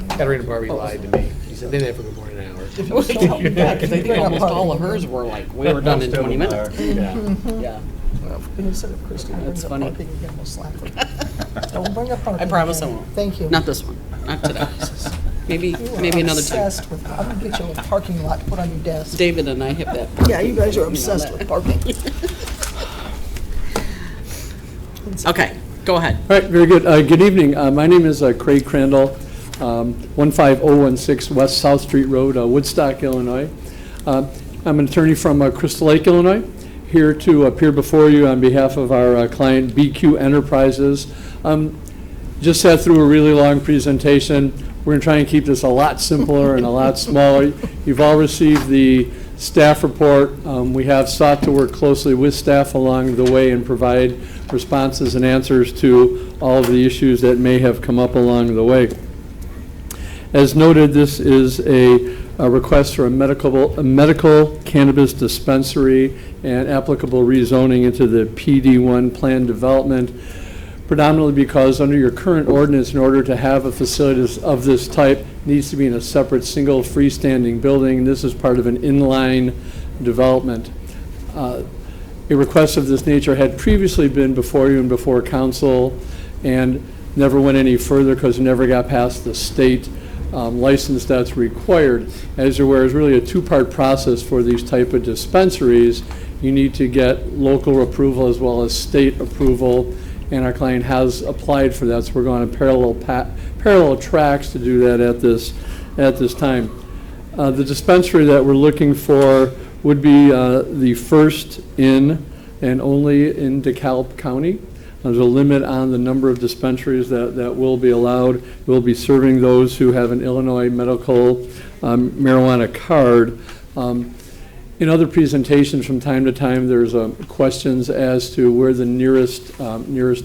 Katarina Barbie lied to me. She said they didn't have a good morning hour. Because I think almost all of hers were like, we were done in 20 minutes. Yeah. Yeah. Instead of Christie brings That's up funny. parking again, we'll slap her. Don't bring up parking. I promise I again. won't. Thank you. Not this one, not today. Maybe, You are maybe another time. obsessed with, I'm gonna get you a parking lot to put on your desk. David and I have that. Yeah, you guys are know obsessed that. with parking. Okay, go ahead. All right, very good. Good evening. My name is Craig Crandall, 15016 West South Street Road, Woodstock, Illinois. I'm an attorney from Crystal Lake, Illinois, here to appear before you on behalf of our client BQ Enterprises. Just sat through a really long presentation. We're going to try and keep this a lot simpler and a lot smaller. You've all received the staff report. We have sought to work closely with staff along the way and provide responses and answers to all of the issues that may have come up along the way. As noted, this is a request for a medical cannabis dispensary and applicable rezoning into the PD1 plan development, predominantly because under your current ordinance, in order to have a facility of this type, it needs to be in a separate single freestanding building. This is part of an inline development. A request of this nature had previously been before you and before council and never went any further because it never got past the state license that's required. As you're aware, it's really a two-part process for these type of dispensaries. You need to get local approval as well as state approval, and our client has applied for that, so we're going on parallel tracks to do that at this time. The dispensary that we're looking for would be the first in and only in DeKalb County. There's a limit on the number of dispensaries that will be allowed. We'll be serving those who have an Illinois medical marijuana card. In other presentations from time to time, there's questions as to where the nearest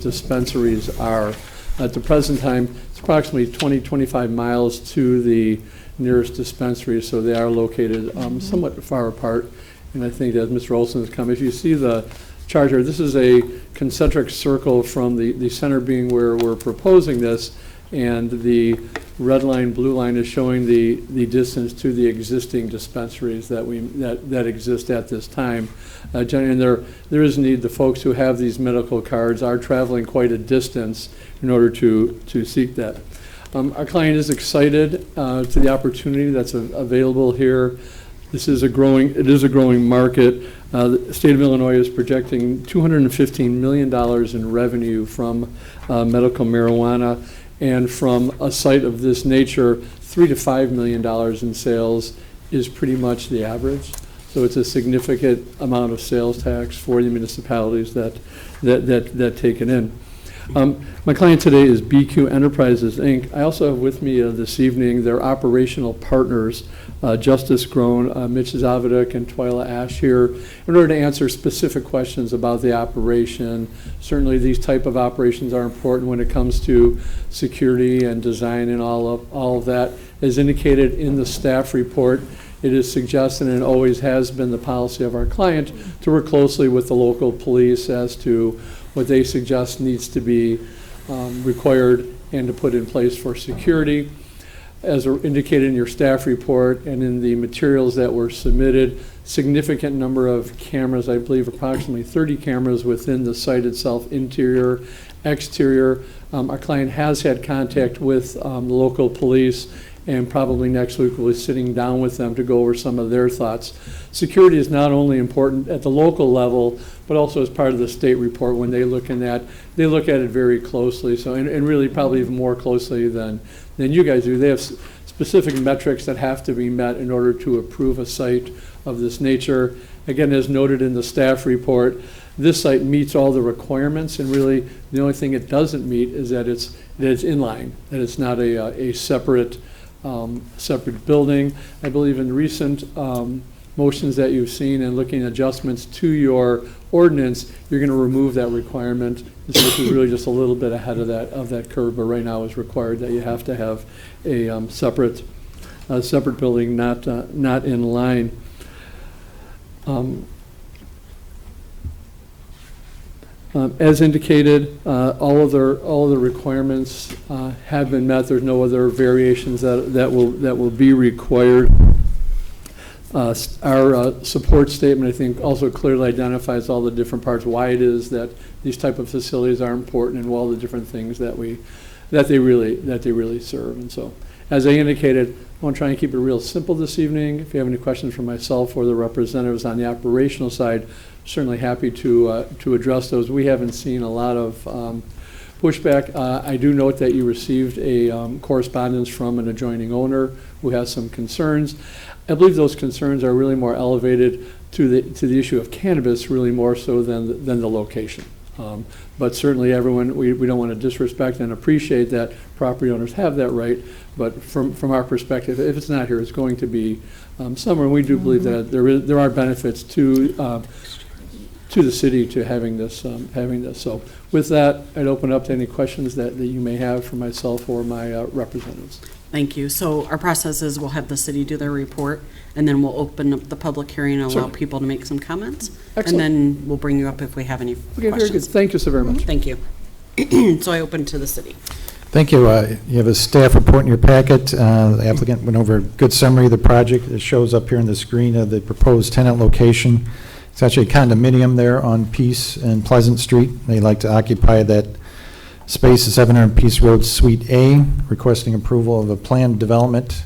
dispensaries are. At the present time, it's approximately 25 miles to the nearest dispensary, so they are located somewhat far apart. And I think as Mr. Olson has come, if you see the chart here, this is a concentric circle from the center being where we're proposing this, and the red line, blue line is showing the distance to the existing dispensaries that exist at this time. Generally, and there is need. The folks who have these medical cards are traveling quite a distance in order to seek that. Our client is excited to the opportunity that's available here. It is a growing market. The state of Illinois is projecting $215 million in revenue from medical marijuana, and from a site of this nature, $3 to $5 million in sales is pretty much the average. So it's a significant amount of sales tax for the municipalities that take it in. My client today is BQ Enterprises, Inc. I also have with me this evening their operational partners, Justice Grown, Mitch Zavoduk, and Twyla Ash here, in order to answer specific questions about the operation. Certainly these type of operations are important when it comes to security and design and all of that. As indicated in the staff report, it is suggested and always has been the policy of our client to work closely with the local police as to what they suggest needs to be required and to put in place for security. As indicated in your staff report and in the materials that were submitted, significant number of cameras, I believe approximately 30 cameras within the site itself, interior, exterior. Our client has had contact with the local police, and probably next week we'll be sitting down with them to go over some of their thoughts. Security is not only important at the local level, but also as part of the state report when they look at it very closely. So, and really probably even more closely than you guys do. They have specific metrics that have to be met in order to approve a site of this nature. Again, as noted in the staff report, this site meets all the requirements, and really the only thing it doesn't meet is that it's inline, that it's not a separate building. I believe in recent motions that you've seen and looking at adjustments to your ordinance, you're going to remove that requirement. And so this is really just a little bit ahead of that curve, but right now it's required that you have to have a separate building, not in line. As indicated, all of the requirements have been met. There's no other variations that will be required. Our support statement, I think, also clearly identifies all the different parts, why it is that these type of facilities are important and all the different things that they really serve. And so, as I indicated, I want to try and keep it real simple this evening. If you have any questions for myself or the representatives on the operational side, certainly happy to address those. We haven't seen a lot of pushback. I do note that you received a correspondence from an adjoining owner who has some concerns. I believe those concerns are really more elevated to the issue of cannabis, really more so than the location. But certainly everyone, we don't want to disrespect and appreciate that property owners have that right. But from our perspective, if it's not here, it's going to be somewhere. And we do believe that there are benefits to the city to having this. So with that, I'd open up to any questions that you may have for myself or my representatives. Thank you. So our process is we'll have the city do their report, and then we'll open up the public hearing and allow Certainly. people to make some comments. Excellent. And then we'll bring you up if we have any Okay, questions. very good. Thank you so very much. Thank you. So I open to the city. Thank you. You have a staff report in your packet. The applicant went over a good summary of the project. It shows up here on the screen of the proposed tenant location. It's actually a condominium there on Peace and Pleasant Street. They like to occupy that space at 700 Peace Road, Suite A, requesting approval of a planned development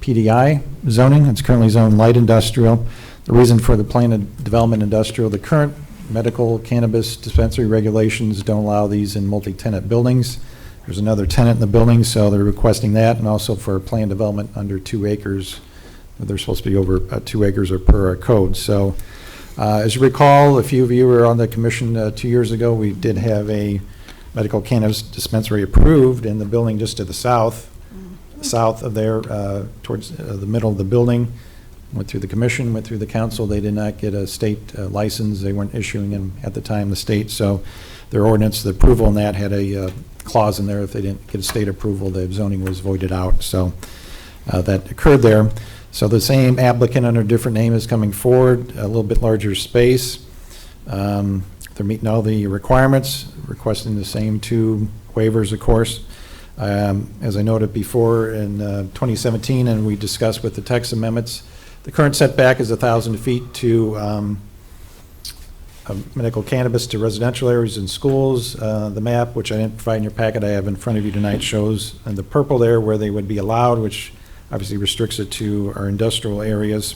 PDI zoning. It's currently zoned light industrial. The reason for the planned development industrial, the current medical cannabis dispensary regulations don't allow these in multi-tenant buildings. There's another tenant in the building, so they're requesting that, and also for planned development under 2 acres. They're supposed to be over 2 acres or per our code. So as you recall, a few of you were on the commission 2 years ago. We did have a medical cannabis dispensary approved in the building just to the south of there, towards the middle of the building. Went through the commission, went through the council. They did not get a state license. They weren't issuing them at the time, the state. So their ordinance, the approval on that had a clause in there. If they didn't get a state approval, the zoning was voided out. So that occurred there. So the same applicant under a different name is coming forward, a little bit larger space. They're meeting all the requirements, requesting the same 2 waivers, of course. As I noted before, in 2017, and we discussed with the text amendments, the current setback is 1,000 feet to medical cannabis to residential areas and schools. The map, which I didn't provide in your packet, I have in front of you tonight, shows in the purple there where they would be allowed, which obviously restricts it to our industrial areas.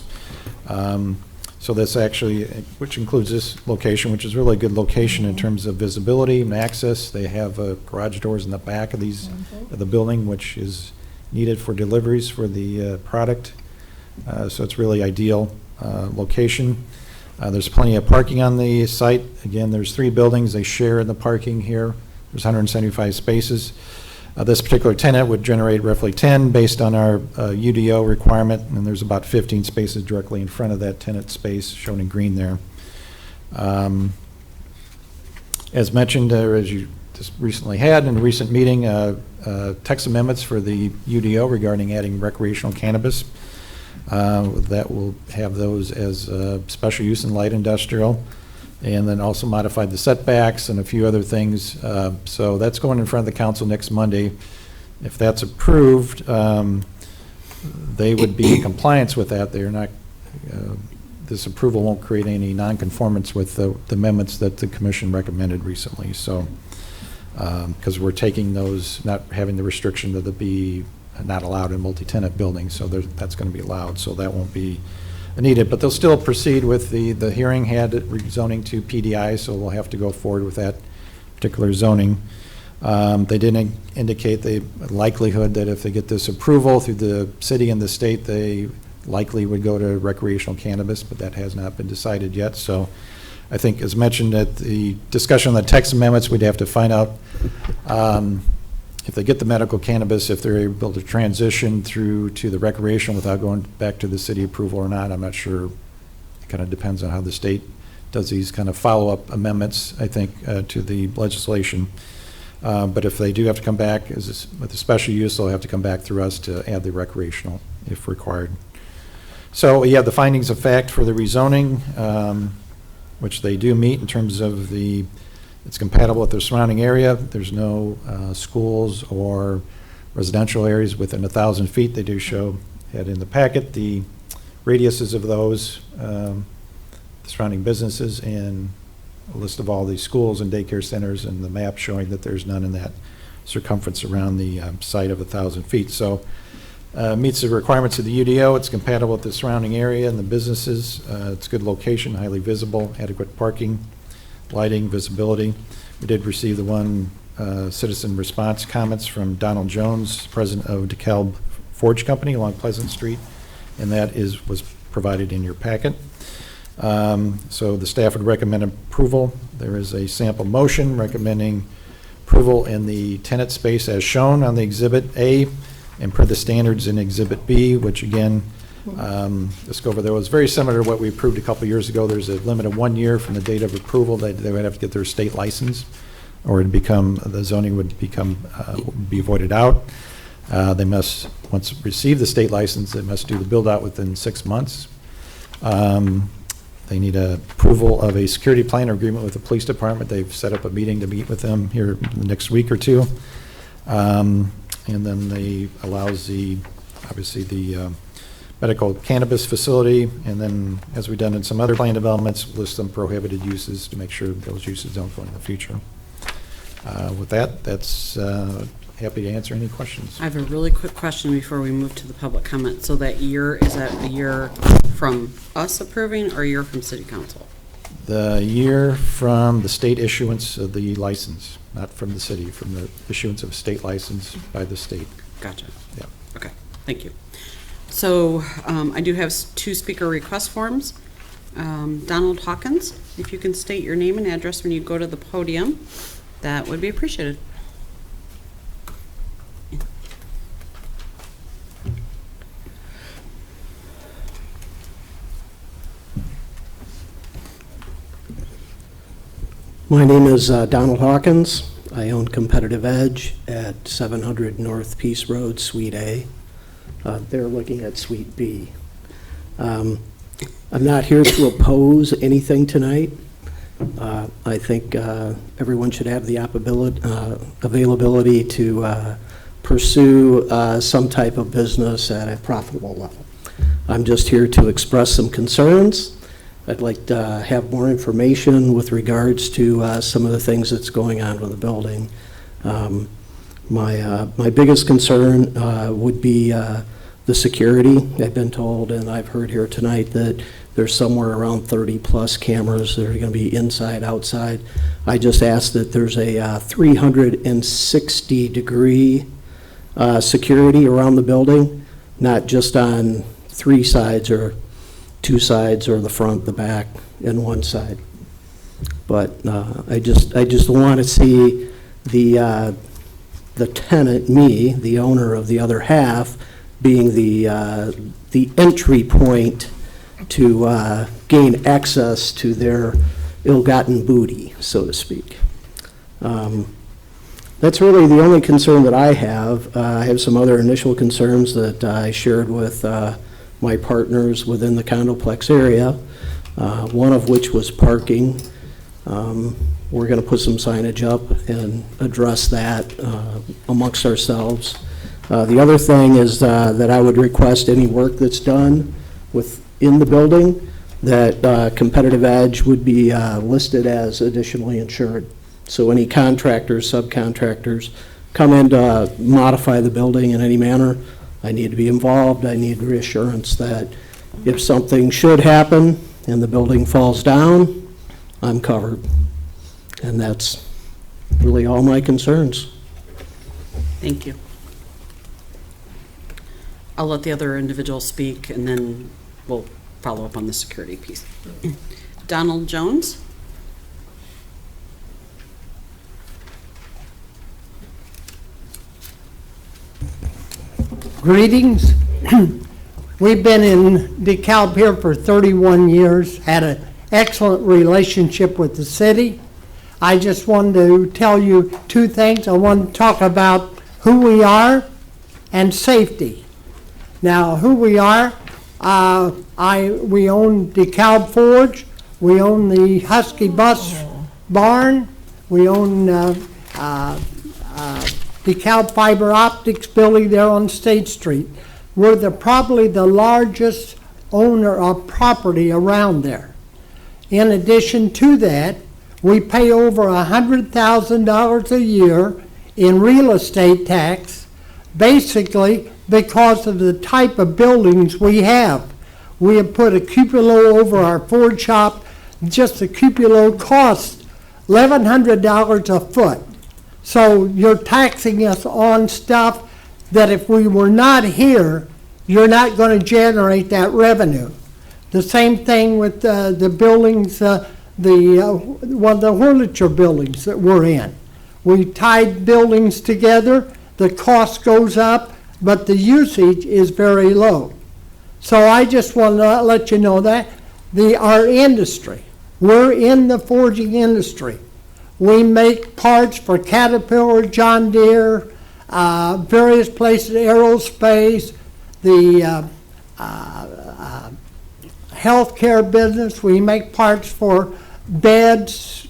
So this actually, which includes this location, which is really a good location in terms of visibility and access. They have garage doors in the back of of the building, which is needed for deliveries for the product. So it's really ideal location. There's plenty of parking on the site. Again, there's 3 buildings. They share in the parking here. There's 175 spaces. This particular tenant would generate roughly 10 based on our UDO requirement, and there's about 15 spaces directly in front of that tenant space shown in green there. As mentioned, as you just recently had in a recent meeting, text amendments for the UDO regarding adding recreational cannabis. That will have those as special use in light industrial, and then also modified the setbacks and a few other things. So that's going in front of the council next Monday. If that's approved, they would be in compliance with that. They're not, this approval won't create any nonconformance with the amendments that the commission recommended recently. So, because we're taking those, not having the restriction that it be not allowed in multi-tenant buildings, so that's going to be allowed. So that won't be needed, but they'll still proceed with the hearing had it rezoning to PDI, so we'll have to go forward with that particular zoning. They did indicate the likelihood that if they get this approval through the city and the state, they likely would go to recreational cannabis, but that has not been decided yet. So I think, as mentioned at the discussion on the text amendments, we'd have to find out if they get the medical cannabis, if they're able to transition through to the recreational without going back to the city approval or not. I'm not sure. It kind of depends on how the state does these kind of follow-up amendments, I think, to the legislation. But if they do have to come back with a special use, they'll have to come back through us to add the recreational if required. So you have the findings of fact for the rezoning, which they do meet in terms of it's compatible with their surrounding area. There's no schools or residential areas within 1,000 feet. They do show, had in the packet, the radiuses of those, surrounding businesses, and a list of all the schools and daycare centers, and the map showing that there's none in that circumference around the site of 1,000 feet. So meets the requirements of the UDO. It's compatible with the surrounding area and the businesses. It's good location, highly visible, adequate parking, lighting, visibility. We did receive the one citizen response comments from Donald Jones, president of DeKalb Forge Company along Pleasant Street, and that was provided in your packet. So the staff would recommend approval. There is a sample motion recommending approval in the tenant space as shown on the Exhibit A and per the standards in Exhibit B, which again, let's go over there. It was very similar to what we approved a couple years ago. There's a limit of 1 year from the date of approval that they would have to get their state license, or it'd become, the zoning would be voided out. They must, once receive the state license, they must do the build out within 6 months. They need approval of a security plan or agreement with the police department. They've set up a meeting to meet with them here the next week or two. And then they allows obviously the medical cannabis facility, and then, as we've done in some other plan developments, list some prohibited uses to make sure those uses don't go in the future. With that, that's happy to answer any questions. I have a really quick question before we move to the public comment. So that year, is that a year from us approving or a year from city council? The year from the state issuance of the license, not from the city, from the issuance of state license by the state. Gotcha. Yeah. Okay, thank you. So I do have 2 speaker request forms. Donald Hawkins, if you can state your name and address when you go to the podium, that would be appreciated. My name is Donald Hawkins. I own Competitive Edge at 700 North Peace Road, Suite A. They're looking at Suite B. I'm not here to oppose anything tonight. I think everyone should have the availability to pursue some type of business at a profitable level. I'm just here to express some concerns. I'd like to have more information with regards to some of the things that's going on with the building. My biggest concern would be the security. I've been told, and I've heard here tonight, that there's somewhere around 30-plus cameras that are going to be inside, outside. I just ask that there's a 360-degree security around the building, not just on 3 sides or 2 sides, or the front, the back, and 1 side. But I just want to see the tenant, me, the owner of the other half, being the entry point to gain access to their ill-gotten booty, so to speak. That's really the only concern that I have. I have some other initial concerns that I shared with my partners within the Condoplex area, one of which was parking. We're going to put some signage up and address that amongst ourselves. The other thing is that I would request any work that's done within the building, that Competitive Edge would be listed as additionally insured. So any contractors, subcontractors come in to modify the building in any manner, I need to be involved. I need reassurance that if something should happen and the building falls down, I'm covered. And that's really all my concerns. Thank you. I'll let the other individuals speak, and then we'll follow up on the security piece. Donald Jones. Greetings. We've been in DeKalb here for 31 years, had an excellent relationship with the city. I just wanted to tell you 2 things. I want to talk about who we are and safety. Now, who we are, we own DeKalb Forge, we own the Husky Bus Barn, we own DeKalb Fiber Optics building there on State Street. We're probably the largest owner of property around there. In addition to that, we pay over $100,000 a year in real estate tax, basically because of the type of buildings we have. We have put a cupola over our Ford shop. Just the cupola costs $1,100 a foot. So you're taxing us on stuff that if we were not here, you're not going to generate that revenue. The same thing with the buildings, one of the Wurlitzer buildings that we're in. We tied buildings together, the cost goes up, but the usage is very low. So I just want to let you know that our industry, we're in the forging industry. We make parts for Caterpillar, John Deere, various places, aerospace, the healthcare business. We make parts for beds,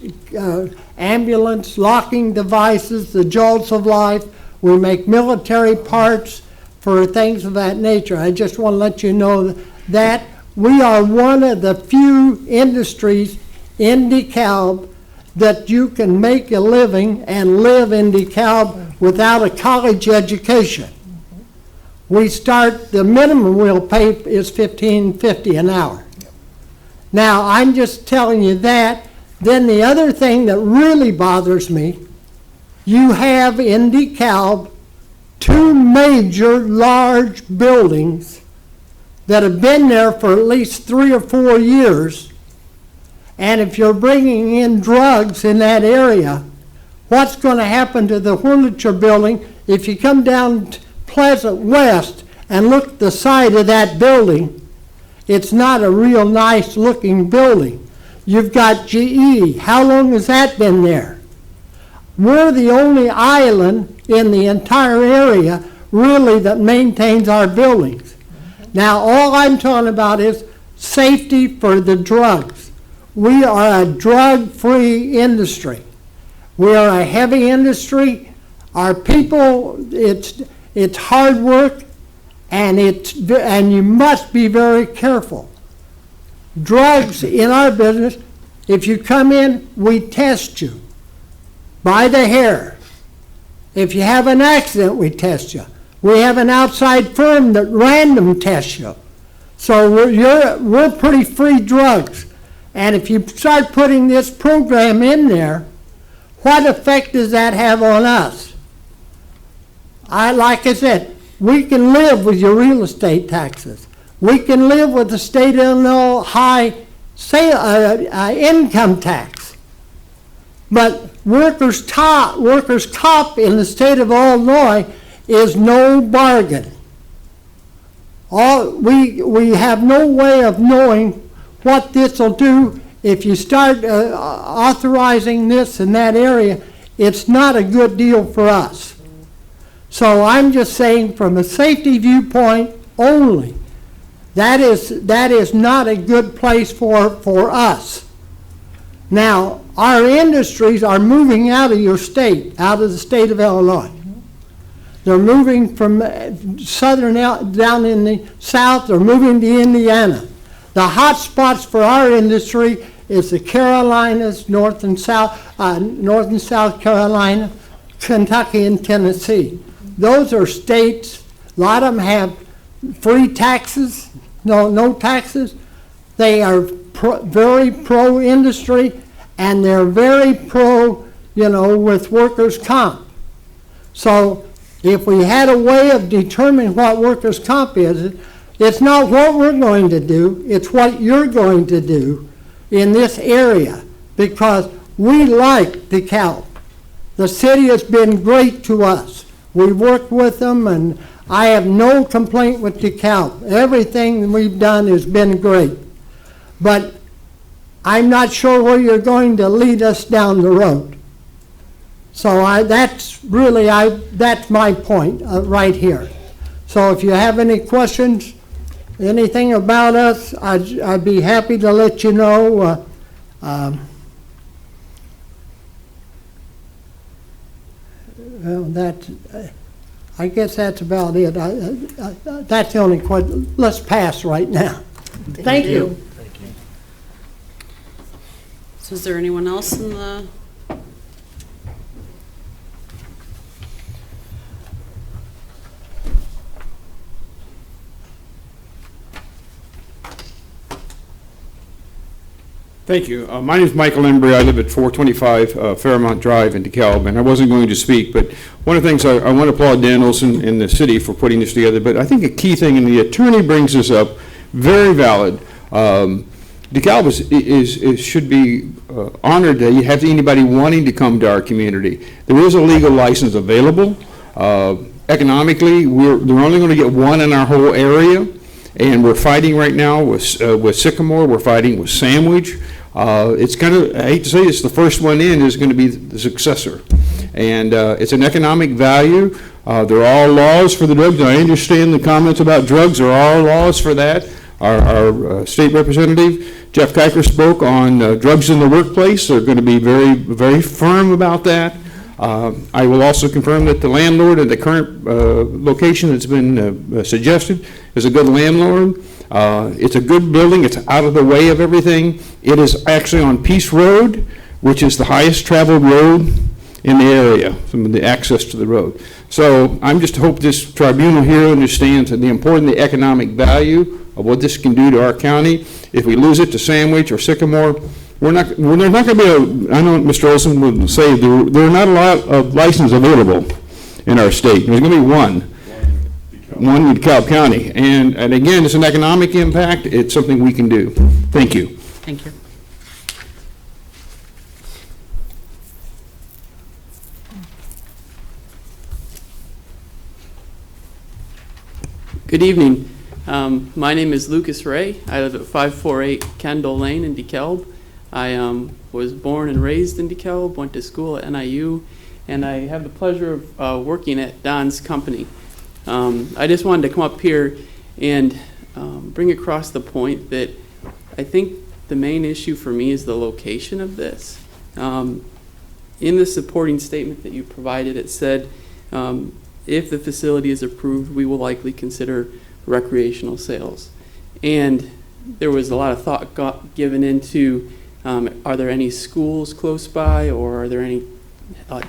ambulance, locking devices, the jaws of life. We make military parts for things of that nature. I just want to let you know that we are one of the few industries in DeKalb that you can make a living and live in DeKalb without a college education. We start, the minimum we'll pay is $15.50 an hour. Now, I'm just telling you that. Then the other thing that really bothers me, you have in DeKalb 2 major large buildings that have been there for at least 3 or 4 years. And if you're bringing in drugs in that area, what's going to happen to the Wurlitzer building? If you come down Pleasant West and look at the side of that building, it's not a real nice looking building. You've got GE. How long has that been there? We're the only island in the entire area really that maintains our buildings. Now, all I'm talking about is safety for the drugs. We are a drug-free industry. We are a heavy industry. Our people, it's hard work, and you must be very careful. Drugs in our business, if you come in, we test you by the hair. If you have an accident, we test you. We have an outside firm that random tests you. So we're pretty free drugs. And if you start putting this program in there, what effect does that have on us? Like I said, we can live with your real estate taxes. We can live with the state of Illinois high income tax. But workers' comp in the state of Illinois is no bargain. We have no way of knowing what this will do. If you start authorizing this in that area, it's not a good deal for us. So I'm just saying from a safety viewpoint only, that is not a good place for us. Now, our industries are moving out of your state, out of the state of Illinois. They're moving from southern down in the south, they're moving to Indiana. The hot spots for our industry is the Carolinas, North and South Carolina, Kentucky, and Tennessee. Those are states, a lot of them have free taxes, no taxes. They are very pro-industry, and they're very pro, with workers' comp. So if we had a way of determining what workers' comp is, it's not what we're going to do, it's what you're going to do in this area, because we like DeKalb. The city has been great to us. We work with them, and I have no complaint with DeKalb. Everything we've done has been great. But I'm not sure where you're going to lead us down the road. So that's my point right here. So if you have any questions, anything about us, I'd be happy to let you know. Well, I guess that's about it. That's the only question. Let's pass right now. Thank you. So is there anyone else in the? Thank you. My name is Michael Embry. I live at 425 Fairmount Drive in DeKalb, and I wasn't going to speak, but one of the things I want to applaud Dan Olson and the city for putting this together, but I think a key thing, and the attorney brings this up, very valid. DeKalb should be honored that you have anybody wanting to come to our community. There is a legal license available. Economically, they're only going to get one in our whole area, and we're fighting right now with Sycamore. We're fighting with Sandwich. It's kind of, I hate to say it's the first one in is going to be the successor. And it's an economic value. There are all laws for the drugs. I understand the comments about drugs. There are laws for that. Our state representative, Jeff Kiker, spoke on drugs in the workplace. They're going to be very, very firm about that. I will also confirm that the landlord at the current location that's been suggested is a good landlord. It's a good building. It's out of the way of everything. It is actually on Peace Road, which is the highest traveled road in the area, from the access to the road. So I'm just hope this tribunal here understands the important economic value of what this can do to our county. If we lose it to Sandwich or Sycamore, we're not going to be I know Mr. Olson would say there are not a lot of licenses available in our state. There's going to be one in DeKalb County. And again, it's an economic impact. It's something we can do. Thank you. Thank you. Good evening. My name is Lucas Ray. I live at 548 Kendall Lane in DeKalb. I was born and raised in DeKalb, went to school at NIU, and I have the pleasure of working at Don's company. I just wanted to come up here and bring across the point that I think the main issue for me is the location of this. In the supporting statement that you provided, it said, if the facility is approved, we will likely consider recreational sales. And there was a lot of thought given into, are there any schools close by, or are there any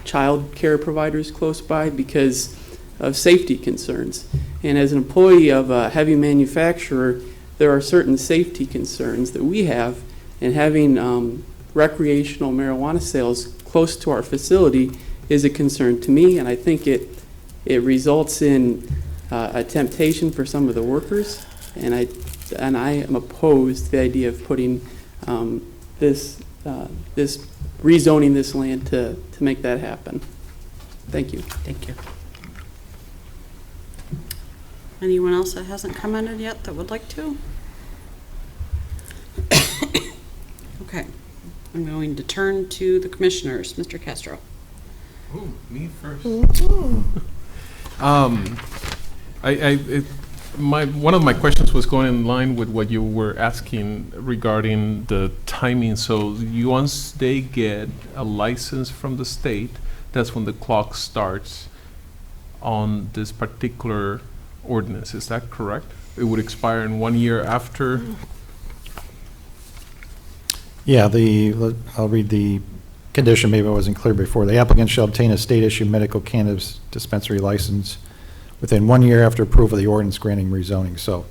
child care providers close by, because of safety concerns. And as an employee of a heavy manufacturer, there are certain safety concerns that we have, and having recreational marijuana sales close to our facility is a concern to me, and I think it results in a temptation for some of the workers, and I am opposed to the idea of putting this rezoning this land to make that happen. Thank you. Thank you. Anyone else that hasn't commented yet that would like to? Okay, I'm going to turn to the commissioners. Mr. Castro. Ooh, me first. One of my questions was going in line with what you were asking regarding the timing. So once they get a license from the state, that's when the clock starts on this particular ordinance. Is that correct? It would expire in 1 year after? Yeah, I'll read the condition, maybe I wasn't clear before. The applicant shall obtain a state-issued medical cannabis dispensary license within 1 year after approval of the ordinance granting rezoning. So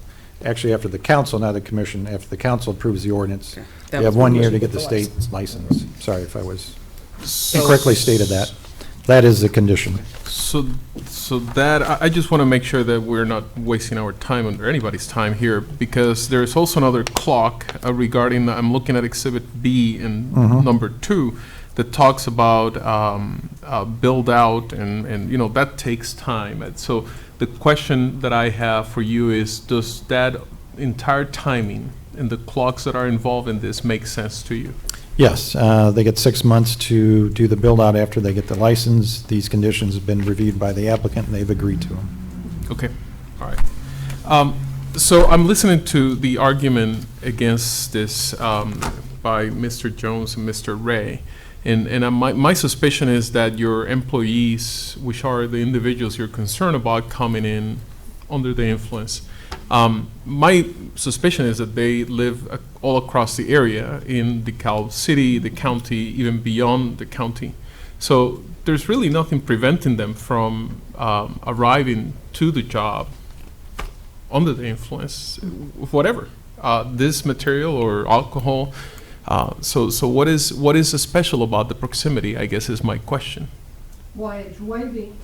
actually after the council, not the commission, after the council approves the ordinance, they have 1 year to get the state license. Sorry if I was incorrectly stated that. That is the condition. So that, I just want to make sure that we're not wasting our time or anybody's time here, because there's also another clock regarding, I'm looking at Exhibit B in number 2, that talks about build out, and you know, that takes time. And so the question that I have for you is, does that entire timing and the clocks that are involved in this make sense to you? Yes, they get 6 months to do the build-out after they get the license. These conditions have been reviewed by the applicant, and they've agreed to them. Okay, all right. So I'm listening to the argument against this by Mr. Jones and Mr. Ray, and my suspicion is that your employees, which are the individuals you're concerned about coming in under the influence, My suspicion is that they live all across the area in DeKalb City, the county, even beyond the county. So there's really nothing preventing them from arriving to the job under the influence of whatever, this material or alcohol. So what is special about the proximity, I guess, is my question. Why, it's waving.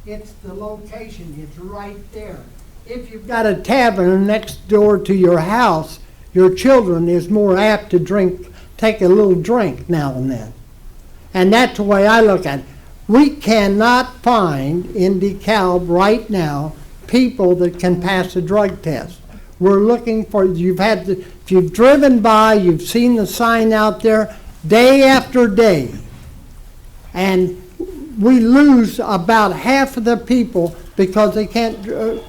It's the location, it's right there. If you've got a tavern next door to your house, your children is more apt to take a little drink now and then. And that's the way I look at it. We cannot find in DeKalb right now people that can pass a drug test. We're looking for, if you've driven by, you've seen the sign out there day after day. And we lose about half of the people because they can't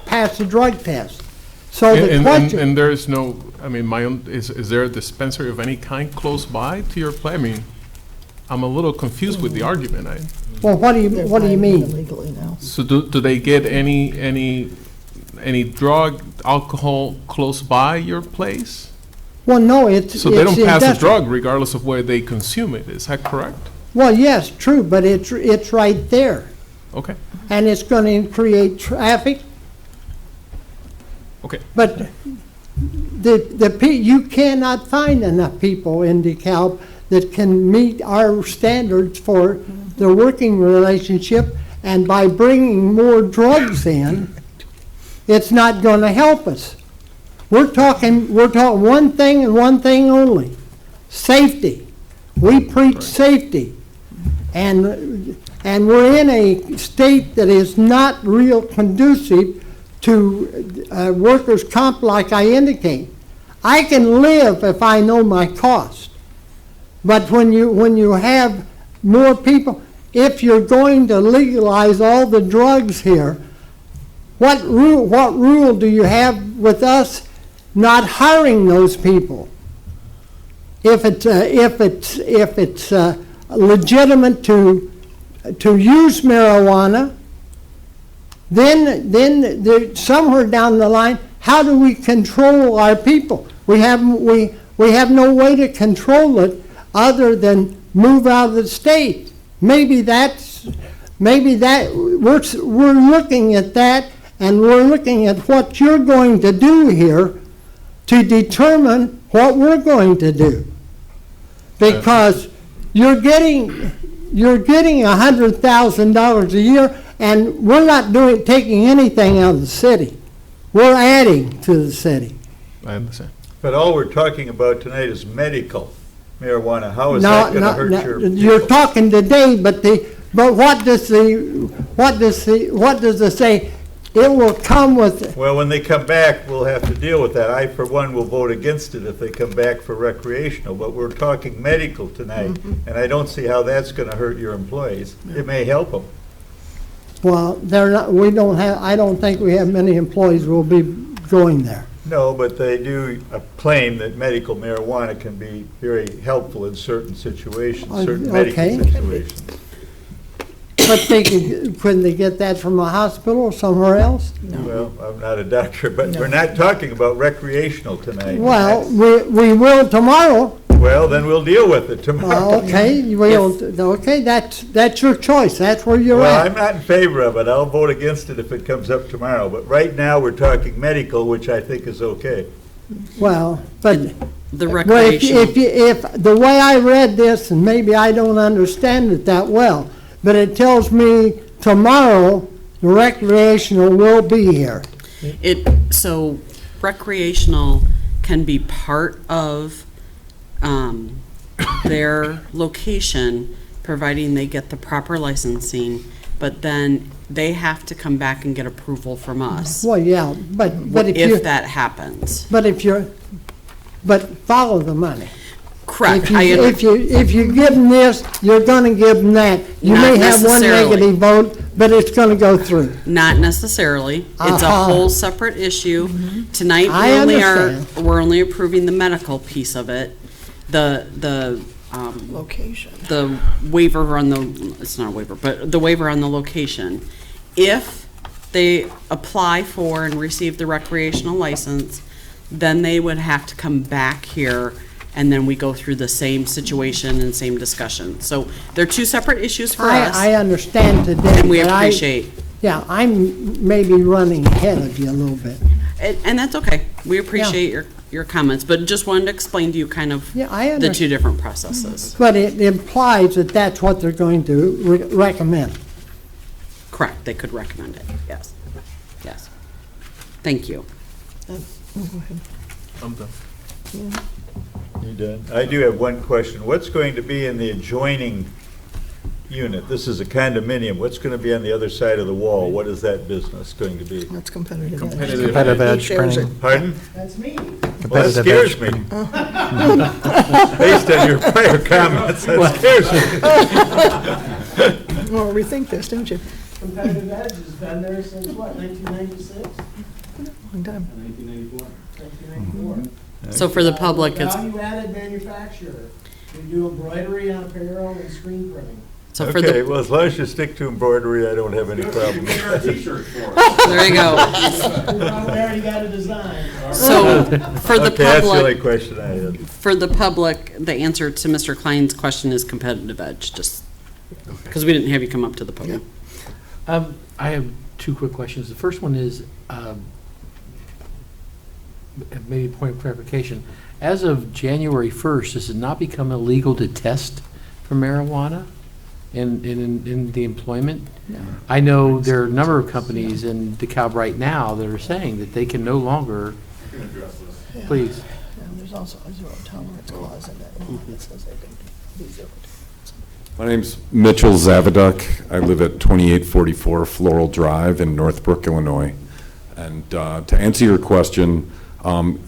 pass a drug test. So the question. And there is no, I mean, is there a dispensary of any kind close by to your place? I mean, I'm a little confused with the argument. Well, what do you mean? So do they get any drug, alcohol close by your place? Well, no, it's So they don't pass a industrial. drug regardless of where they consume it, is that correct? Well, yes, true, but it's right there. Okay. And it's going to create traffic. Okay. But you cannot find enough people in DeKalb that can meet our standards for the working relationship, and by bringing more drugs in, it's not going to help us. We're talking one thing and one thing only: safety. We preach safety, and we're in a state that is not real conducive to workers' comp, like I indicate. I can live if I know my cost, but when you have more people, if you're going to legalize all the drugs here, what rule do you have with us not hiring those people? If it's legitimate to use marijuana, then somewhere down the line, how do we control our people? We have no way to control it other than move out of the state. Maybe we're looking at that, and we're looking at what you're going to do here to determine what we're going to do. Because you're getting $100,000 a year, and we're not taking anything out of the city. We're adding to the city. I understand. But all we're talking about tonight is medical marijuana. How is that going to hurt your people? You're talking today, but what does it say? It will come with. Well, when they come back, we'll have to deal with that. I, for one, will vote against it if they come back for recreational, but we're talking medical tonight, and I don't see how that's going to hurt your employees. It may help them. Well, I don't think we have many employees who will be going there. No, but they do claim that medical marijuana can be very helpful in certain situations, certain medical situations. But couldn't they get that from a hospital or somewhere else? Well, I'm not a doctor, but we're not talking about recreational tonight. Well, we will tomorrow. Well, then we'll deal with it tomorrow. Okay, that's your choice. That's where you're Well, at. I'm not in favor of it. I'll vote against it if it comes up tomorrow. But right now, we're talking medical, which I think is okay. Well, but The recreational. if the way I read this, and maybe I don't understand it that well, but it tells me tomorrow the recreational will be here. So recreational can be part of their location, providing they get the proper licensing, but then they have to come back and get approval from us. Well, yeah, but if that happens. But follow the money. Correct. If you give them this, you're going to give them that. You Not may have one necessarily. negative vote, but it's going to go through. Not necessarily. It's a whole separate issue. Tonight, I we're only approving the medical piece of it. The Location. the waiver on the it's not a waiver, but the waiver on the location. If they apply for and receive the recreational license, then they would have to come back here, and then we go through the same situation and same discussion. So they're two separate issues for us. I understand today. And we but appreciate. Yeah, I'm maybe running ahead of you a little bit. And that's okay. We appreciate your comments, but just wanted to explain to you kind of Yeah, I the understand. two different processes. But it implies that that's what they're going to recommend. Correct, they could recommend it, yes. Yes. Thank you. I'm done. You done? I do have one question. What's going to be in the adjoining unit? This is a condominium. What's going to be on the other side of the wall? What is that business going to be? That's competitive edge. Competitive edge printing. Pardon? That's me. Well, that Competitive scares edge me. printing. Based on your prior comments, that scares me. Well, rethink this, don't you? Competitive Edge has been there since what, 1996? Long time. 1994. So for the public, it's, Value-added manufacturer. We do embroidery on apparel and screen printing. so for Okay, the, well, as long as you stick to embroidery, I don't have any problem. there you go. We already got a design. So for the Okay, that's the only public, question I had. for the public, the answer to Mr. Klein's question is competitive edge, just because we didn't have you come up to the podium. I have two quick questions. The first one is, maybe a point of clarification. As of January 1st, does it not become illegal to test for marijuana in the employment? No. I know there are a number of companies in DeKalb right now that are saying that they can no longer. Please. And there's also a zero tolerance clause in that that says they can be zero tolerance. My name's Mitchell Zavoduk. I live at 2844 Floral Drive in Northbrook, Illinois. And to answer your question,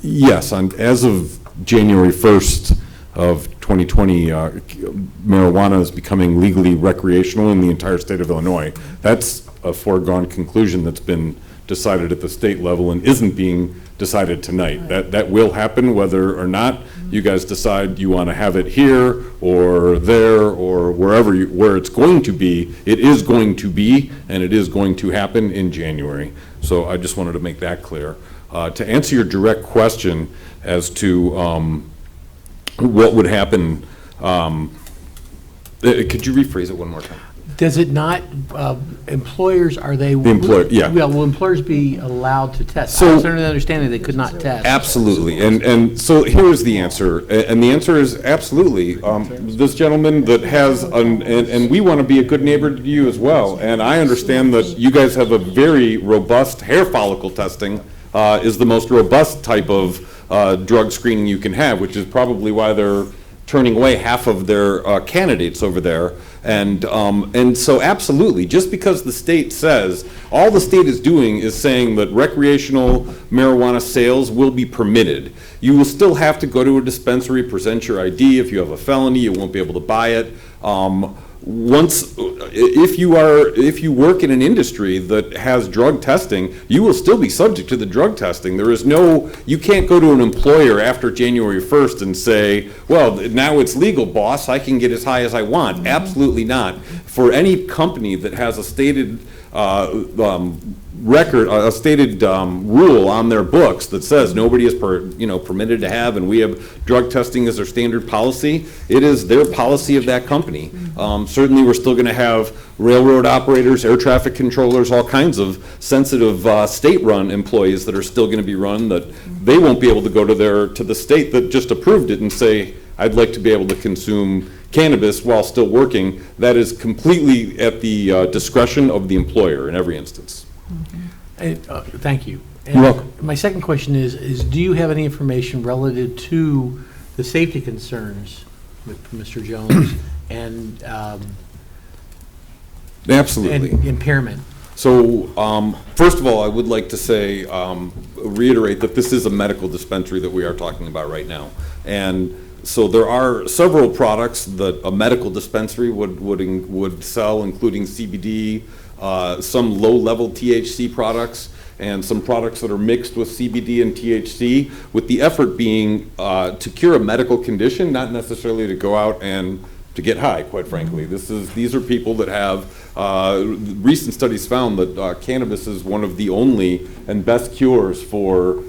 yes, as of January 1st of 2020, marijuana is becoming legally recreational in the entire state of Illinois. That's a foregone conclusion that's been decided at the state level and isn't being decided tonight. That will happen whether or not you guys decide you want to have it here or there or where it's going to be. It is going to be, and it is going to happen in January. So I just wanted to make that clear. To answer your direct question as to what would happen, could you rephrase it one more time? Does it not, employers, are they? The employer, yeah. Well, will employers be allowed to test? So- I was under the understanding they could not test. Absolutely, and so here is the answer, and the answer is absolutely. This gentleman that has, and we want to be a good neighbor to you as well, and I understand that you guys have a very robust hair follicle testing, is the most robust type of drug screening you can have, which is probably why they're turning away half of their candidates over there. And so absolutely, just because the state says, all the state is doing is saying that recreational marijuana sales will be permitted. You will still have to go to a dispensary, present your ID. If you have a felony, you won't be able to buy it. If you work in an industry that has drug testing, you will still be subject to the drug testing. You can't go to an employer after January 1st and say, well, now it's legal, boss, I can get as high as I want. Absolutely not. For any company that has a stated rule on their books that says nobody is permitted to have, and we have drug testing as their standard policy, it is their policy of that company. Certainly, we're still going to have railroad operators, air traffic controllers, all kinds of sensitive state-run employees that are still going to be run, that they won't be able to go to the state that just approved it and say, I'd like to be able to consume cannabis while still working. That is completely at the discretion of the employer in every instance. Thank you. You're welcome. My second question is do you have any information relative to the safety concerns with Mr. Jones and Absolutely. and impairment? So, first of all, I would like to say, reiterate that this is a medical dispensary that we are talking about right now. And so there are several products that a medical dispensary would sell, including CBD, some low-level THC products, and some products that are mixed with CBD and THC, with the effort being to cure a medical condition, not necessarily to go out and get high, quite frankly. These are people that have, recent studies found that cannabis is one of the only and best cures for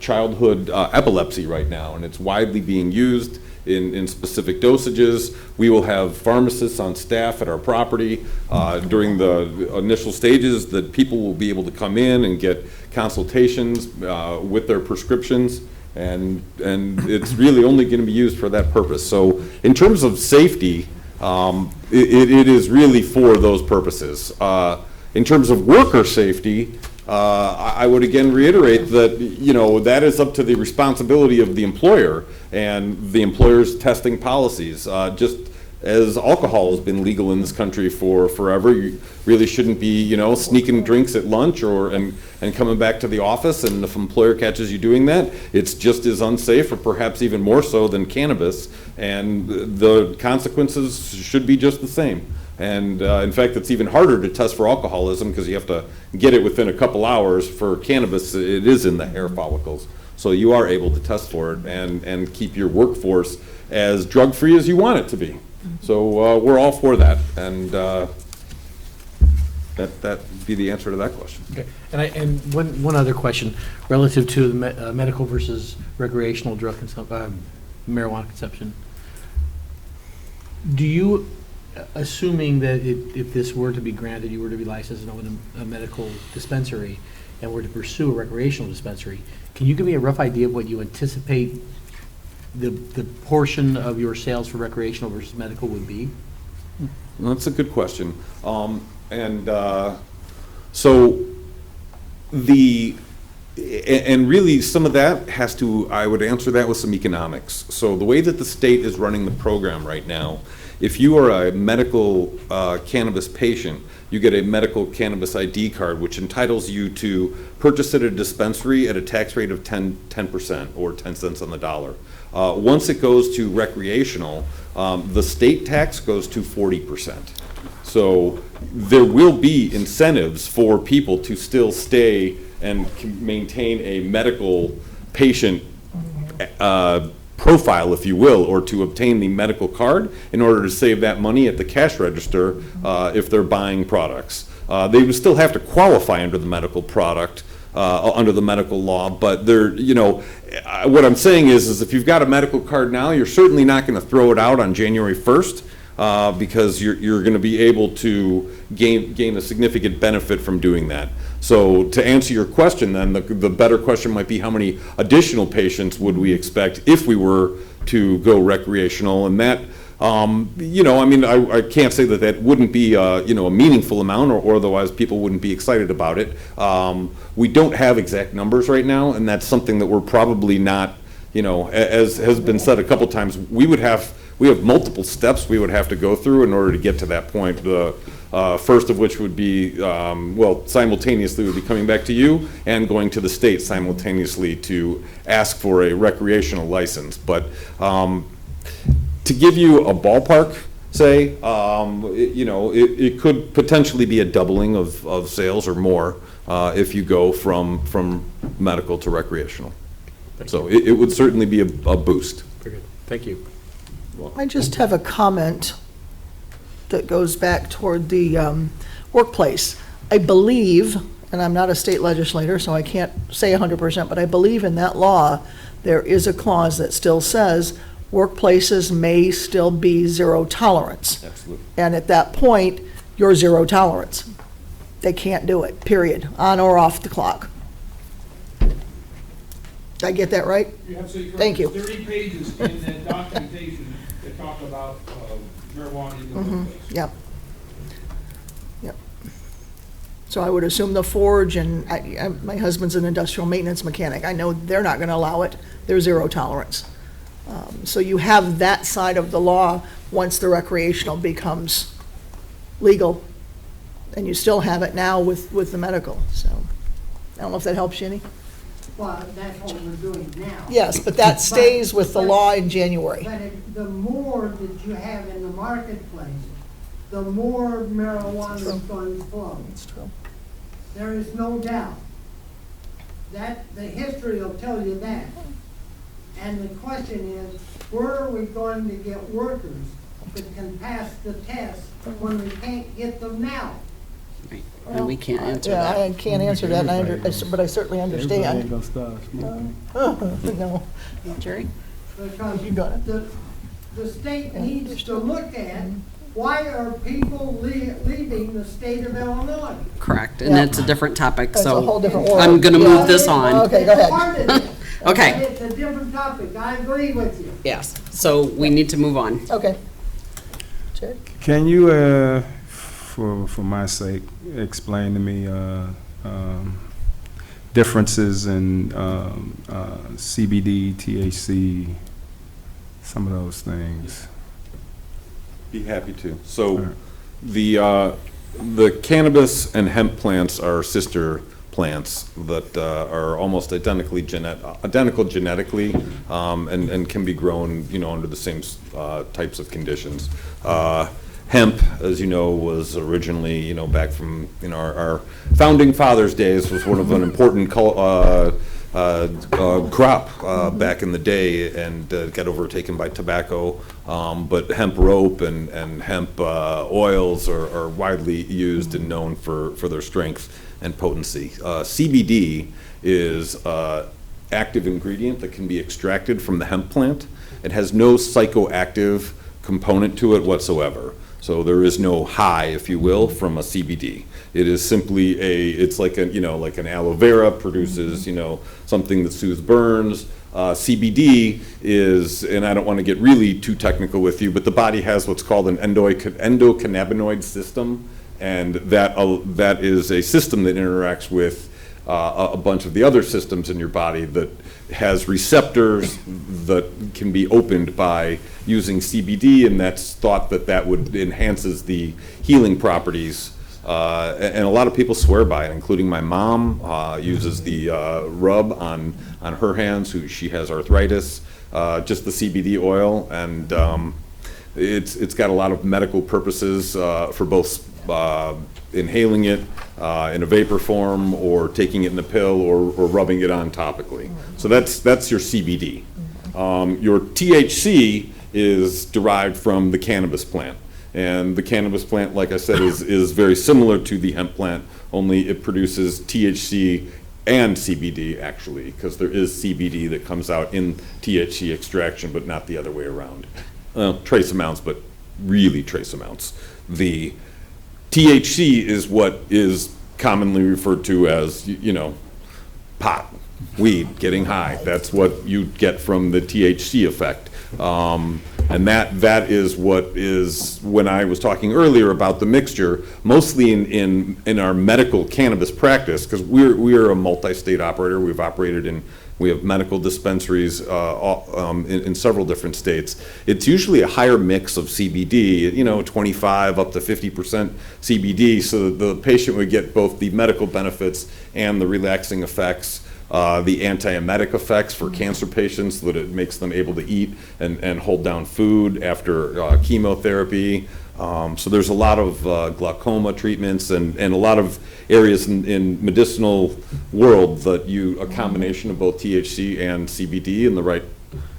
childhood epilepsy right now, and it's widely being used in specific dosages. We will have pharmacists on staff at our property during the initial stages that people will be able to come in and get consultations with their prescriptions, and it's really only going to be used for that purpose. So in terms of safety, it is really for those purposes. In terms of worker safety, I would again reiterate that, you know, that is up to the responsibility of the employer and the employer's testing policies. Just as alcohol has been legal in this country for forever, you really shouldn't be, you know, sneaking drinks at lunch and coming back to the office. And if an employer catches you doing that, it's just as unsafe, or perhaps even more so than cannabis. And the consequences should be just the same. And in fact, it's even harder to test for alcoholism because you have to get it within a couple hours. For cannabis, it is in the hair follicles. So you are able to test for it and keep your workforce as drug-free as you want it to be. So we're all for that. And that would be the answer to that question. Okay. And one other question relative to the medical versus recreational drug marijuana consumption. Do you, assuming that if this were to be granted, you were to be licensed and own a medical dispensary and were to pursue a recreational dispensary, can you give me a rough idea of what you anticipate the portion of your sales for recreational versus medical would be? Well, that's a good question. So really some of that has to, I would answer that with some economics. So the way that the state is running the program right now, if you are a medical cannabis patient, you get a medical cannabis ID card, which entitles you to purchase at a dispensary at a tax rate of 10% or 10 cents on the dollar. Once it goes to recreational, the state tax goes to 40%. So there will be incentives for people to still stay and maintain a medical patient profile, if you will, or to obtain the medical card in order to save that money at the cash register if they're buying products. They would still have to qualify under the medical product, under the medical law, but they're, you know, what I'm saying is if you've got a medical card now, you're certainly not going to throw it out on January 1st. Because you're going to be able to gain a significant benefit from doing that. So to answer your question then, the better question might be how many additional patients would we expect if we were to go recreational, and that, you know, I mean, I can't say that wouldn't be, you know, a meaningful amount, or otherwise people wouldn't be excited about it. We don't have exact numbers right now, and that's something that we're probably not, you know, as has been said a couple times, we have multiple steps we would have to go through in order to get to that point. The first of which would be, well, simultaneously would be coming back to you and going to the state simultaneously to ask for a recreational license. But to give you a ballpark, say, you know, it could potentially be a doubling of sales or more if you go from medical to recreational. So it would certainly be a boost. Very good. Thank you. I just have a comment that goes back toward the workplace. I believe, and I'm not a state legislator, so I can't say 100%, but I believe in that law, there is a clause that still says workplaces may still be zero tolerance. Absolutely. And at that point, you're zero tolerance. They can't do it, period, on or off the clock. Did I get that right? You're absolutely correct. Thank you. 30 pages in that documentation that talk about marijuana in the workplace. Yep. Yep. So I would assume the forge, and my husband's an industrial maintenance mechanic. I know they're not going to allow it. They're zero tolerance. So you have that side of the law once the recreational becomes legal, and you still have it now with the medical. So I don't know if that helps you any. Well, that's what we're doing now. Yes, but that stays with the law in January. But the more that you have in the marketplace, the more marijuana is going to flow. That's true. There is no doubt. That, the history will tell you that. And the question is, where are we going to get workers that can pass the test when we can't get them now? And we can't answer Yeah, that. I can't answer that, and but I certainly understand. No. Jerry? Because You got it. the state needs to look at, why are people leaving the state of Illinois? Correct, and Yeah. that's a different topic, That's a so whole different world. I'm gonna Yeah. move this on. Okay, go ahead. Part of it. Okay. It's a different topic, I agree with you. Yes, so we need to move on. Okay. Jerry? Can you, for my sake, explain to me differences in CBD, THC, some of those things? Be happy to. So the cannabis and hemp plants are sister plants that are almost identical genetically and can be grown, under the same types of conditions. Hemp, as you know, was originally, back from, our founding fathers' days, was one of an important crop back in the day, and got overtaken by tobacco. But hemp rope and hemp oils are widely used and known for their strength and potency. CBD is an active ingredient that can be extracted from the hemp plant. It has no psychoactive component to it whatsoever. So there is no high, if you will, from a CBD. It is simply it's like like an aloe vera produces, something that soothes burns. CBD is, and I don't want to get really too technical with you, but the body has what's called an endocannabinoid system, and that is a system that interacts with a bunch of the other systems in your body that has receptors that can be opened by using CBD, and that's thought that would enhances the healing properties. And a lot of people swear by it, including my mom uses the rub on her hands. She has arthritis, just the CBD oil, and it's got a lot of medical purposes for both inhaling it in a vapor form, or taking it in a pill, or rubbing it on topically. So that's your CBD. Your THC is derived from the cannabis plant. And the cannabis plant, like I said, is very similar to the hemp plant, only it produces THC and CBD, actually, because there is CBD that comes out in THC extraction, but not the other way around. Trace amounts, but really trace amounts. The THC is what is commonly referred to as, pot, weed, getting high. That's what you get from the THC effect. And that is what is, when I was talking earlier about the mixture, mostly in our medical cannabis practice, because we're a multi-state operator. We have medical dispensaries in several different states. It's usually a higher mix of CBD, 25 up to 50% CBD, so that the patient would get both the medical benefits and the relaxing effects. The antiemetic effects for cancer patients, so that it makes them able to eat and hold down food after chemotherapy. So there's a lot of glaucoma treatments and a lot of areas in medicinal world that a combination of both THC and CBD, and the right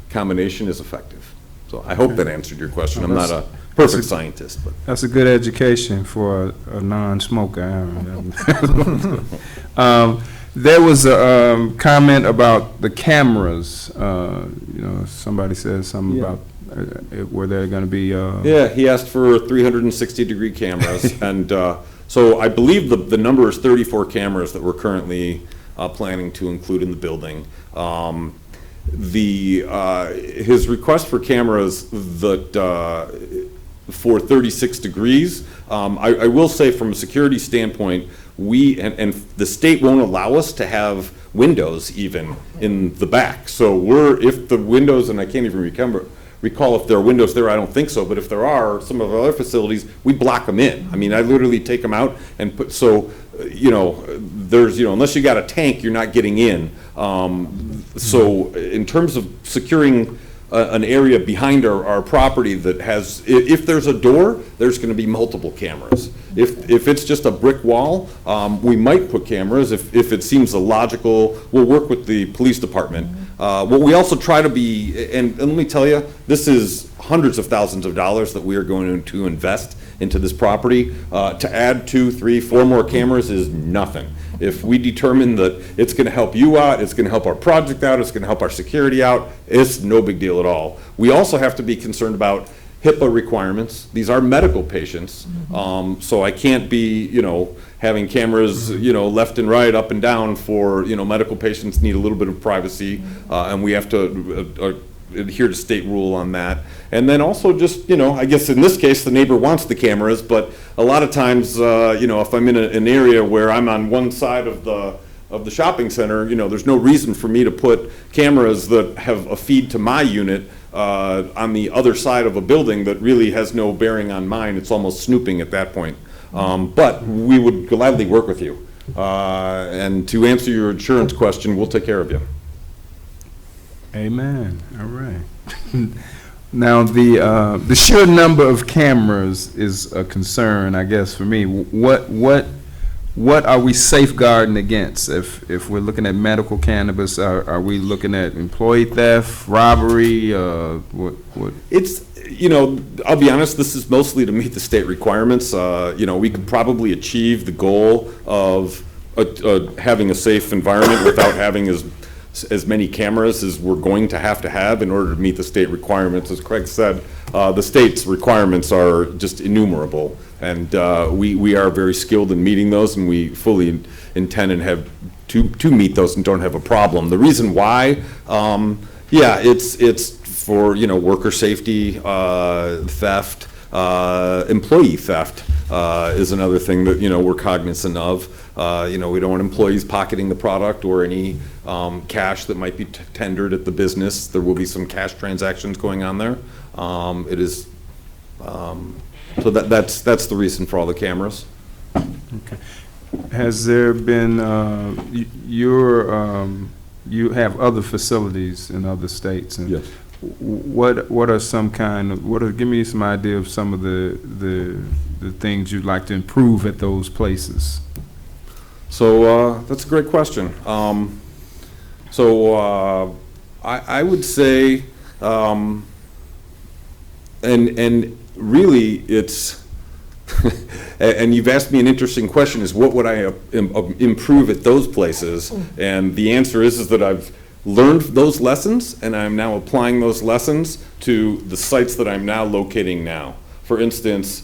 combination is effective. So I hope that answered your question. I'm not a perfect scientist, but. That's a good education for a non-smoker. There was a comment about the cameras. Somebody said something about were there going to be. Yeah, he asked for 360-degree cameras, and so I believe the number is 34 cameras that we're currently planning to include in the building. His request for cameras that for 36 degrees. I will say, from a security standpoint, and the state won't allow us to have windows even in the back. So if the windows, and I can't even recall if there are windows there, I don't think so, but if there are, some of our other facilities, we block them in. I mean, I literally take them out and there's, unless you got a tank, you're not getting in. So in terms of securing an area behind our property that has, if there's a door, there's going to be multiple cameras. If it's just a brick wall, we might put cameras if it seems illogical. We'll work with the police department What we also try to be, and let me tell you, this is hundreds of thousands of dollars that we are going to invest into this property. To add 2, 3, 4 more cameras is nothing. If we determine that it's going to help you out, it's going to help our project out, it's going to help our security out, it's no big deal at all. We also have to be concerned about HIPAA requirements. These are medical patients, so I can't be, having cameras, left and right, up and down for, medical patients need a little bit of privacy, and we have to adhere to state rule on that. And then also just, I guess in this case, the neighbor wants the cameras, but a lot of times, if I'm in an area where I'm on one side of the shopping center, there's no reason for me to put cameras that have a feed to my unit on the other side of a building that really has no bearing on mine. It's almost snooping at that point. But we would gladly work with you. And to answer your insurance question, we'll take care of you. Amen. All right. Now, the sheer number of cameras is a concern, I guess, for me. What are we safeguarding against? If we're looking at medical cannabis, are we looking at employee theft, robbery? What? It's, I'll be honest, this is mostly to meet the state requirements. We could probably achieve the goal of having a safe environment without having as many cameras as we're going to have in order to meet the state requirements. As Craig said, the state's requirements are just innumerable, and we are very skilled in meeting those, and we fully intend and have to meet those and don't have a problem. The reason why, it's for worker safety, theft, employee theft is another thing that we're cognizant of. We don't want employees pocketing the product or any cash that might be tendered at the business. There will be some cash transactions going on there. It is so that's the reason for all the cameras. Okay. Has there been you have other facilities in other states, and yes. What are some kind of give me some idea of some of the things you'd like to improve at those places? So that's a great question. I would say, and really it's, and you've asked me an interesting question, is what would I improve at those places? And the answer is that I've learned those lessons, and I'm now applying those lessons to the sites that I'm now locating now. For instance,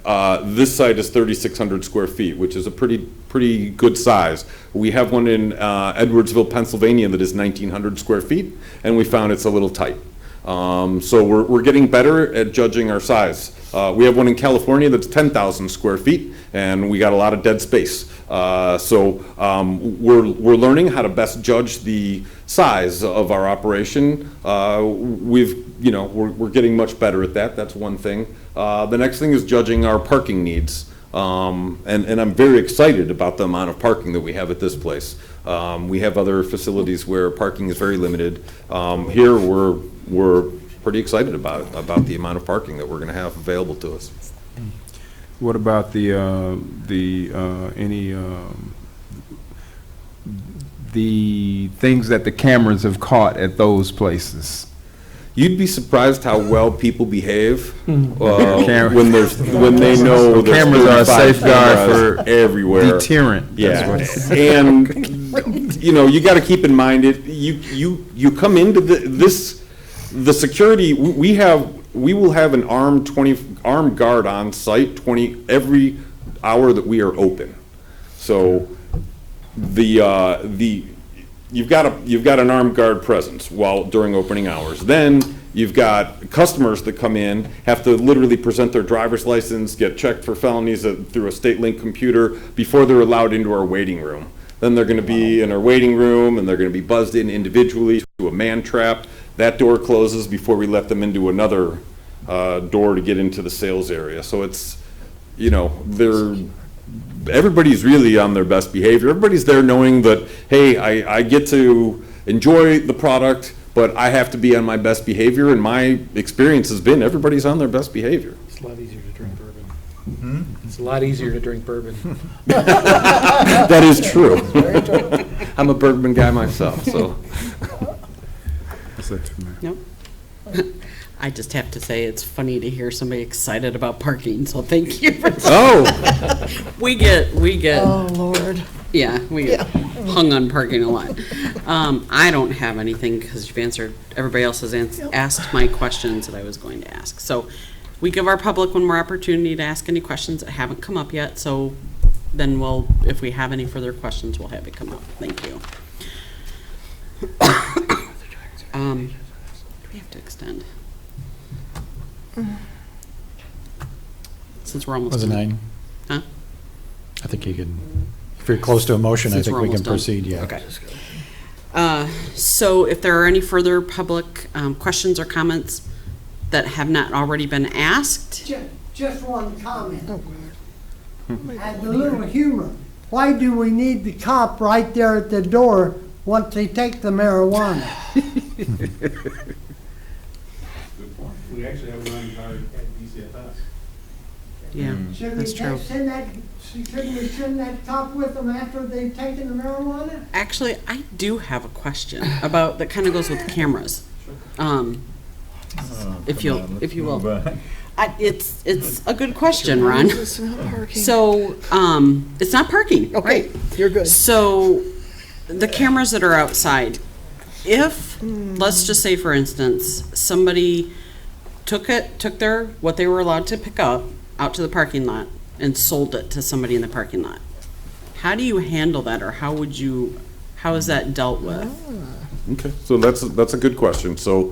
this site is 3,600 square feet, which is a pretty good size. We have one in Edwardsville, Pennsylvania that is 1,900 square feet, and we found it's a little tight. So we're getting better at judging our size. We have one in California that's 10,000 square feet, and we got a lot of dead space. We're learning how to best judge the size of our operation. We're getting much better at that. That's one thing. The next thing is judging our parking needs. And I'm very excited about the amount of parking that we have at this place. We have other facilities where parking is very limited. Here, we're pretty excited about the amount of parking that we're going to have available to us. What about the things that the cameras have caught at those places? You'd be surprised how well people behave when they know there's cameras are a 35 safeguard cameras for everywhere. deterrent. Yeah, and you got to keep in mind you come into the security. We will have an armed guard on site every hour that we are open. So you've got an armed guard presence during opening hours. Then you've got customers that come in, have to literally present their driver's license, get checked for felonies through a state link computer before they're allowed into our waiting room. Then they're going to be in our waiting room, and they're going to be buzzed in individually to a man trap. That door closes before we let them into another door to get into the sales area. So it's, everybody's really on their best behavior. Everybody's there knowing that, hey, I get to enjoy the product, but I have to be on my best behavior, and my experience has been everybody's on their best behavior. It's a lot easier to drink bourbon. It's a lot easier to drink bourbon. That is true. I'm a bourbon guy myself, so. say. Nope. I just have to say, it's funny to hear somebody excited about parking, so thank you for that. We get, Oh, Lord. yeah, we get hung on parking a lot. I don't have anything because you've answered, everybody else has asked my questions that I was going to ask. So we give our public one more opportunity to ask any questions that haven't come up yet, so then we'll, if we have any further questions, we'll have it come up. Thank you. Do we have to extend? Since we're almost Was it done. 9? Huh? I think you can, if you're close to a motion, I Since think we're we can almost done. proceed, yeah. Okay. So if there are any further public questions or comments that have not already been asked, Just one comment. And a little humor. Why do we need the cop right there at the door once they take the marijuana? We actually have one car at DCFS. yeah, Should we that's true. shouldn't we send that cop with them after they've taken the marijuana? Actually, I do have a question about, that kind of goes with cameras. If you will. It's a good question, Ron. It's not parking. So, it's not parking, Okay, right? you're good. So, the cameras that are outside, if, let's just say for instance, somebody took what they were allowed to pick up out to the parking lot and sold it to somebody in the parking lot, how do you handle that, or how is that dealt with? Okay, so that's a good question. So,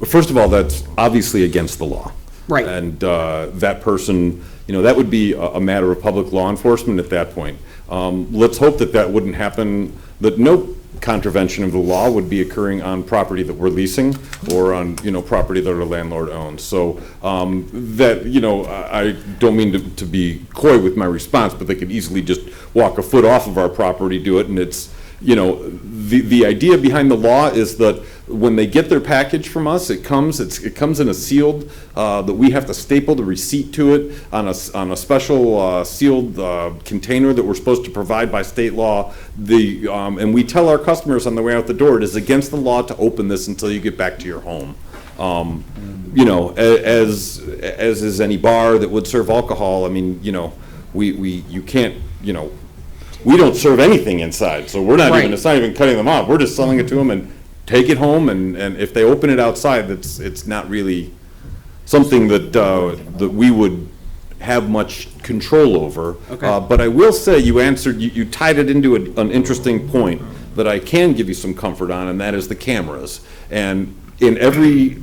first of all, that's obviously against the law. Right. And that person, that would be a matter of public law enforcement at that point. Let's hope that wouldn't happen, that no contravention of the law would be occurring on property that we're leasing or on, property that our landlord owns. So that, I don't mean to be coy with my response, but they could easily just walk a foot off of our property, do it, and it's, the idea behind the law is that when they get their package from us, it comes in a sealed, that we have to staple the receipt to it on a special sealed container that we're supposed to provide by state law. And we tell our customers on the way out the door, it is against the law to open this until you get back to your home. As is any bar that would serve alcohol, I mean, you can't, we don't serve anything inside, so we're not even, it's not even cutting them off. We're just selling it to them and take it home, and if they open it outside, it's not really something that we would have much control over. Okay. But I will say, you tied it into an interesting point that I can give you some comfort on, and that is the cameras. And in every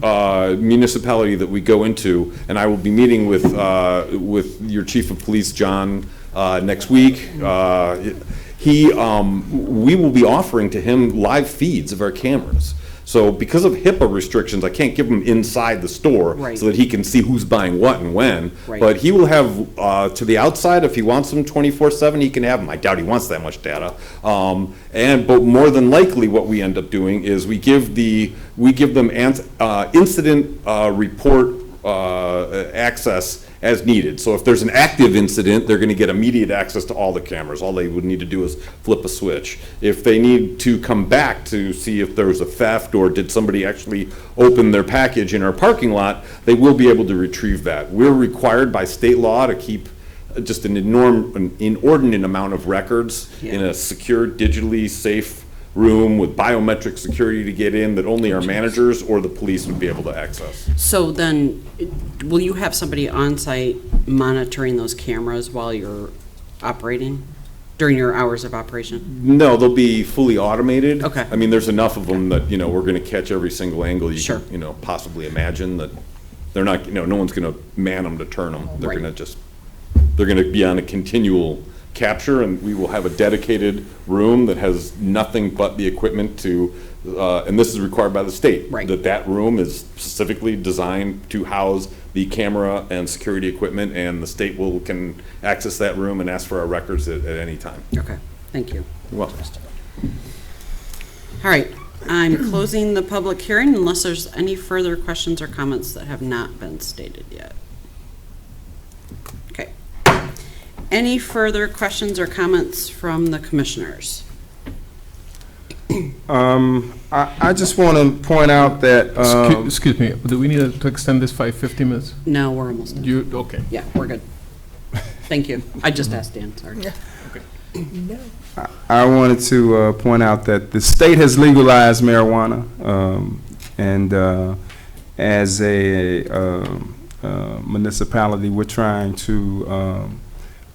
municipality that we go into, and I will be meeting with your chief of police, John, next week, we will be offering to him live feeds of our cameras. So because of HIPAA restrictions, I can't give him inside the store so that he can see who's buying what and when. Right. But he will have, to the outside, if he wants them 24/7, he can have them. I doubt he wants that much data. But more than likely, what we end up doing is we give them incident report access as needed. So if there's an active incident, they're going to get immediate access to all the cameras. All they would need to do is flip a switch. If they need to come back to see if there was a theft or did somebody actually open their package in our parking lot, they will be able to retrieve that. We're required by state law to keep just an inordinate amount of records in a secure, digitally safe room with biometric security to get in that only our managers or the police would be able to access. So then, will you have somebody on site monitoring those cameras while you're operating, during your hours of operation? No, they'll be fully automated. Okay. I mean, there's enough of them that, we're going to catch every single angle you can, possibly imagine, that they're not, no one's going to man them to turn them. They're Right. going to they're going to be on a continual capture, and we will have a dedicated room that has nothing but the equipment to, and this is required by the state. Right. That room is specifically designed to house the camera and security equipment, and the state can access that room and ask for our records at any time. Okay, thank you. You're welcome. All right, I'm closing the public hearing unless there's any further questions or comments that have not been stated yet. Okay. Any further questions or comments from the commissioners? I just want to point out that, Excuse me, do we need to extend this 50 minutes? No, we're almost done. Okay. Yeah, we're good. Thank you. I just asked Dan, sorry. I wanted to point out that the state has legalized marijuana, and as a municipality, we're trying to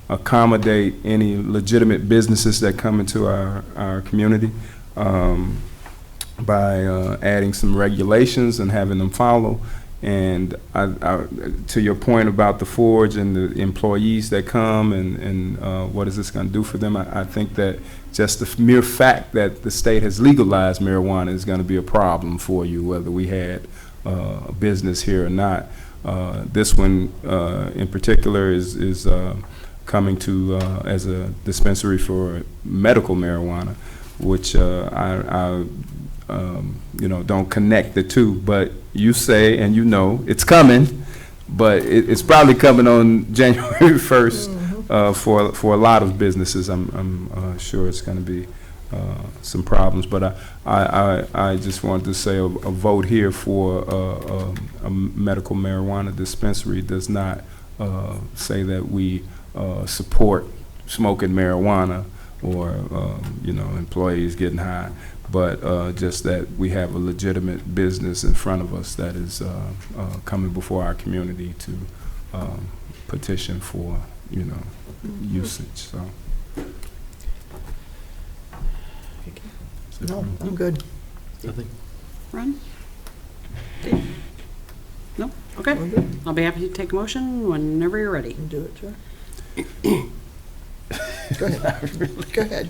accommodate any legitimate businesses that come into our community by adding some regulations and having them follow. And to your point about the Forge and the employees that come and what is this going to do for them, I think that just the mere fact that the state has legalized marijuana is going to be a problem for you, whether we had a business here or not. This one in particular is coming to as a dispensary for medical marijuana, which I don't connect the two, but you say, and it's coming, but it's probably coming on January 1st for a lot of businesses. I'm sure it's going to be some problems, but I just wanted to say a vote here for a medical marijuana dispensary does not say that we support smoking marijuana or employees getting high, but just that we have a legitimate business in front of us that is coming before our community to petition for usage. So. No, I'm good. Nothing. Ron? No? Okay. I'll be happy to take a motion whenever you're ready. Do it, Joe. Go ahead. Go ahead.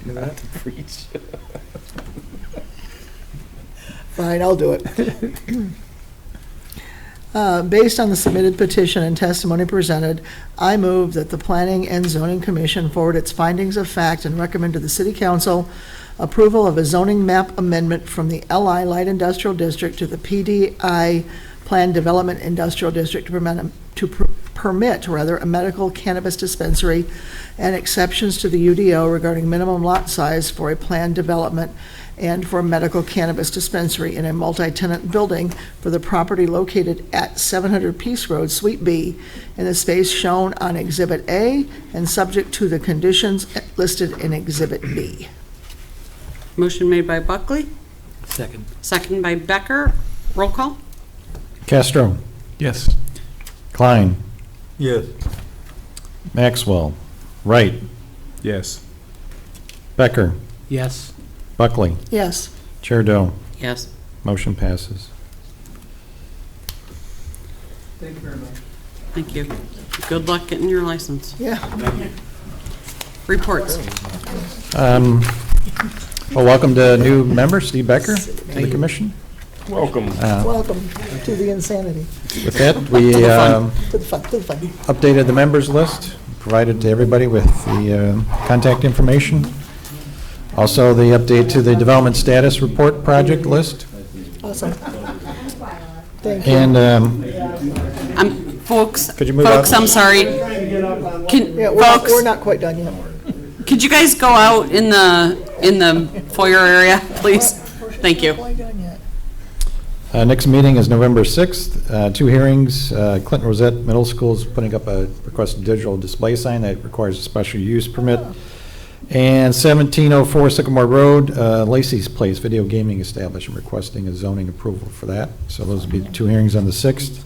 Fine, I'll do it. Based on the submitted petition and testimony presented, I move that the Planning and Zoning Commission forward its findings of fact and recommend to the City Council approval of a zoning map amendment from the LI Light Industrial District to the PDI Planned Development Industrial District to permit a medical cannabis dispensary and exceptions to the UDO regarding minimum lot size for a planned development and for a medical cannabis dispensary in a multi-tenant building for the property located at 700 Peace Road, Suite B, in the space shown on Exhibit A and subject to the conditions listed in Exhibit B. Motion made by Buckley, Second. second by Becker. Roll call? Castro. Yes. Klein. Yes. Maxwell. Wright. Yes. Becker. Yes. Buckley. Yes. Chair Doe. Yes. Motion passes. Thank you very much. Thank you. Good luck getting your license. Yeah. Reports. Well, welcome to new member, Steve Becker, to the commission. Welcome. Welcome to the insanity. With that, we To the fun. updated the members list, provided to everybody with the contact information. Also, the update to the development status report project list. Awesome. Thank you. And Folks, Could you move folks, up? I'm sorry. Yeah, Folks, we're not quite done yet. could you guys go out in the foyer area, please? Thank you. Quite done yet. next meeting is November 6th. Two hearings. Clinton Rosette Middle School is putting up a requested digital display sign that requires a special use permit. And 1704 Sycamore Road, Lacey's Place Video Gaming Establishment requesting a zoning approval for that. So those will be the two hearings on the 6th.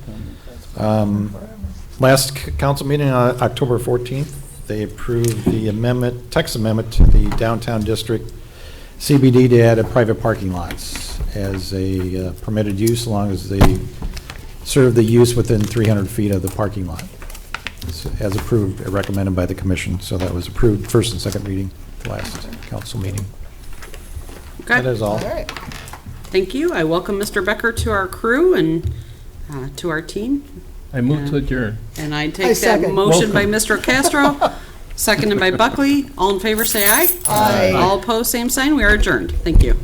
Last council meeting on October 14th, they approved the amendment, text amendment to the downtown district CBD to add a private parking lots as a permitted use, as long as they serve the use within 300 feet of the parking lot. As approved, recommended by the commission. So that was approved first and second reading, the last council meeting. Okay. That is all. All right. Thank you. I welcome Mr. Becker to our crew and to our team. I move to adjourn. And I I take that second. motion by Mr. Castro, seconded by Buckley. All in favor, say aye. Aye. All opposed, same sign. We are adjourned. Thank you.